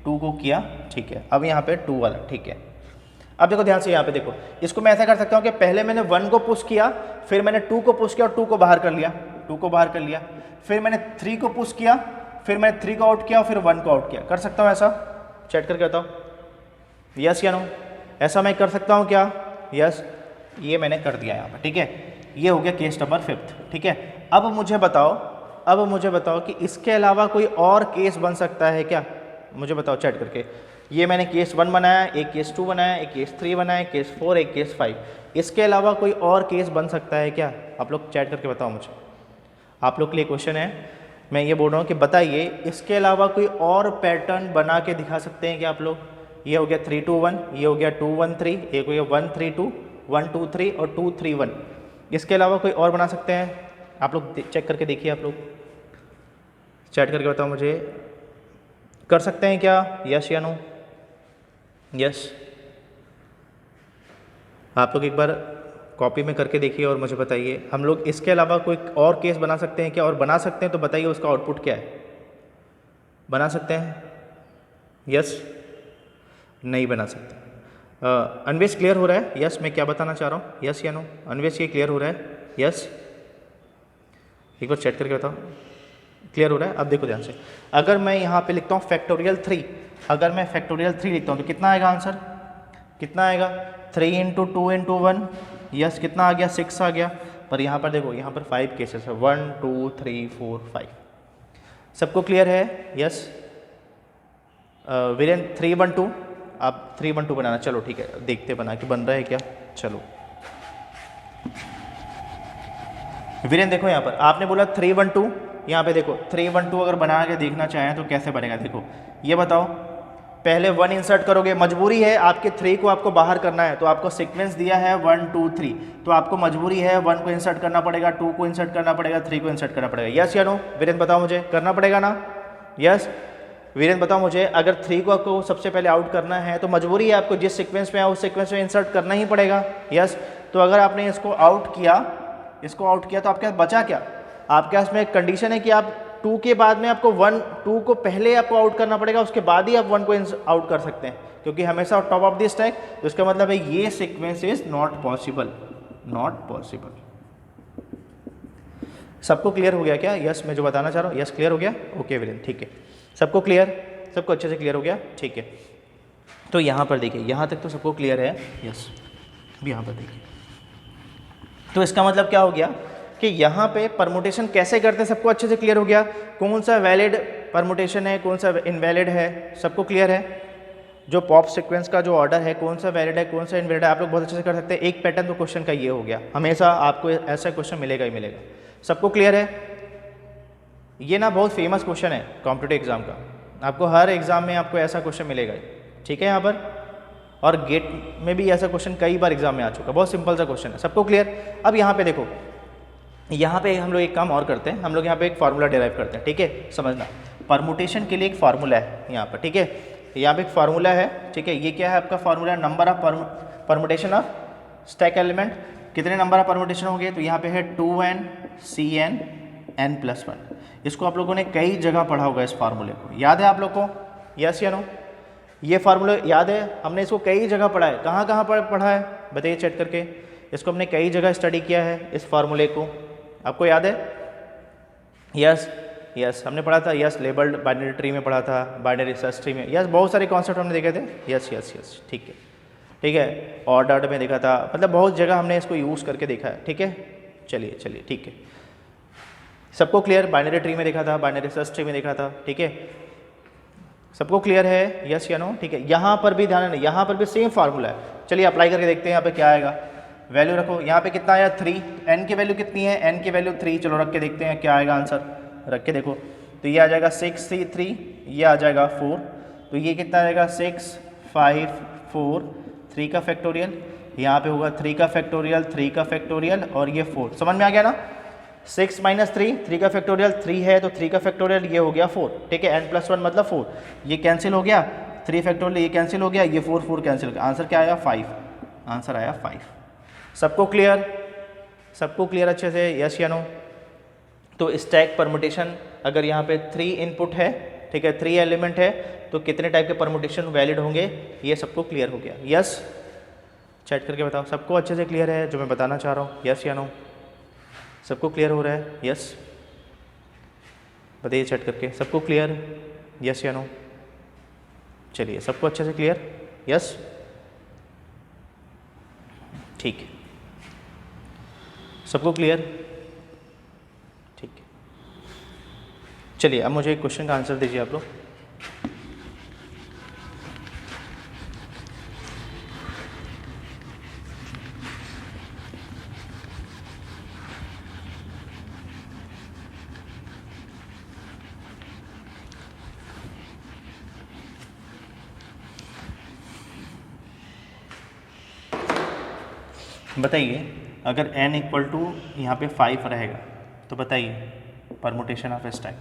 Speaker 1: 2 को किया, ठीक है, अब यहाँ पे 2 वाला, ठीक है। अब देखो ध्यान से, यहाँ पे देखो, इसको मैं ऐसा कर सकता हूँ कि पहले मैंने 1 को पुश किया, फिर मैंने 2 को पुश किया और 2 को बाहर कर लिया, 2 को बाहर कर लिया, फिर मैंने 3 को पुश किया, फिर मैंने 3 को आउट किया और फिर 1 को आउट किया। कर सकता हूँ ऐसा, चैट करके बताओ, यस या नो, ऐसा मैं कर सकता हूँ क्या, यस, ये मैंने कर दिया यहाँ पर, ठीक है। ये हो गया केस नंबर 5, ठीक है। अब मुझे बताओ कि इसके अलावा कोई और केस बन सकता है क्या, मुझे बताओ चैट करके। ये मैंने केस 1 बनाया, एक केस 2 बनाया, एक केस 3 बनाया, केस 4, एक केस 5, इसके अलावा कोई और केस बन सकता है क्या, आप लोग चैट करके बताओ मुझे। आप लोग के लिए क्वेश्चन है, मैं ये बोल रहा हूँ कि बताइए इसके अलावा कोई और पैटर्न बना के दिखा सकते हैं क्या आप लोग। ये हो गया 3 2 1, ये हो गया 2 1 3, एक हो गया 1 3 2, 1 2 3 और 2 3 1, इसके अलावा कोई और बना सकते हैं, आप लोग चेक करके देखिए, आप लोग चैट करके बताओ मुझे, कर सकते हैं क्या, यस या नो, यस। आप लोग एक बार कॉपी में करके देखिए और मुझे बताइए, हम लोग इसके अलावा कोई और केस बना सकते हैं क्या, और बना सकते हैं तो बताइए उसका आउटपुट क्या है, बना सकते हैं, यस, नहीं बना सकते। अन्वेष क्लियर हो रहा है, यस, मैं क्या बताना चाह रहा हूँ, यस या नो, अन्वेष ये क्लियर हो रहा है, यस, एक बार चैट करके बताओ क्लियर हो रहा है। अब देखो ध्यान से, अगर मैं यहाँ पे लिखता हूँ फैक्टोरियल 3, अगर मैं फैक्टोरियल 3 लिखता हूँ तो कितना आएगा आंसर, कितना आएगा 3 × 2 × 1, यस, कितना आ गया 6 आ गया। पर यहाँ पर देखो, यहाँ पर 5 केसेस है, 1 2 3 4 5, सबको क्लियर है, यस। वीरेंद्र 3 1 2, आप 3 1 2 बनाना, चलो ठीक है, देखते बना के बन रहा है क्या, चलो वीरेंद्र देखो यहाँ पर आपने बोला 3 1 2, यहाँ पे देखो 3 1 2 अगर बना के देखना चाहें तो कैसे बनेगा, देखो ये बताओ, पहले 1 इंसर्ट करोगे, मजबूरी है आपके 3 को आपको बाहर करना है, तो आपको सीक्वेंस दिया है 1 2 3, तो आपको मजबूरी है 1 को इंसर्ट करना पड़ेगा, 2 को इंसर्ट करना पड़ेगा, 3 को इंसर्ट करना पड़ेगा, यस या नो, वीरेंद्र बताओ मुझे, करना पड़ेगा ना, यस। वीरेंद्र बताओ मुझे, अगर 3 को आपको सबसे पहले आउट करना है तो मजबूरी है आपको जिस सीक्वेंस में है उस सीक्वेंस में इंसर्ट करना ही पड़ेगा, यस। तो अगर आपने इसको आउट किया तो आपके पास बचा क्या, आपके पास में एक कंडीशन है कि आप 2 के बाद में आपको 2 को पहले आपको आउट करना पड़ेगा, उसके बाद ही आप 1 को आउट कर सकते हैं, क्योंकि हमेशा टॉप ऑफ द स्टैक, तो इसका मतलब है ये sequence is not possible, not possible. सबको क्लियर हो गया क्या, यस, मैं जो बताना चाह रहा हूँ, यस क्लियर हो गया, ओके वीरेंद्र, ठीक है, सबको क्लियर, सबको अच्छे से क्लियर हो गया, ठीक है। तो यहाँ पर देखिए, यहाँ तक तो सबको क्लियर है, यस, अब यहाँ पर देखिए, तो इसका मतलब क्या हो गया कि यहाँ पे परमुटेशन कैसे करते हैं सबको अच्छे से क्लियर हो गया, कौन सा वैलिड परमुटेशन है, कौन सा इनवैलिड है, सबको क्लियर है। जो पॉप सीक्वेंस का जो ऑर्डर है, कौन सा वैलिड है कौन सा इनवैलिड है, आप लोग बहुत अच्छे से कर सकते हैं। एक पैटर्न तो क्वेश्चन का ये हो गया, हमेशा आपको ऐसा क्वेश्चन मिलेगा ही मिलेगा। सबको क्लियर है? ये ना बहुत फेमस क्वेश्चन है कॉम्पिटिटिव एग्जाम का, आपको हर एग्जाम में आपको ऐसा क्वेश्चन मिलेगा ही, ठीक है यहाँ पर। और गेट में भी ऐसा क्वेश्चन कई बार एग्जाम में आ चुका, बहुत सिंपल सा क्वेश्चन है। सबको क्लियर? अब यहाँ पे देखो, यहाँ पे हम लोग एक काम और करते हैं, हम लोग यहाँ पे एक फार्मूला डिराइव करते हैं, ठीक है। समझना, परमुटेशन के लिए एक फार्मूला है यहाँ पर, ठीक है। यहाँ पे एक फार्मूला है, ठीक है। ये क्या है आपका formula? Number of permutation of stack element. कितने नंबर ऑफ परमुटेशन होंगे? तो यहाँ पे है 2n Cn n+1। इसको आप लोगों ने कई जगह पढ़ा होगा, इस फार्मूले को याद है आप लोग को? यस या नो? ये फार्मूला याद है? हमने इसको कई जगह पढ़ा है। कहाँ कहाँ पढ़ा है बताइए चेक करके। इसको हमने कई जगह स्टडी किया है, इस फार्मूले को, आपको याद है? यस यस हमने पढ़ा था, यस लेबल्ड बाइनरी ट्री में पढ़ा था, बाइनरी सर्च ट्री में, यस बहुत सारे कॉन्सेप्ट हमने देखे थे। यस यस यस ठीक है, ठीक है। ऑर्डर्ड में देखा था, मतलब बहुत जगह हमने इसको यूज़ करके देखा है, ठीक है। चलिए चलिए ठीक है, सबको क्लियर? बाइनरी ट्री में देखा था, बाइनरी सर्च ट्री में देखा था, ठीक है। सबको क्लियर है? यस या नो? ठीक है। यहाँ पर भी ध्यान है, यहाँ पर भी सेम फार्मूला है। चलिए अप्लाई करके देखते हैं यहाँ पे क्या आएगा। वैल्यू रखो, यहाँ पे कितना आया 3, n की वैल्यू कितनी है? n की वैल्यू 3। चलो रख के देखते हैं क्या आएगा आंसर, रख के देखो। तो ये आ जाएगा 6 3, ये आ जाएगा 4, तो ये कितना आ जाएगा 6 5 4, 3 का फैक्टोरियल, यहाँ पे होगा 3 का फैक्टोरियल, 3 का फैक्टोरियल और ये 4। समझ में आ गया ना? 6 - 3, 3 का फैक्टोरियल 3 है तो 3 का फैक्टोरियल ये हो गया 4, ठीक है। n+1 मतलब 4, ये कैंसिल हो गया, 3 फैक्टोरियल ये कैंसिल हो गया, ये 4 कैंसिल हो गया। आंसर क्या आया? 5। आंसर आया 5। सबको क्लियर? सबको क्लियर अच्छे से? यस या नो? तो स्टैक परमुटेशन अगर यहाँ पे 3 इनपुट है, ठीक है, 3 एलिमेंट है, तो कितने टाइप के परमुटेशन वैलिड होंगे, ये सबको क्लियर हो गया। यस चैट करके बताओ, सबको अच्छे से क्लियर है जो मैं बताना चाह रहा हूँ? यस या नो? सबको क्लियर हो रहा है? यस बताइए चैट करके, सबको क्लियर? यस या नो? चलिए सबको अच्छे से क्लियर? यस ठीक है, सबको क्लियर? ठीक है। चलिए अब मुझे एक क्वेश्चन का आंसर दीजिए आप लोग। बताइए अगर n = यहाँ पे 5 रहेगा तो बताइए permutation of stack,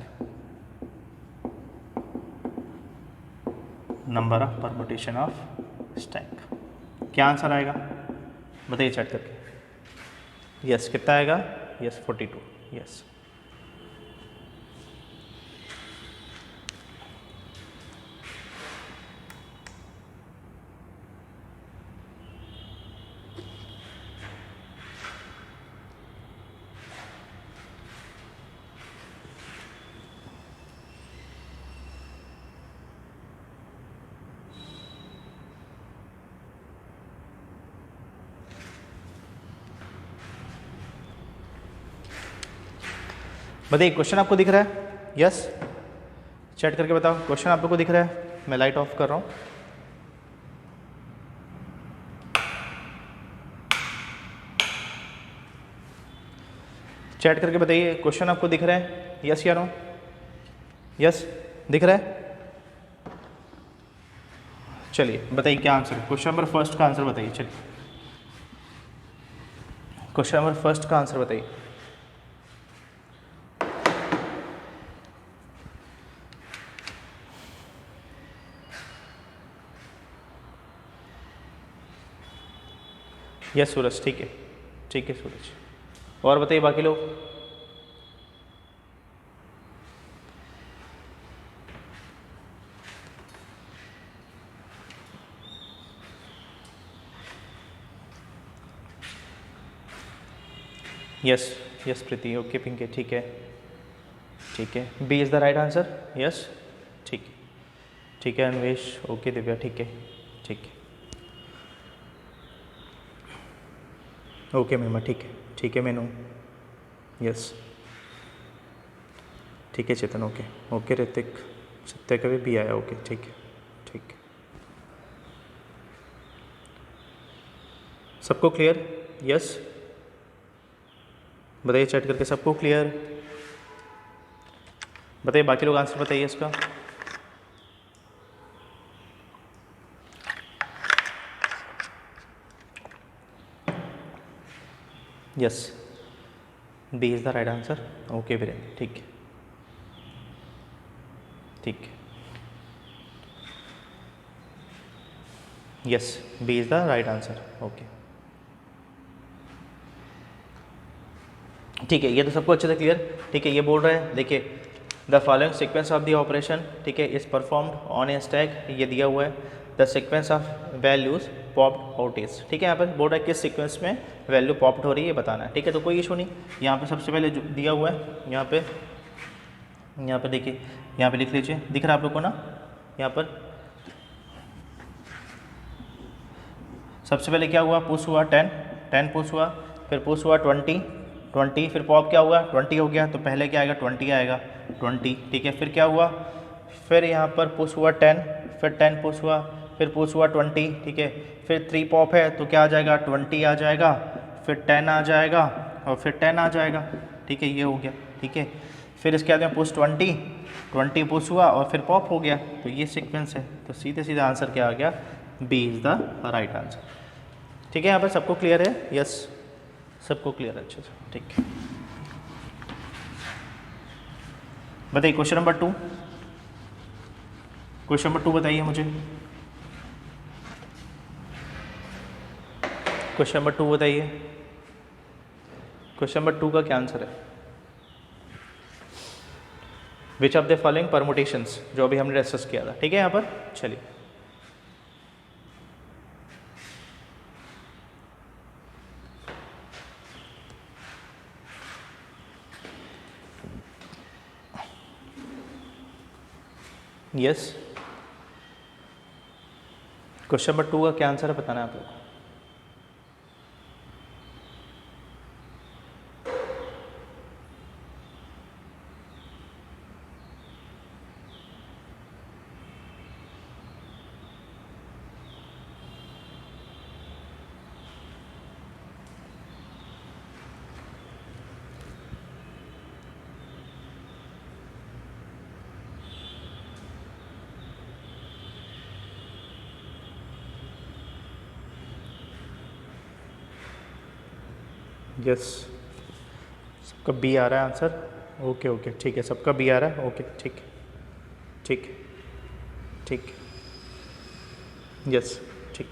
Speaker 1: number of permutation of stack, क्या आंसर आएगा बताइए चैट करके। यस कितना आएगा? यस 42। यस बताइए क्वेश्चन आपको दिख रहा है? यस चैट करके बताओ, क्वेश्चन आप लोग को दिख रहा है? मैं लाइट ऑफ कर रहा हूँ। चैट करके बताइए क्वेश्चन आपको दिख रहा है? यस या नो? यस दिख रहा है? चलिए बताइए क्या आंसर है। क्वेश्चन नंबर फर्स्ट का आंसर बताइए। चलिए क्वेश्चन नंबर फर्स्ट का आंसर बताइए। यस सूरज ठीक है, ठीक है सूरज। और बताइए बाकी लोग। Yes yes Preeti okay Pinky ठीक है, ठीक है। B is the right answer. Yes ठीक है, ठीक है अन्वेश ओके दिव्या ठीक है, ठीक है ओके महिमा ठीक है, ठीक है मेनू यस ठीक है चेतन ओके, ओके ऋतिक सत्य कभी भी आया ओके ठीक है, ठीक है। सबको क्लियर? यस, बताइए चैट करके सबको क्लियर? बताइए बाकी लोग आंसर बताइए इसका। Yes, B is the right answer. Okay Virendra, ठीक है ठीक है। Yes, B is the right answer. Okay ठीक है, ये तो सबको अच्छे से क्लियर। ठीक है, ये बोल रहा है देखिए the following sequence of the operation, ठीक है, is performed on A stack, ये दिया हुआ है। The sequence of values popped out is, ठीक है, यहाँ पर बोल रहा है किस सीक्वेंस में वैल्यू पॉप्ड हो रही है ये बताना है। ठीक है, तो कोई इशू नहीं। यहाँ पे सबसे पहले जो दिया हुआ है यहाँ पे देखिए, यहाँ पे लिख लीजिए, दिख रहा है आप लोग को ना। यहाँ पर सबसे पहले क्या हुआ, पुश हुआ 10 पुश हुआ, फिर पुश हुआ 20, फिर पॉप क्या हुआ 20 हो गया, तो पहले क्या आएगा 20 आएगा 20, ठीक है। फिर क्या हुआ, फिर यहाँ पर पुश हुआ 10, फिर 10 पुश हुआ, फिर पुश हुआ 20, ठीक है। फिर 3 पॉप है तो क्या आ जाएगा 20 आ जाएगा, फिर 10 आ जाएगा और फिर 10 आ जाएगा, ठीक है, ये हो गया, ठीक है। फिर इसके बाद में पुश 20 पुश हुआ और फिर पॉप हो गया, तो ये सीक्वेंस है। तो सीधे सीधा आंसर क्या आ गया, B is the right answer. ठीक है, यहाँ पर सबको क्लियर है? यस, सबको क्लियर है अच्छे से, ठीक है। बताइए क्वेश्चन नंबर 2, क्वेश्चन नंबर 2 बताइए मुझे, क्वेश्चन नंबर 2 बताइए, क्वेश्चन नंबर 2 का क्या आंसर है? Which of the following permutations, जो अभी हमने डिस्कस किया था, ठीक है। यहाँ पर चलिए, यस, क्वेश्चन नंबर 2 का क्या आंसर है बताना है आप लोग को। यस, सबका बी आ रहा है आंसर। ओके ओके, ठीक है, सबका बी आ रहा है। ओके, ठीक ठीक ठीक, यस, ठीक,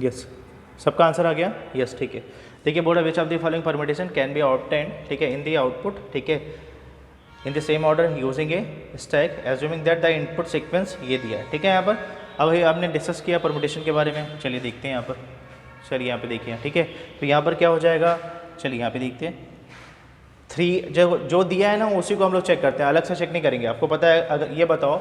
Speaker 1: यस, सबका आंसर आ गया। यस, ठीक है। देखिए board which of the following permutation can be obtained, ठीक है, इन द आउटपुट, ठीक है, in the same order using A stack assuming that the input sequence, ये दिया है, ठीक है। यहाँ पर अब आपने डिस्कस किया परमुटेशन के बारे में, चलिए देखते हैं यहाँ पर। चलिए यहाँ पे देखिए, ठीक है, तो यहाँ पर क्या हो जाएगा, चलिए यहाँ पे देखते हैं। 3 जो दिया है ना उसी को हम लोग चेक करते हैं, अलग से चेक नहीं करेंगे। आपको पता है, अगर ये बताओ,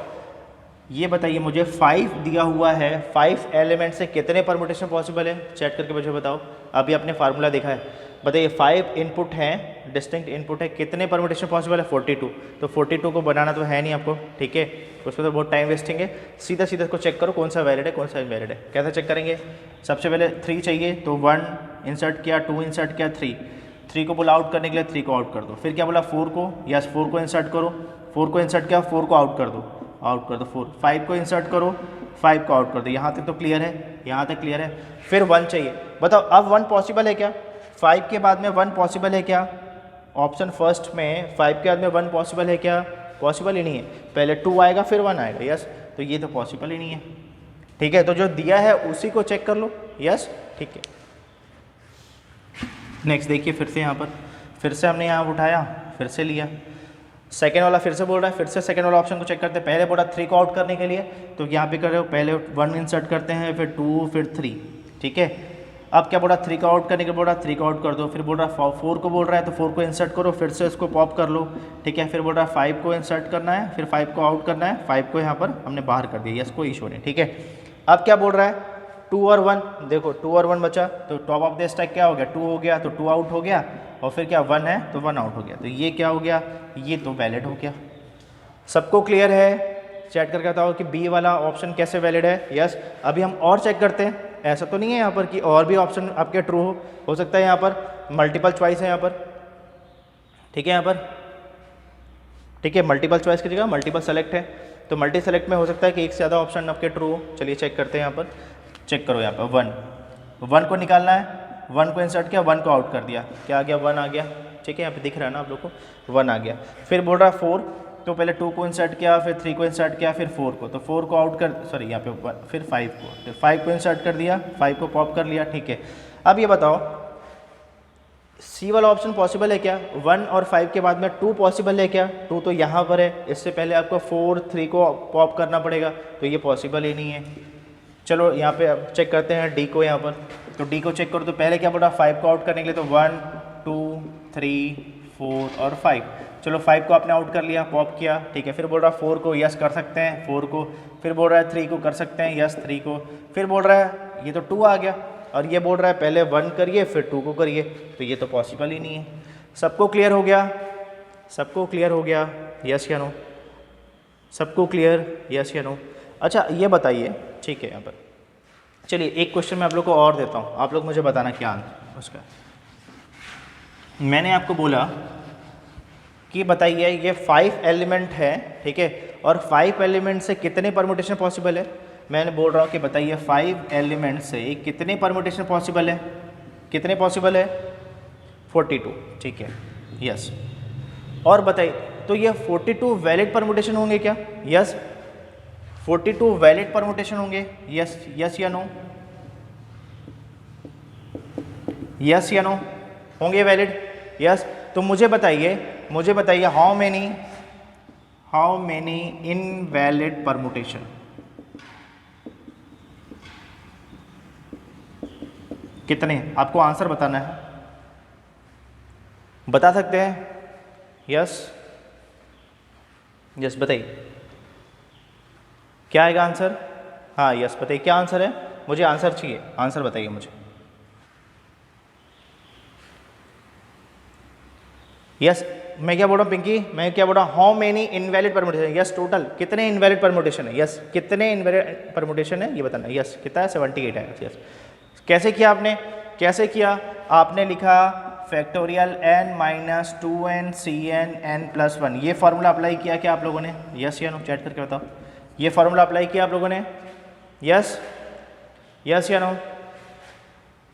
Speaker 1: ये बताइए मुझे 5 दिया हुआ है, 5 एलिमेंट से कितने परमुटेशन पॉसिबल है, चेक करके मुझे बताओ। अभी आपने फार्मूला देखा है, बताइए 5 इनपुट हैं, डिस्टिंक्ट इनपुट है, कितने परमुटेशन पॉसिबल है 42। तो 42 को बनाना तो है नहीं आपको, ठीक है, उसमें तो बहुत टाइम वेस्टिंग है। सीधा सीधा इसको चेक करो कौन सा वैलिड है कौन सा इनवैलिड है। कैसे चेक करेंगे, सबसे पहले 3 चाहिए तो 1 इंसर्ट किया, 2 इंसर्ट किया, 3 को पुल आउट करने के लिए 3 को आउट कर दो। फिर क्या बोला 4 को, यस 4 को इंसर्ट करो, 4 को इंसर्ट किया, 4 को आउट कर दो, 4। 5 को इंसर्ट करो, 5 को आउट कर दो। यहाँ तक तो क्लियर है, यहाँ तक क्लियर है। फिर 1 चाहिए, बताओ अब 1 पॉसिबल है क्या, 5 के बाद में 1 पॉसिबल है क्या, ऑप्शन फर्स्ट में 5 के बाद में 1 पॉसिबल है क्या, पॉसिबल ही नहीं है। पहले 2 आएगा फिर 1 आएगा, यस, तो ये तो पॉसिबल ही नहीं है, ठीक है। तो जो दिया है उसी को चेक कर लो, यस, ठीक है। नेक्स्ट देखिए, फिर से यहाँ पर फिर से हमने यहाँ उठाया, फिर से लिया, सेकेंड वाला फिर से बोल रहा है, फिर से सेकेंड वाला ऑप्शन को चेक करते हैं। पहले बोला 3 को आउट करने के लिए, तो यहाँ पे कर रहे हो, पहले 1 इंसर्ट करते हैं, फिर 2, फिर 3, ठीक है। अब क्या बोल रहा 3 को आउट करने के बोल रहा 3 को आउट कर दो, फिर बोल रहा 4 को बोल रहा है तो 4 को इंसर्ट करो, फिर से इसको पॉप कर लो, ठीक है। फिर बोल रहा 5 को इंसर्ट करना है, फिर 5 को आउट करना है, 5 को यहाँ पर हमने बाहर कर दिया, यस, कोई इशू नहीं, ठीक है। अब क्या बोल रहा है 2 और 1, देखो 2 और 1 बचा, तो टॉप ऑफ द स्टैक क्या हो गया 2 हो गया, तो 2 आउट हो गया, और फिर क्या 1 है तो 1 आउट हो गया, तो ये क्या हो गया, ये तो वैलिड हो गया। सबको क्लियर है, चैट करके बताओ कि बी वाला ऑप्शन कैसे वैलिड है, यस। अभी हम और चेक करते हैं, ऐसा तो नहीं है यहाँ पर कि और भी ऑप्शन आपके ट्रू हो सकता है यहाँ पर मल्टीपल चॉइस है यहाँ पर, ठीक है यहाँ पर, ठीक है, मल्टीपल चॉइस की जगह मल्टीपल सेलेक्ट है, तो मल्टी सेलेक्ट में हो सकता है कि एक से ज़्यादा ऑप्शन आपके ट्रू हो। चलिए चेक करते हैं यहाँ पर, चेक करो यहाँ पर 1 को निकालना है, 1 को इंसर्ट किया, 1 को आउट कर दिया, क्या आ गया 1 आ गया, ठीक है, यहाँ पे दिख रहा है ना आप लोग को 1 आ गया। फिर बोल रहा है 4, तो पहले 2 को इंसर्ट किया, फिर 3 को इंसर्ट किया, फिर 4 को, तो 4 को आउट कर, सॉरी यहाँ पे फिर 5 को, फिर 5 को इंसर्ट कर दिया, 5 को पॉप कर लिया, ठीक है। अब ये बताओ सी वाला ऑप्शन पॉसिबल है क्या? 1 और 5 के बाद में 2 पॉसिबल है क्या? 2 तो यहाँ पर है, इससे पहले आपको 4 3 को पॉप करना पड़ेगा, तो ये पॉसिबल ही नहीं है। चलो यहाँ पे अब चेक करते हैं डी को यहाँ पर, तो डी को चेक करो तो पहले क्या बोला 5 को आउट करने के लिए, तो 1 2 3 4 और 5, चलो 5 को आपने आउट कर लिया, पॉप किया, ठीक है। फिर बोल रहा है 4 को यस कर सकते हैं 4 को, फिर बोल रहा है 3 को कर सकते हैं यस 3 को, फिर बोल रहा है ये तो 2 आ गया, और ये बोल रहा है पहले 1 करिए फिर 2 को करिए, तो ये तो पॉसिबल ही नहीं है। सबको क्लियर हो गया? सबको क्लियर हो गया? यस या नो? सबको क्लियर? यस या नो? अच्छा ये बताइए, ठीक है, यहाँ पर चलिए एक क्वेश्चन मैं आप लोग को और देता हूँ, आप लोग मुझे बताना क्या आंसर उसका। मैंने आपको बोला कि बताइए ये 5 एलिमेंट है, ठीक है, और 5 एलिमेंट से कितने परमुटेशन पॉसिबल है? मैंने बोल रहा हूँ कि बताइए 5 एलिमेंट से कितने परमुटेशन पॉसिबल है? कितने पॉसिबल है? 42, ठीक है, यस। और बताइए तो ये 42 वैलिड परमुटेशन होंगे क्या? यस, 42 वैलिड परमुटेशन होंगे, यस यस या नो? यस या नो? होंगे वैलिड? यस। तो मुझे बताइए हाउ मेनी इनवैलिड परमुटेशन? कितने? आपको आंसर बताना है, बता सकते हैं? यस यस बताइए क्या आएगा आंसर? हाँ यस बताइए क्या आंसर है? मुझे आंसर चाहिए, आंसर बताइए मुझे। यस मैं क्या बोल रहा हूँ पिंकी, मैं क्या बोल रहा हूँ how many invalid permutation? Yes total कितने इनवैलिड परमुटेशन है? यस कितने इनवैलिड परमुटेशन है ये बताना। यस कितना है? 78 है। यस कैसे किया आपने? कैसे किया आपने? लिखा factorial n minus 2n cn n plus 1, ये फार्मूला अप्लाई किया क्या आप लोगों ने? यस या नो? चैट करके बताओ, ये फार्मूला अप्लाई किया आप लोगों ने? यस यस या नो?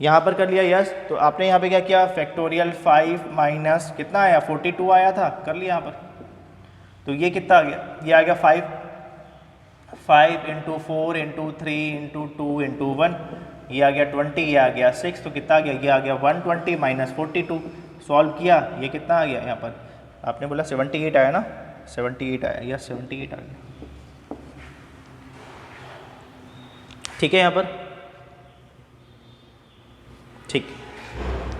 Speaker 1: यहाँ पर कर लिया यस। तो आपने यहाँ पे क्या किया? फैक्टोरियल 5 माइनस कितना आया? 42 आया था, कर लिया यहाँ पर। तो ये कितना आ गया? ये आ गया 5 इंटू 4 इंटू 3 इंटू 2 इंटू 1, ये आ गया 20, ये आ गया 6, तो कितना आ गया? ये आ गया 120 माइनस 42। सॉल्व किया, ये कितना आ गया? यहाँ पर आपने बोला 78 आया ना? 78 आया, यस 78 आ गया, ठीक है यहाँ पर, ठीक।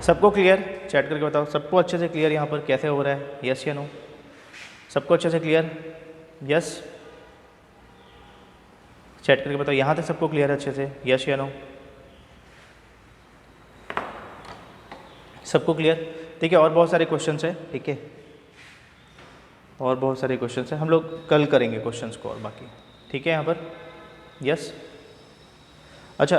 Speaker 1: सबको क्लियर? चैट करके बताओ, सबको अच्छे से क्लियर यहाँ पर कैसे हो रहा है? यस या नो? सबको अच्छे से क्लियर? यस चैट करके बताओ, यहाँ तक सबको क्लियर है अच्छे से? यस या नो? सबको क्लियर? ठीक है, और बहुत सारे क्वेश्चंस हैं, ठीक है, और बहुत सारे क्वेश्चंस हैं, हम लोग कल करेंगे क्वेश्चंस को और बाकी, ठीक है यहाँ पर। यस अच्छा